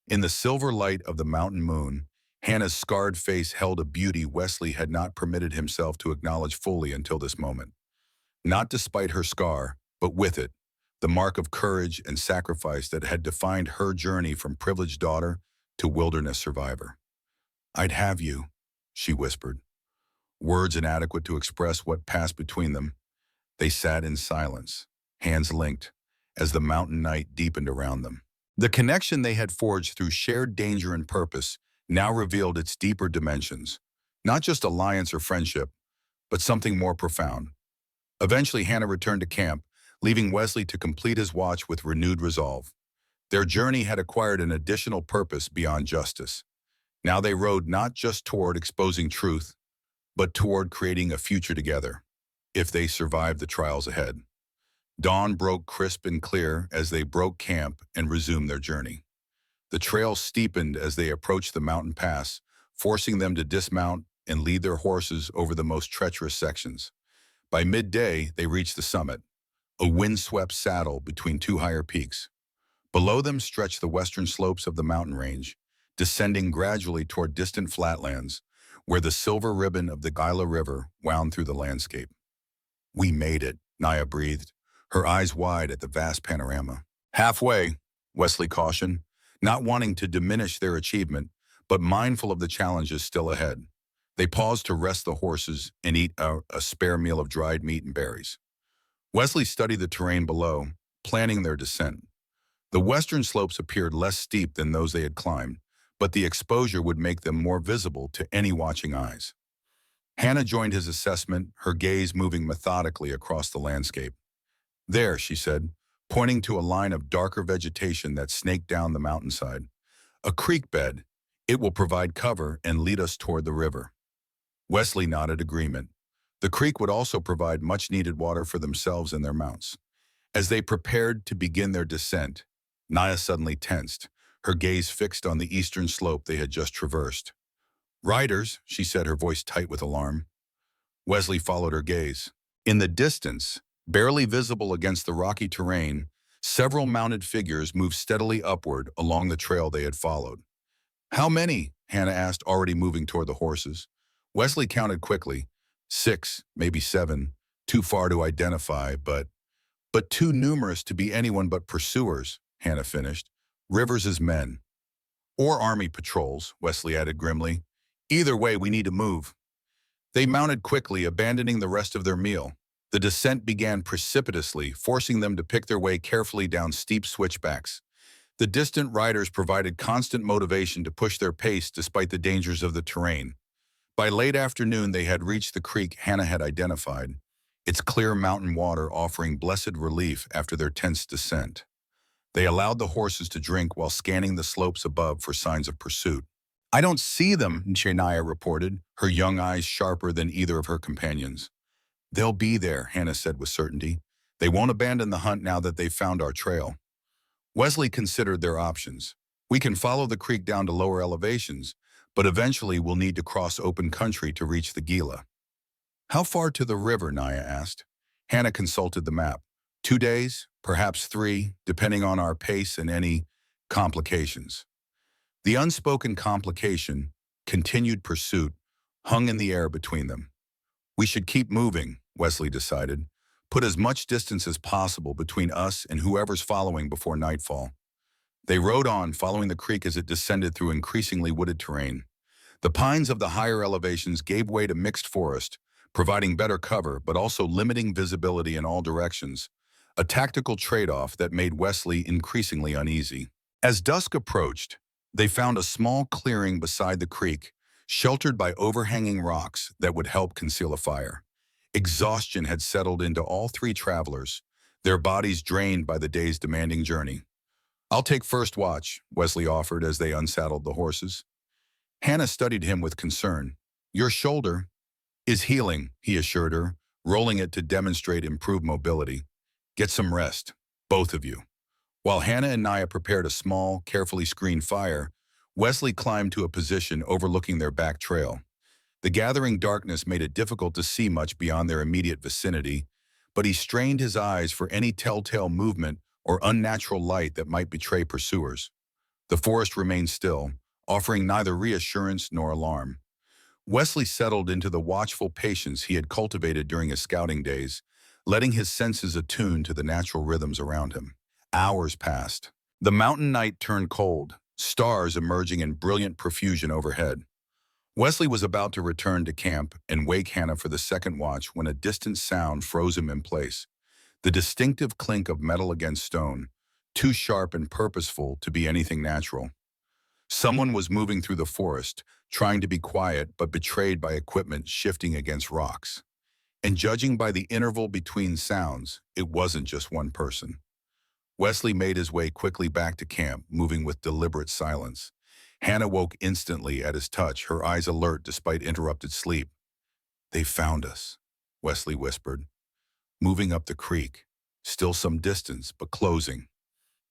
In the silver light of the mountain moon, Hannah's scarred face held a beauty Wesley had not permitted himself to acknowledge fully until this moment. Not despite her scar, but with it, the mark of courage and sacrifice that had defined her journey from privileged daughter to wilderness survivor. I'd have you, she whispered. Words inadequate to express what passed between them. They sat in silence, hands linked, as the mountain night deepened around them. The connection they had forged through shared danger and purpose now revealed its deeper dimensions, not just alliance or friendship, but something more profound. Eventually, Hannah returned to camp, leaving Wesley to complete his watch with renewed resolve. Their journey had acquired an additional purpose beyond justice. Now they rode not just toward exposing truth, but toward creating a future together, if they survived the trials ahead. Dawn broke crisp and clear as they broke camp and resumed their journey. The trail steepened as they approached the mountain pass, forcing them to dismount and lead their horses over the most treacherous sections. By midday, they reached the summit, a windswept saddle between two higher peaks. Below them stretched the western slopes of the mountain range, descending gradually toward distant flatlands, where the silver ribbon of the Gila River wound through the landscape. We made it, Naya breathed, her eyes wide at the vast panorama. Halfway, Wesley cautioned, not wanting to diminish their achievement, but mindful of the challenges still ahead. They paused to rest the horses and eat a spare meal of dried meat and berries. Wesley studied the terrain below, planning their descent. The western slopes appeared less steep than those they had climbed, but the exposure would make them more visible to any watching eyes. Hannah joined his assessment, her gaze moving methodically across the landscape. There, she said, pointing to a line of darker vegetation that snaked down the mountainside. A creek bed. It will provide cover and lead us toward the river. Wesley nodded agreement. The creek would also provide much-needed water for themselves and their mounts. As they prepared to begin their descent, Naya suddenly tensed, her gaze fixed on the eastern slope they had just traversed. Riders, she said, her voice tight with alarm. Wesley followed her gaze. In the distance, barely visible against the rocky terrain, several mounted figures moved steadily upward along the trail they had followed. How many? Hannah asked, already moving toward the horses. Wesley counted quickly. 6, maybe 7, too far to identify, but too numerous to be anyone but pursuers, Hannah finished. Rivers' men. Or army patrols, Wesley added grimly. Either way, we need to move. They mounted quickly, abandoning the rest of their meal. The descent began precipitously, forcing them to pick their way carefully down steep switchbacks. The distant riders provided constant motivation to push their pace despite the dangers of the terrain. By late afternoon, they had reached the creek Hannah had identified, its clear mountain water offering blessed relief after their tense descent. They allowed the horses to drink while scanning the slopes above for signs of pursuit. I don't see them, Naya reported, her young eyes sharper than either of her companions. They'll be there, Hannah said with certainty. They won't abandon the hunt now that they've found our trail. Wesley considered their options. We can follow the creek down to lower elevations, but eventually we'll need to cross open country to reach the Gila. How far to the river, Naya asked. Hannah consulted the map. 2 days, perhaps 3, depending on our pace and any complications. The unspoken complication, continued pursuit, hung in the air between them. We should keep moving, Wesley decided. Put as much distance as possible between us and whoever's following before nightfall. They rode on, following the creek as it descended through increasingly wooded terrain. The pines of the higher elevations gave way to mixed forest, providing better cover but also limiting visibility in all directions, a tactical trade-off that made Wesley increasingly uneasy. As dusk approached, they found a small clearing beside the creek, sheltered by overhanging rocks that would help conceal a fire. Exhaustion had settled into all 3 travelers, their bodies drained by the day's demanding journey. I'll take first watch, Wesley offered as they unsaddled the horses. Hannah studied him with concern. Your shoulder is healing, he assured her, rolling it to demonstrate improved mobility. Get some rest, both of you. While Hannah and Naya prepared a small, carefully screened fire, Wesley climbed to a position overlooking their back trail. The gathering darkness made it difficult to see much beyond their immediate vicinity, but he strained his eyes for any telltale movement or unnatural light that might betray pursuers. The forest remained still, offering neither reassurance nor alarm. Wesley settled into the watchful patience he had cultivated during his scouting days, letting his senses attune to the natural rhythms around him. Hours passed. The mountain night turned cold, stars emerging in brilliant profusion overhead. Wesley was about to return to camp and wake Hannah for the second watch when a distant sound froze him in place. The distinctive clink of metal against stone, too sharp and purposeful to be anything natural. Someone was moving through the forest, trying to be quiet but betrayed by equipment shifting against rocks. And judging by the interval between sounds, it wasn't just one person. Wesley made his way quickly back to camp, moving with deliberate silence. Hannah woke instantly at his touch, her eyes alert despite interrupted sleep. "They found us," Wesley whispered, moving up the creek, still some distance, but closing.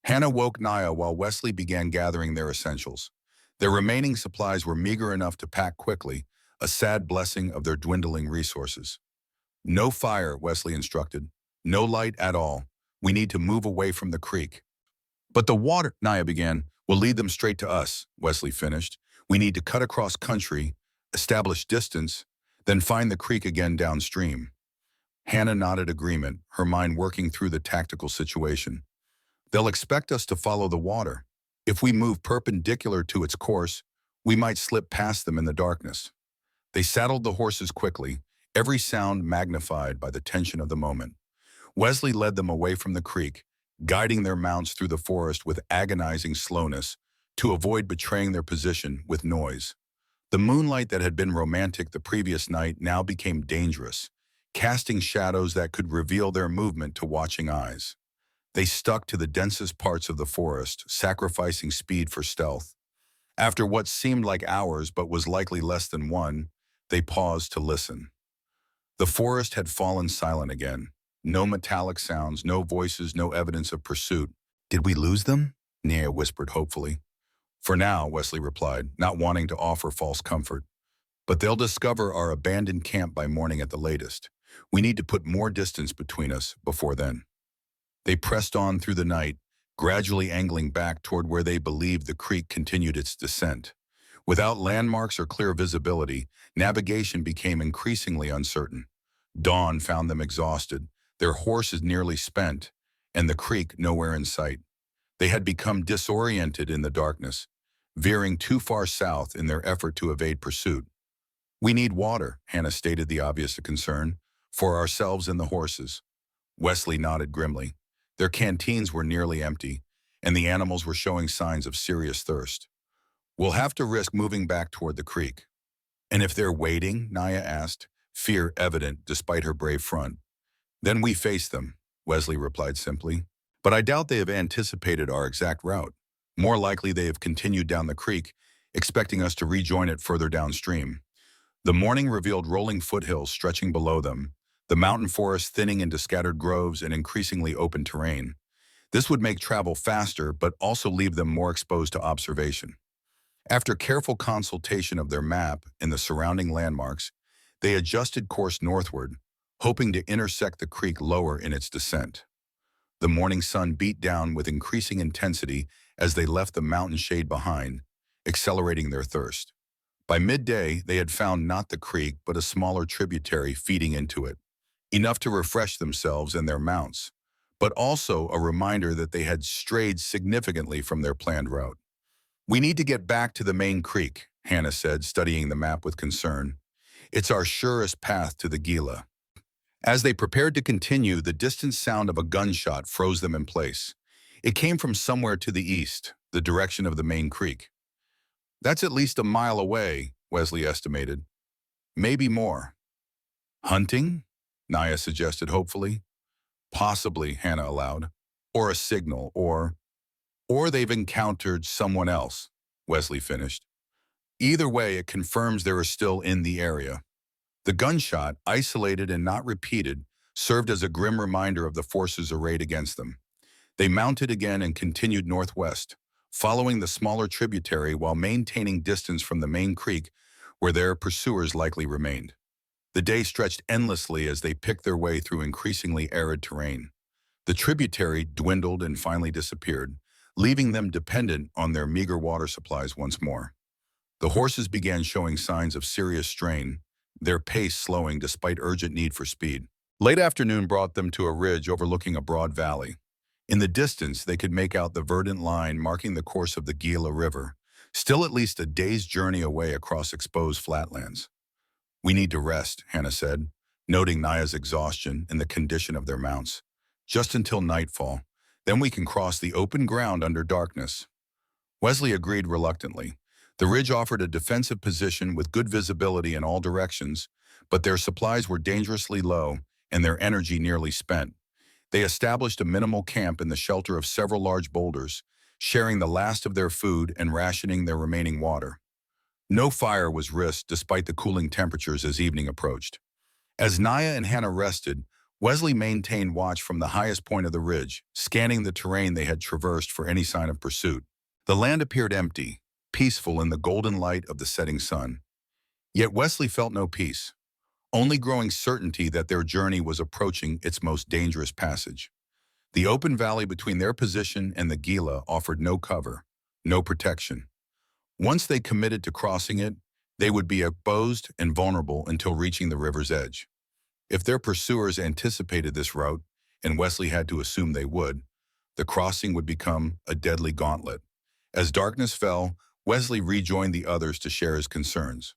Hannah woke Naya while Wesley began gathering their essentials. Their remaining supplies were meager enough to pack quickly, a sad blessing of their dwindling resources. "No fire," Wesley instructed. "No light at all. We need to move away from the creek." "But the water," Naya began, "will lead them straight to us," Wesley finished. "We need to cut across country, establish distance, then find the creek again downstream." Hannah nodded agreement, her mind working through the tactical situation. "They'll expect us to follow the water. If we move perpendicular to its course, we might slip past them in the darkness." They saddled the horses quickly, every sound magnified by the tension of the moment. Wesley led them away from the creek, guiding their mounts through the forest with agonizing slowness to avoid betraying their position with noise. The moonlight that had been romantic the previous night now became dangerous, casting shadows that could reveal their movement to watching eyes. They stuck to the densest parts of the forest, sacrificing speed for stealth. After what seemed like hours but was likely less than one, they paused to listen. The forest had fallen silent again. No metallic sounds, no voices, no evidence of pursuit. "Did we lose them?" Nia whispered hopefully. "For now," Wesley replied, not wanting to offer false comfort. "But they'll discover our abandoned camp by morning at the latest. We need to put more distance between us before then." They pressed on through the night, gradually angling back toward where they believed the creek continued its descent. Without landmarks or clear visibility, navigation became increasingly uncertain. Dawn found them exhausted, their horses nearly spent, and the creek nowhere in sight. They had become disoriented in the darkness, veering too far south in their effort to evade pursuit. "We need water," Hannah stated the obvious concern, "for ourselves and the horses." Wesley nodded grimly. Their canteens were nearly empty, and the animals were showing signs of serious thirst. "We'll have to risk moving back toward the creek." "And if they're waiting?" Naya asked, fear evident despite her brave front. "Then we face them," Wesley replied simply. "But I doubt they have anticipated our exact route. More likely they have continued down the creek, expecting us to rejoin it further downstream." The morning revealed rolling foothills stretching below them, the mountain forest thinning into scattered groves and increasingly open terrain. This would make travel faster, but also leave them more exposed to observation. After careful consultation of their map and the surrounding landmarks, they adjusted course northward, hoping to intersect the creek lower in its descent. The morning sun beat down with increasing intensity as they left the mountain shade behind, accelerating their thirst. By midday, they had found not the creek, but a smaller tributary feeding into it, enough to refresh themselves and their mounts, but also a reminder that they had strayed significantly from their planned route. "We need to get back to the main creek," Hannah said, studying the map with concern. "It's our surest path to the Gila." As they prepared to continue, the distant sound of a gunshot froze them in place. It came from somewhere to the east, the direction of the main creek. "That's at least a mile away," Wesley estimated. "Maybe more." "Hunting?" Naya suggested hopefully. "Possibly," Hannah allowed. "Or a signal, or they've encountered someone else," Wesley finished. "Either way, it confirms they are still in the area." The gunshot, isolated and not repeated, served as a grim reminder of the forces arrayed against them. They mounted again and continued northwest, following the smaller tributary while maintaining distance from the main creek where their pursuers likely remained. The day stretched endlessly as they picked their way through increasingly arid terrain. The tributary dwindled and finally disappeared, leaving them dependent on their meager water supplies once more. The horses began showing signs of serious strain, their pace slowing despite urgent need for speed. Late afternoon brought them to a ridge overlooking a broad valley. In the distance, they could make out the verdant line marking the course of the Gila River, still at least a day's journey away across exposed flatlands. "We need to rest," Hannah said, noting Naya's exhaustion and the condition of their mounts. "Just until nightfall. Then we can cross the open ground under darkness." Wesley agreed reluctantly. The ridge offered a defensive position with good visibility in all directions, but their supplies were dangerously low and their energy nearly spent. They established a minimal camp in the shelter of several large boulders, sharing the last of their food and rationing their remaining water. No fire was risked despite the cooling temperatures as evening approached. As Naya and Hannah rested, Wesley maintained watch from the highest point of the ridge, scanning the terrain they had traversed for any sign of pursuit. The land appeared empty, peaceful in the golden light of the setting sun. Yet Wesley felt no peace, only growing certainty that their journey was approaching its most dangerous passage. The open valley between their position and the Gila offered no cover, no protection. Once they committed to crossing it, they would be exposed and vulnerable until reaching the river's edge. If their pursuers anticipated this route, and Wesley had to assume they would, the crossing would become a deadly gauntlet. As darkness fell, Wesley rejoined the others to share his concerns.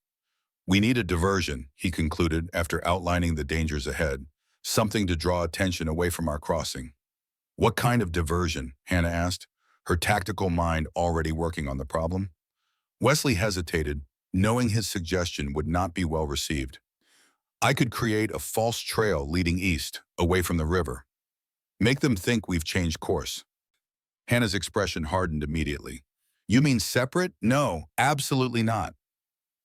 "We need a diversion," he concluded after outlining the dangers ahead, "something to draw attention away from our crossing." "What kind of diversion?" Hannah asked, her tactical mind already working on the problem. Wesley hesitated, knowing his suggestion would not be well received. "I could create a false trail leading east, away from the river. Make them think we've changed course." Hannah's expression hardened immediately. "You mean separate? No, absolutely not."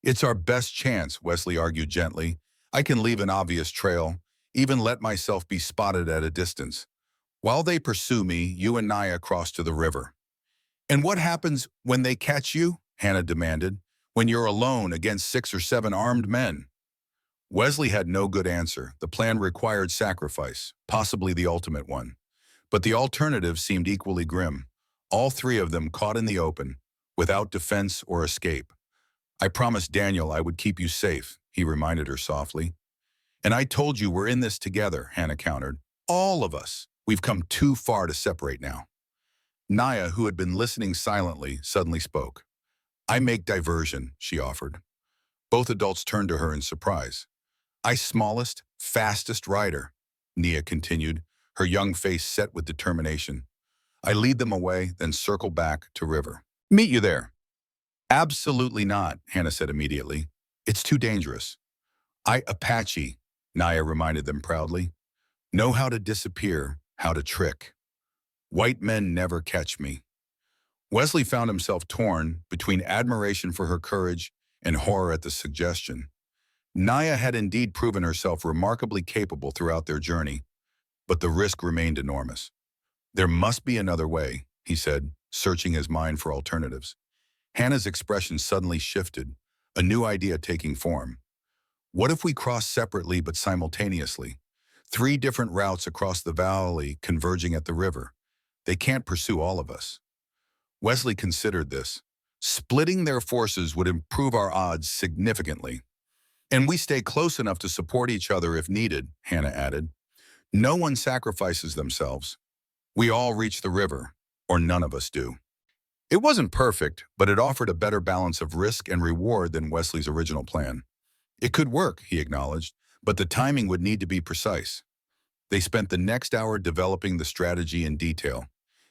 "It's our best chance," Wesley argued gently. "I can leave an obvious trail, even let myself be spotted at a distance. While they pursue me, you and Naya cross to the river." "And what happens when they catch you?" Hannah demanded. "When you're alone against 6 or 7 armed men?" Wesley had no good answer. The plan required sacrifice, possibly the ultimate one. But the alternative seemed equally grim. All three of them caught in the open, without defense or escape. "I promised Daniel I would keep you safe," he reminded her softly. "And I told you we're in this together," Hannah countered. "All of us. We've come too far to separate now." Naya, who had been listening silently, suddenly spoke. "I make diversion," she offered. Both adults turned to her in surprise. "I smallest, fastest rider," Nia continued, her young face set with determination. "I lead them away, then circle back to river. Meet you there." "Absolutely not," Hannah said immediately. "It's too dangerous." "I Apache," Naya reminded them proudly. "Know how to disappear, how to trick. White men never catch me." Wesley found himself torn between admiration for her courage and horror at the suggestion. Naya had indeed proven herself remarkably capable throughout their journey, but the risk remained enormous. "There must be another way," he said, searching his mind for alternatives. Hannah's expression suddenly shifted, a new idea taking form. "What if we cross separately but simultaneously? 3 different routes across the valley converging at the river. They can't pursue all of us." Wesley considered this. "Splitting their forces would improve our odds significantly. And we stay close enough to support each other if needed," Hannah added. "No one sacrifices themselves. We all reach the river, or none of us do." It wasn't perfect, but it offered a better balance of risk and reward than Wesley's original plan. It could work, he acknowledged, but the timing would need to be precise. They spent the next hour developing the strategy in detail.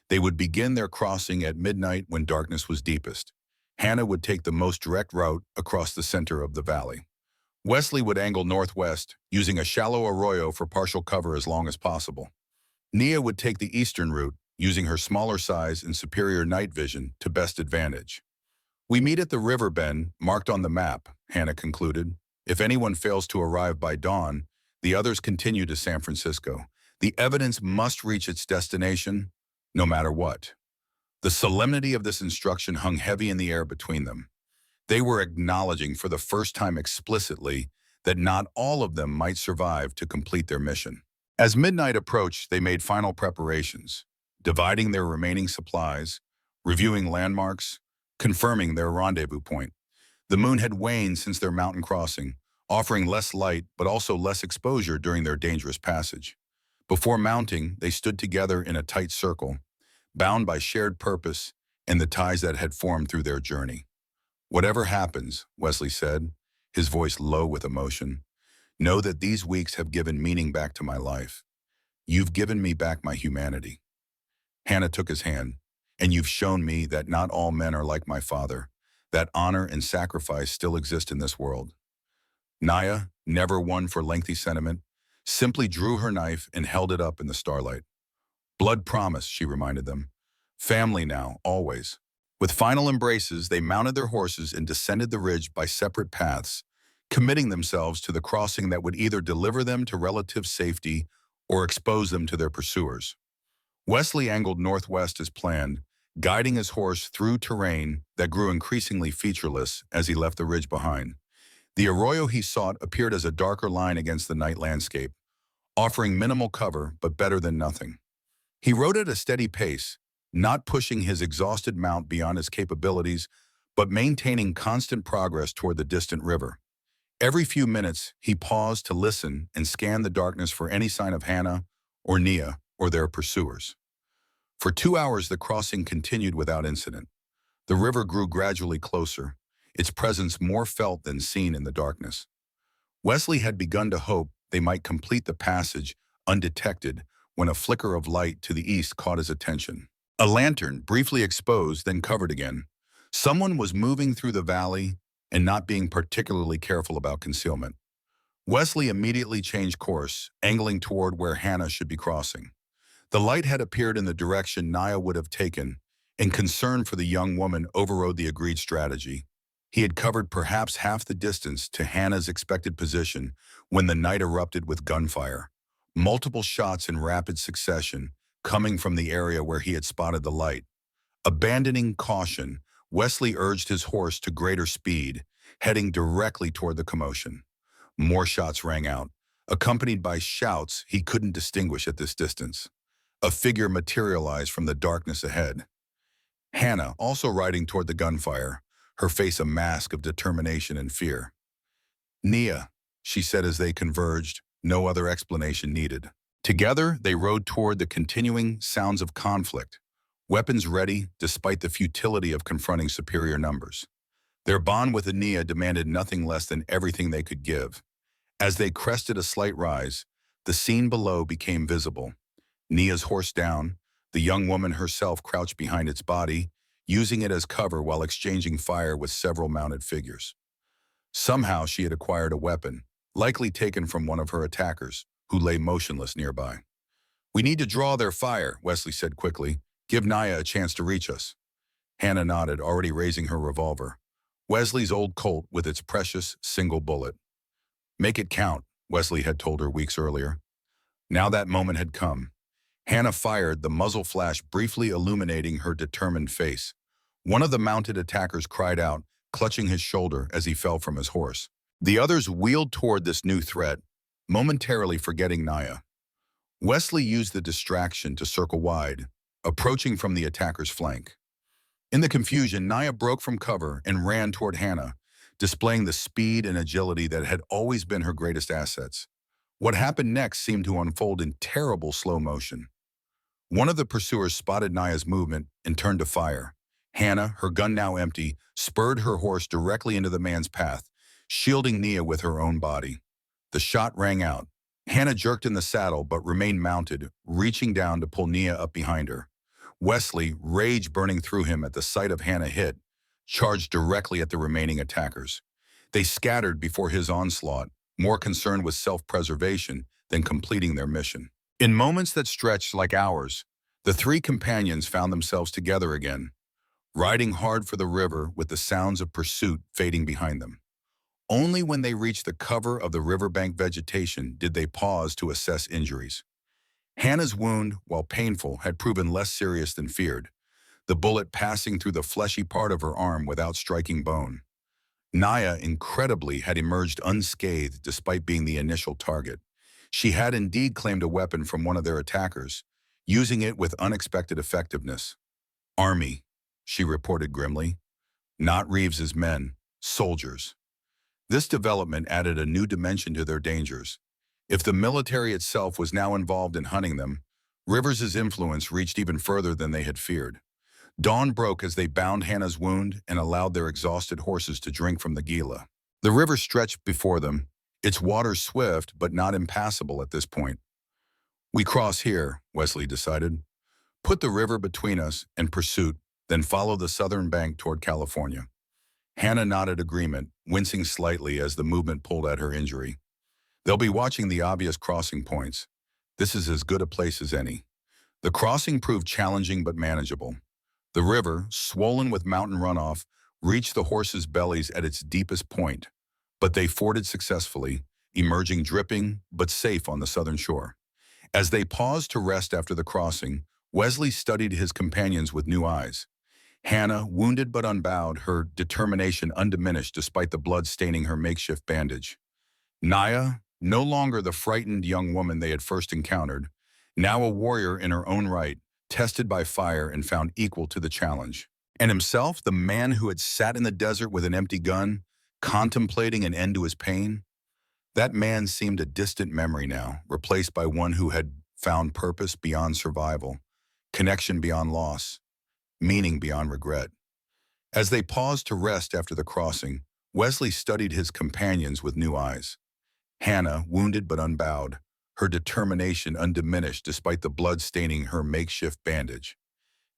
They would begin their crossing at midnight when darkness was deepest. Hannah would take the most direct route across the center of the valley. Wesley would angle northwest, using a shallow arroyo for partial cover as long as possible. Nia would take the eastern route, using her smaller size and superior night vision to best advantage. "We meet at the river bend, marked on the map," Hannah concluded. "If anyone fails to arrive by dawn, the others continue to San Francisco. The evidence must reach its destination, no matter what." The solemnity of this instruction hung heavy in the air between them. They were acknowledging for the first time explicitly that not all of them might survive to complete their mission. As midnight approached, they made final preparations, dividing their remaining supplies, reviewing landmarks, confirming their rendezvous point. The moon had waned since their mountain crossing, offering less light but also less exposure during their dangerous passage. Before mounting, they stood together in a tight circle, bound by shared purpose and the ties that had formed through their journey. "Whatever happens," Wesley said, his voice low with emotion, "know that these weeks have given meaning back to my life. You've given me back my humanity." Hannah took his hand. "And you've shown me that not all men are like my father, that honor and sacrifice still exist in this world." Naya, never one for lengthy sentiment, simply drew her knife and held it up in the starlight. "Blood promise," she reminded them. "Family now, always." With final embraces, they mounted their horses and descended the ridge by separate paths, committing themselves to the crossing that would either deliver them to relative safety or expose them to their pursuers. Wesley angled northwest as planned, guiding his horse through terrain that grew increasingly featureless as he left the ridge behind. The arroyo he sought appeared as a darker line against the night landscape, offering minimal cover but better than nothing. He rode at a steady pace, not pushing his exhausted mount beyond his capabilities, but maintaining constant progress toward the distant river. Every few minutes, he paused to listen and scan the darkness for any sign of Hannah or Nia or their pursuers. For 2 hours, the crossing continued without incident. The river grew gradually closer, its presence more felt than seen in the darkness. Wesley had begun to hope they might complete the passage undetected when a flicker of light to the east caught his attention. A lantern, briefly exposed, then covered again. Someone was moving through the valley and not being particularly careful about concealment. Wesley immediately changed course, angling toward where Hannah should be crossing. The light had appeared in the direction Naya would have taken, and concern for the young woman overrode the agreed strategy. He had covered perhaps half the distance to Hannah's expected position when the night erupted with gunfire. Multiple shots in rapid succession, coming from the area where he had spotted the light. Abandoning caution, Wesley urged his horse to greater speed, heading directly toward the commotion. More shots rang out, accompanied by shouts he couldn't distinguish at this distance. A figure materialized from the darkness ahead. Hannah, also riding toward the gunfire, her face a mask of determination and fear. "Nia," she said as they converged, no other explanation needed. Together, they rode toward the continuing sounds of conflict, weapons ready despite the futility of confronting superior numbers. Their bond with Nia demanded nothing less than everything they could give. As they crested a slight rise, the scene below became visible. Nia's horse down, the young woman herself crouched behind its body, using it as cover while exchanging fire with several mounted figures. Somehow she had acquired a weapon, likely taken from one of her attackers, who lay motionless nearby. "We need to draw their fire," Wesley said quickly. "Give Naya a chance to reach us." Hannah nodded, already raising her revolver. Wesley's old Colt with its precious single bullet. "Make it count," Wesley had told her weeks earlier. Now that moment had come. Hannah fired, the muzzle flash briefly illuminating her determined face. One of the mounted attackers cried out, clutching his shoulder as he fell from his horse. The others wheeled toward this new threat, momentarily forgetting Naya. Wesley used the distraction to circle wide, approaching from the attacker's flank. In the confusion, Naya broke from cover and ran toward Hannah, displaying the speed and agility that had always been her greatest assets. What happened next seemed to unfold in terrible slow motion. One of the pursuers spotted Naya's movement and turned to fire. Hannah, her gun now empty, spurred her horse directly into the man's path, shielding Nia with her own body. The shot rang out. Hannah jerked in the saddle but remained mounted, reaching down to pull Nia up behind her. Wesley, rage burning through him at the sight of Hannah hit, charged directly at the remaining attackers. They scattered before his onslaught, more concerned with self-preservation than completing their mission. In moments that stretched like hours, the three companions found themselves together again, riding hard for the river with the sounds of pursuit fading behind them. Only when they reached the cover of the riverbank vegetation did they pause to assess injuries. Hannah's wound, while painful, had proven less serious than feared, the bullet passing through the fleshy part of her arm without striking bone. Naya, incredibly, had emerged unscathed despite being the initial target. She had indeed claimed a weapon from one of their attackers, using it with unexpected effectiveness. Army, she reported grimly. Not Reeves's men, soldiers. This development added a new dimension to their dangers. If the military itself was now involved in hunting them, Rivers's influence reached even further than they had feared. Dawn broke as they bound Hannah's wound and allowed their exhausted horses to drink from the Gila. The river stretched before them, its waters swift but not impassable at this point. We cross here, Wesley decided. Put the river between us and pursuit, then follow the southern bank toward California. Hannah nodded agreement, wincing slightly as the movement pulled at her injury. They'll be watching the obvious crossing points. This is as good a place as any. The crossing proved challenging but manageable. The river, swollen with mountain runoff, reached the horses' bellies at its deepest point, but they forded successfully, emerging dripping but safe on the southern shore. As they paused to rest after the crossing, Wesley studied his companions with new eyes. Hannah, wounded but unbowed, her determination undiminished despite the blood staining her makeshift bandage. Naya, no longer the frightened young woman they had first encountered, now a warrior in her own right, tested by fire and found equal to the challenge. And himself, the man who had sat in the desert with an empty gun, contemplating an end to his pain? That man seemed a distant memory now, replaced by one who had found purpose beyond survival, connection beyond loss, meaning beyond regret. As they paused to rest after the crossing, Wesley studied his companions with new eyes. Hannah, wounded but unbowed, her determination undiminished despite the blood staining her makeshift bandage.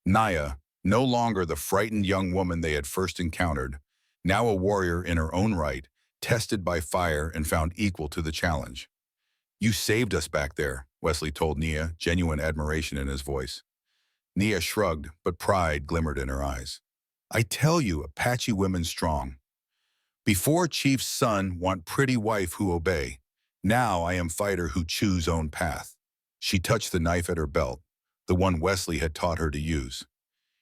Naya, no longer the frightened young woman they had first encountered, now a warrior in her own right, tested by fire and found equal to the challenge. You saved us back there, Wesley told Nia, genuine admiration in his voice. Nia shrugged, but pride glimmered in her eyes. I tell you, Apache women strong. Before chief's son want pretty wife who obey. Now I am fighter who choose own path. She touched the knife at her belt, the one Wesley had taught her to use.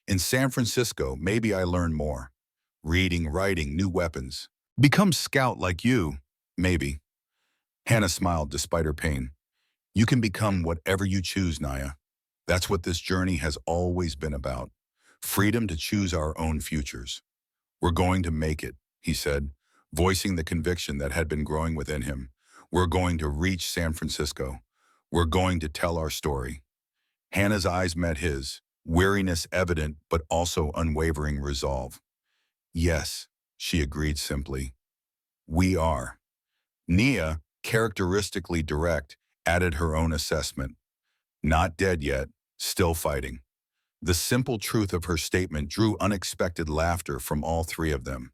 In San Francisco, maybe I learn more. Reading, writing, new weapons. Become scout like you, maybe. Hannah smiled despite her pain. You can become whatever you choose, Naya. That's what this journey has always been about. Freedom to choose our own futures. We're going to make it, he said, voicing the conviction that had been growing within him. We're going to reach San Francisco. We're going to tell our story. Hannah's eyes met his, weariness evident but also unwavering resolve. Yes, she agreed simply. We are. Nia, characteristically direct, added her own assessment. Not dead yet, still fighting. The simple truth of her statement drew unexpected laughter from all three of them,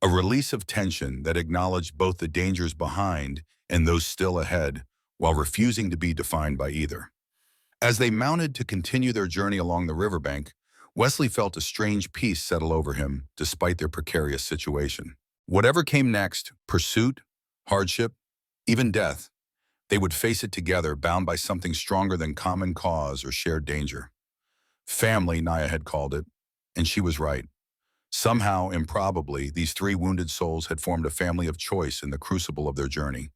a release of tension that acknowledged both the dangers behind and those still ahead, while refusing to be defined by either. As they mounted to continue their journey along the riverbank, Wesley felt a strange peace settle over him, despite their precarious situation. Whatever came next, pursuit, hardship, even death, they would face it together, bound by something stronger than common cause or shared danger. Family, Naya had called it, and she was right. Somehow, improbably, these three wounded souls had formed a family of choice in the crucible of their journey.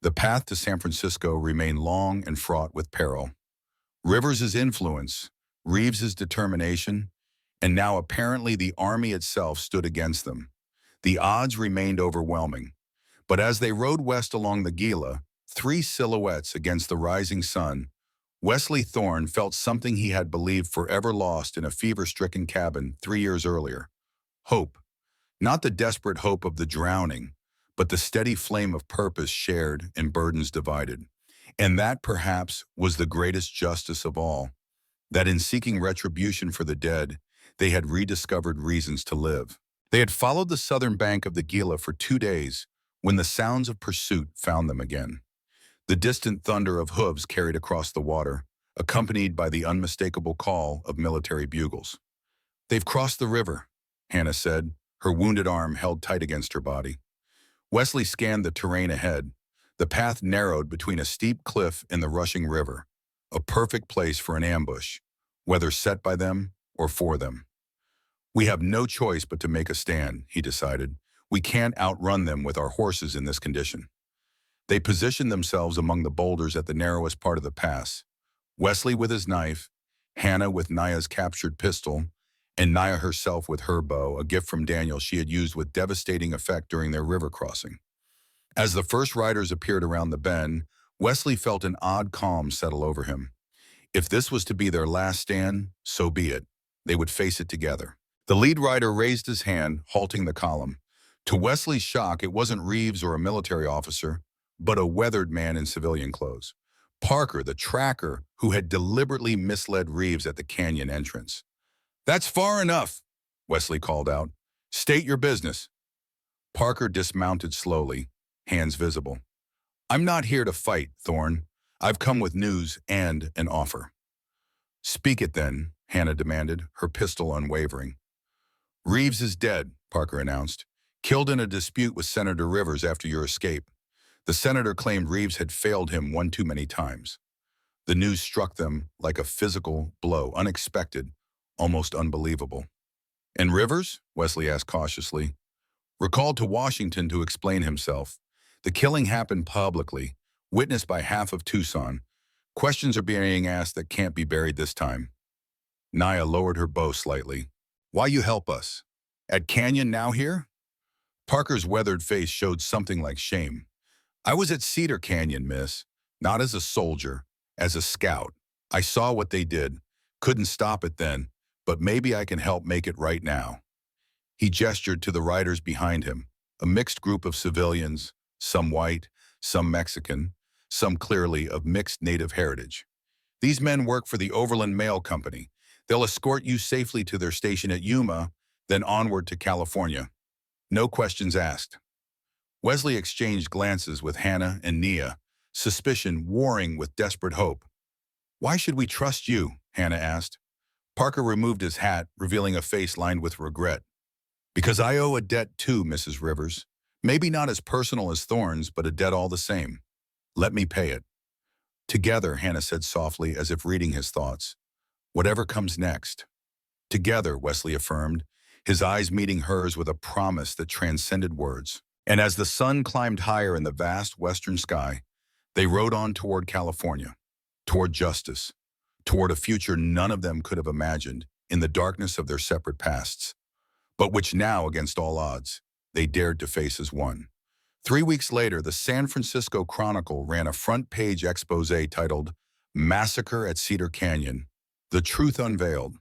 The path to San Francisco remained long and fraught with peril. Rivers's influence, Reeves's determination, and now apparently the army itself stood against them. The odds remained overwhelming. But as they rode west along the Gila, three silhouettes against the rising sun, Wesley Thorne felt something he had believed forever lost in a fever-stricken cabin 3 years earlier. Hope. Not the desperate hope of the drowning, but the steady flame of purpose shared and burdens divided. And that, perhaps, was the greatest justice of all, that in seeking retribution for the dead, they had rediscovered reasons to live. They had followed the southern bank of the Gila for 2 days when the sounds of pursuit found them again. The distant thunder of hooves carried across the water, accompanied by the unmistakable call of military bugles. They've crossed the river, Hannah said, her wounded arm held tight against her body. Wesley scanned the terrain ahead. The path narrowed between a steep cliff and the rushing river, a perfect place for an ambush, whether set by them or for them. We have no choice but to make a stand, he decided. We can't outrun them with our horses in this condition. They positioned themselves among the boulders at the narrowest part of the pass. Wesley with his knife, Hannah with Naya's captured pistol, and Naya herself with her bow, a gift from Daniel she had used with devastating effect during their river crossing. As the first riders appeared around the bend, Wesley felt an odd calm settle over him. If this was to be their last stand, so be it. They would face it together. The lead rider raised his hand, halting the column. To Wesley's shock, it wasn't Reeves or a military officer, but a weathered man in civilian clothes. Parker, the tracker, who had deliberately misled Reeves at the canyon entrance. "That's far enough," Wesley called out. "State your business." Parker dismounted slowly, hands visible. "I'm not here to fight, Thorne. I've come with news and an offer." "Speak it then," Hannah demanded, her pistol unwavering. "Reeves is dead," Parker announced. "Killed in a dispute with Senator Rivers after your escape. The senator claimed Reeves had failed him one too many times." The news struck them like a physical blow, unexpected, almost unbelievable. "And Rivers?" Wesley asked cautiously. "Recalled to Washington to explain himself. The killing happened publicly, witnessed by half of Tucson. Questions are being asked that can't be buried this time." Naya lowered her bow slightly. "Why you help us? At Canyon now here?" Parker's weathered face showed something like shame. "I was at Cedar Canyon, miss. Not as a soldier, as a scout. I saw what they did. Couldn't stop it then, but maybe I can help make it right now." He gestured to the riders behind him, a mixed group of civilians, some white, some Mexican, some clearly of mixed native heritage. "These men work for the Overland Mail Company. They'll escort you safely to their station at Yuma, then onward to California. No questions asked." Wesley exchanged glances with Hannah and Nia, suspicion warring with desperate hope. "Why should we trust you?" Hannah asked. Parker removed his hat, revealing a face lined with regret. "Because I owe a debt too, Mrs. Rivers. Maybe not as personal as Thorne's, but a debt all the same. Let me pay it." "Together," Hannah said softly, as if reading his thoughts. "Whatever comes next." "Together," Wesley affirmed, his eyes meeting hers with a promise that transcended words. And as the sun climbed higher in the vast western sky, they rode on toward California, toward justice, toward a future none of them could have imagined in the darkness of their separate pasts, but which now, against all odds, they dared to face as one. 3 weeks later, the San Francisco Chronicle ran a front-page expose titled "Massacre at Cedar Canyon: The Truth Unveiled."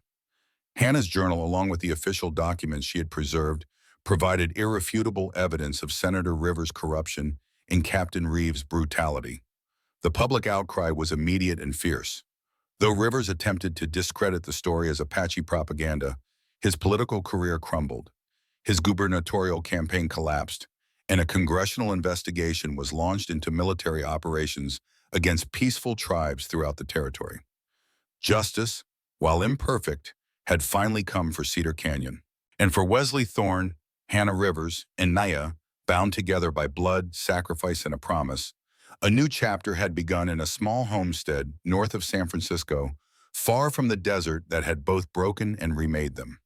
Hannah's journal, along with the official documents she had preserved, provided irrefutable evidence of Senator Rivers' corruption and Captain Reeves' brutality. The public outcry was immediate and fierce. Though Rivers attempted to discredit the story as Apache propaganda, his political career crumbled. His gubernatorial campaign collapsed, and a congressional investigation was launched into military operations against peaceful tribes throughout the territory. Justice, while imperfect, had finally come for Cedar Canyon. And for Wesley Thorne, Hannah Rivers, and Naya, bound together by blood, sacrifice, and a promise, a new chapter had begun in a small homestead north of San Francisco, far from the desert that had both broken and remade them.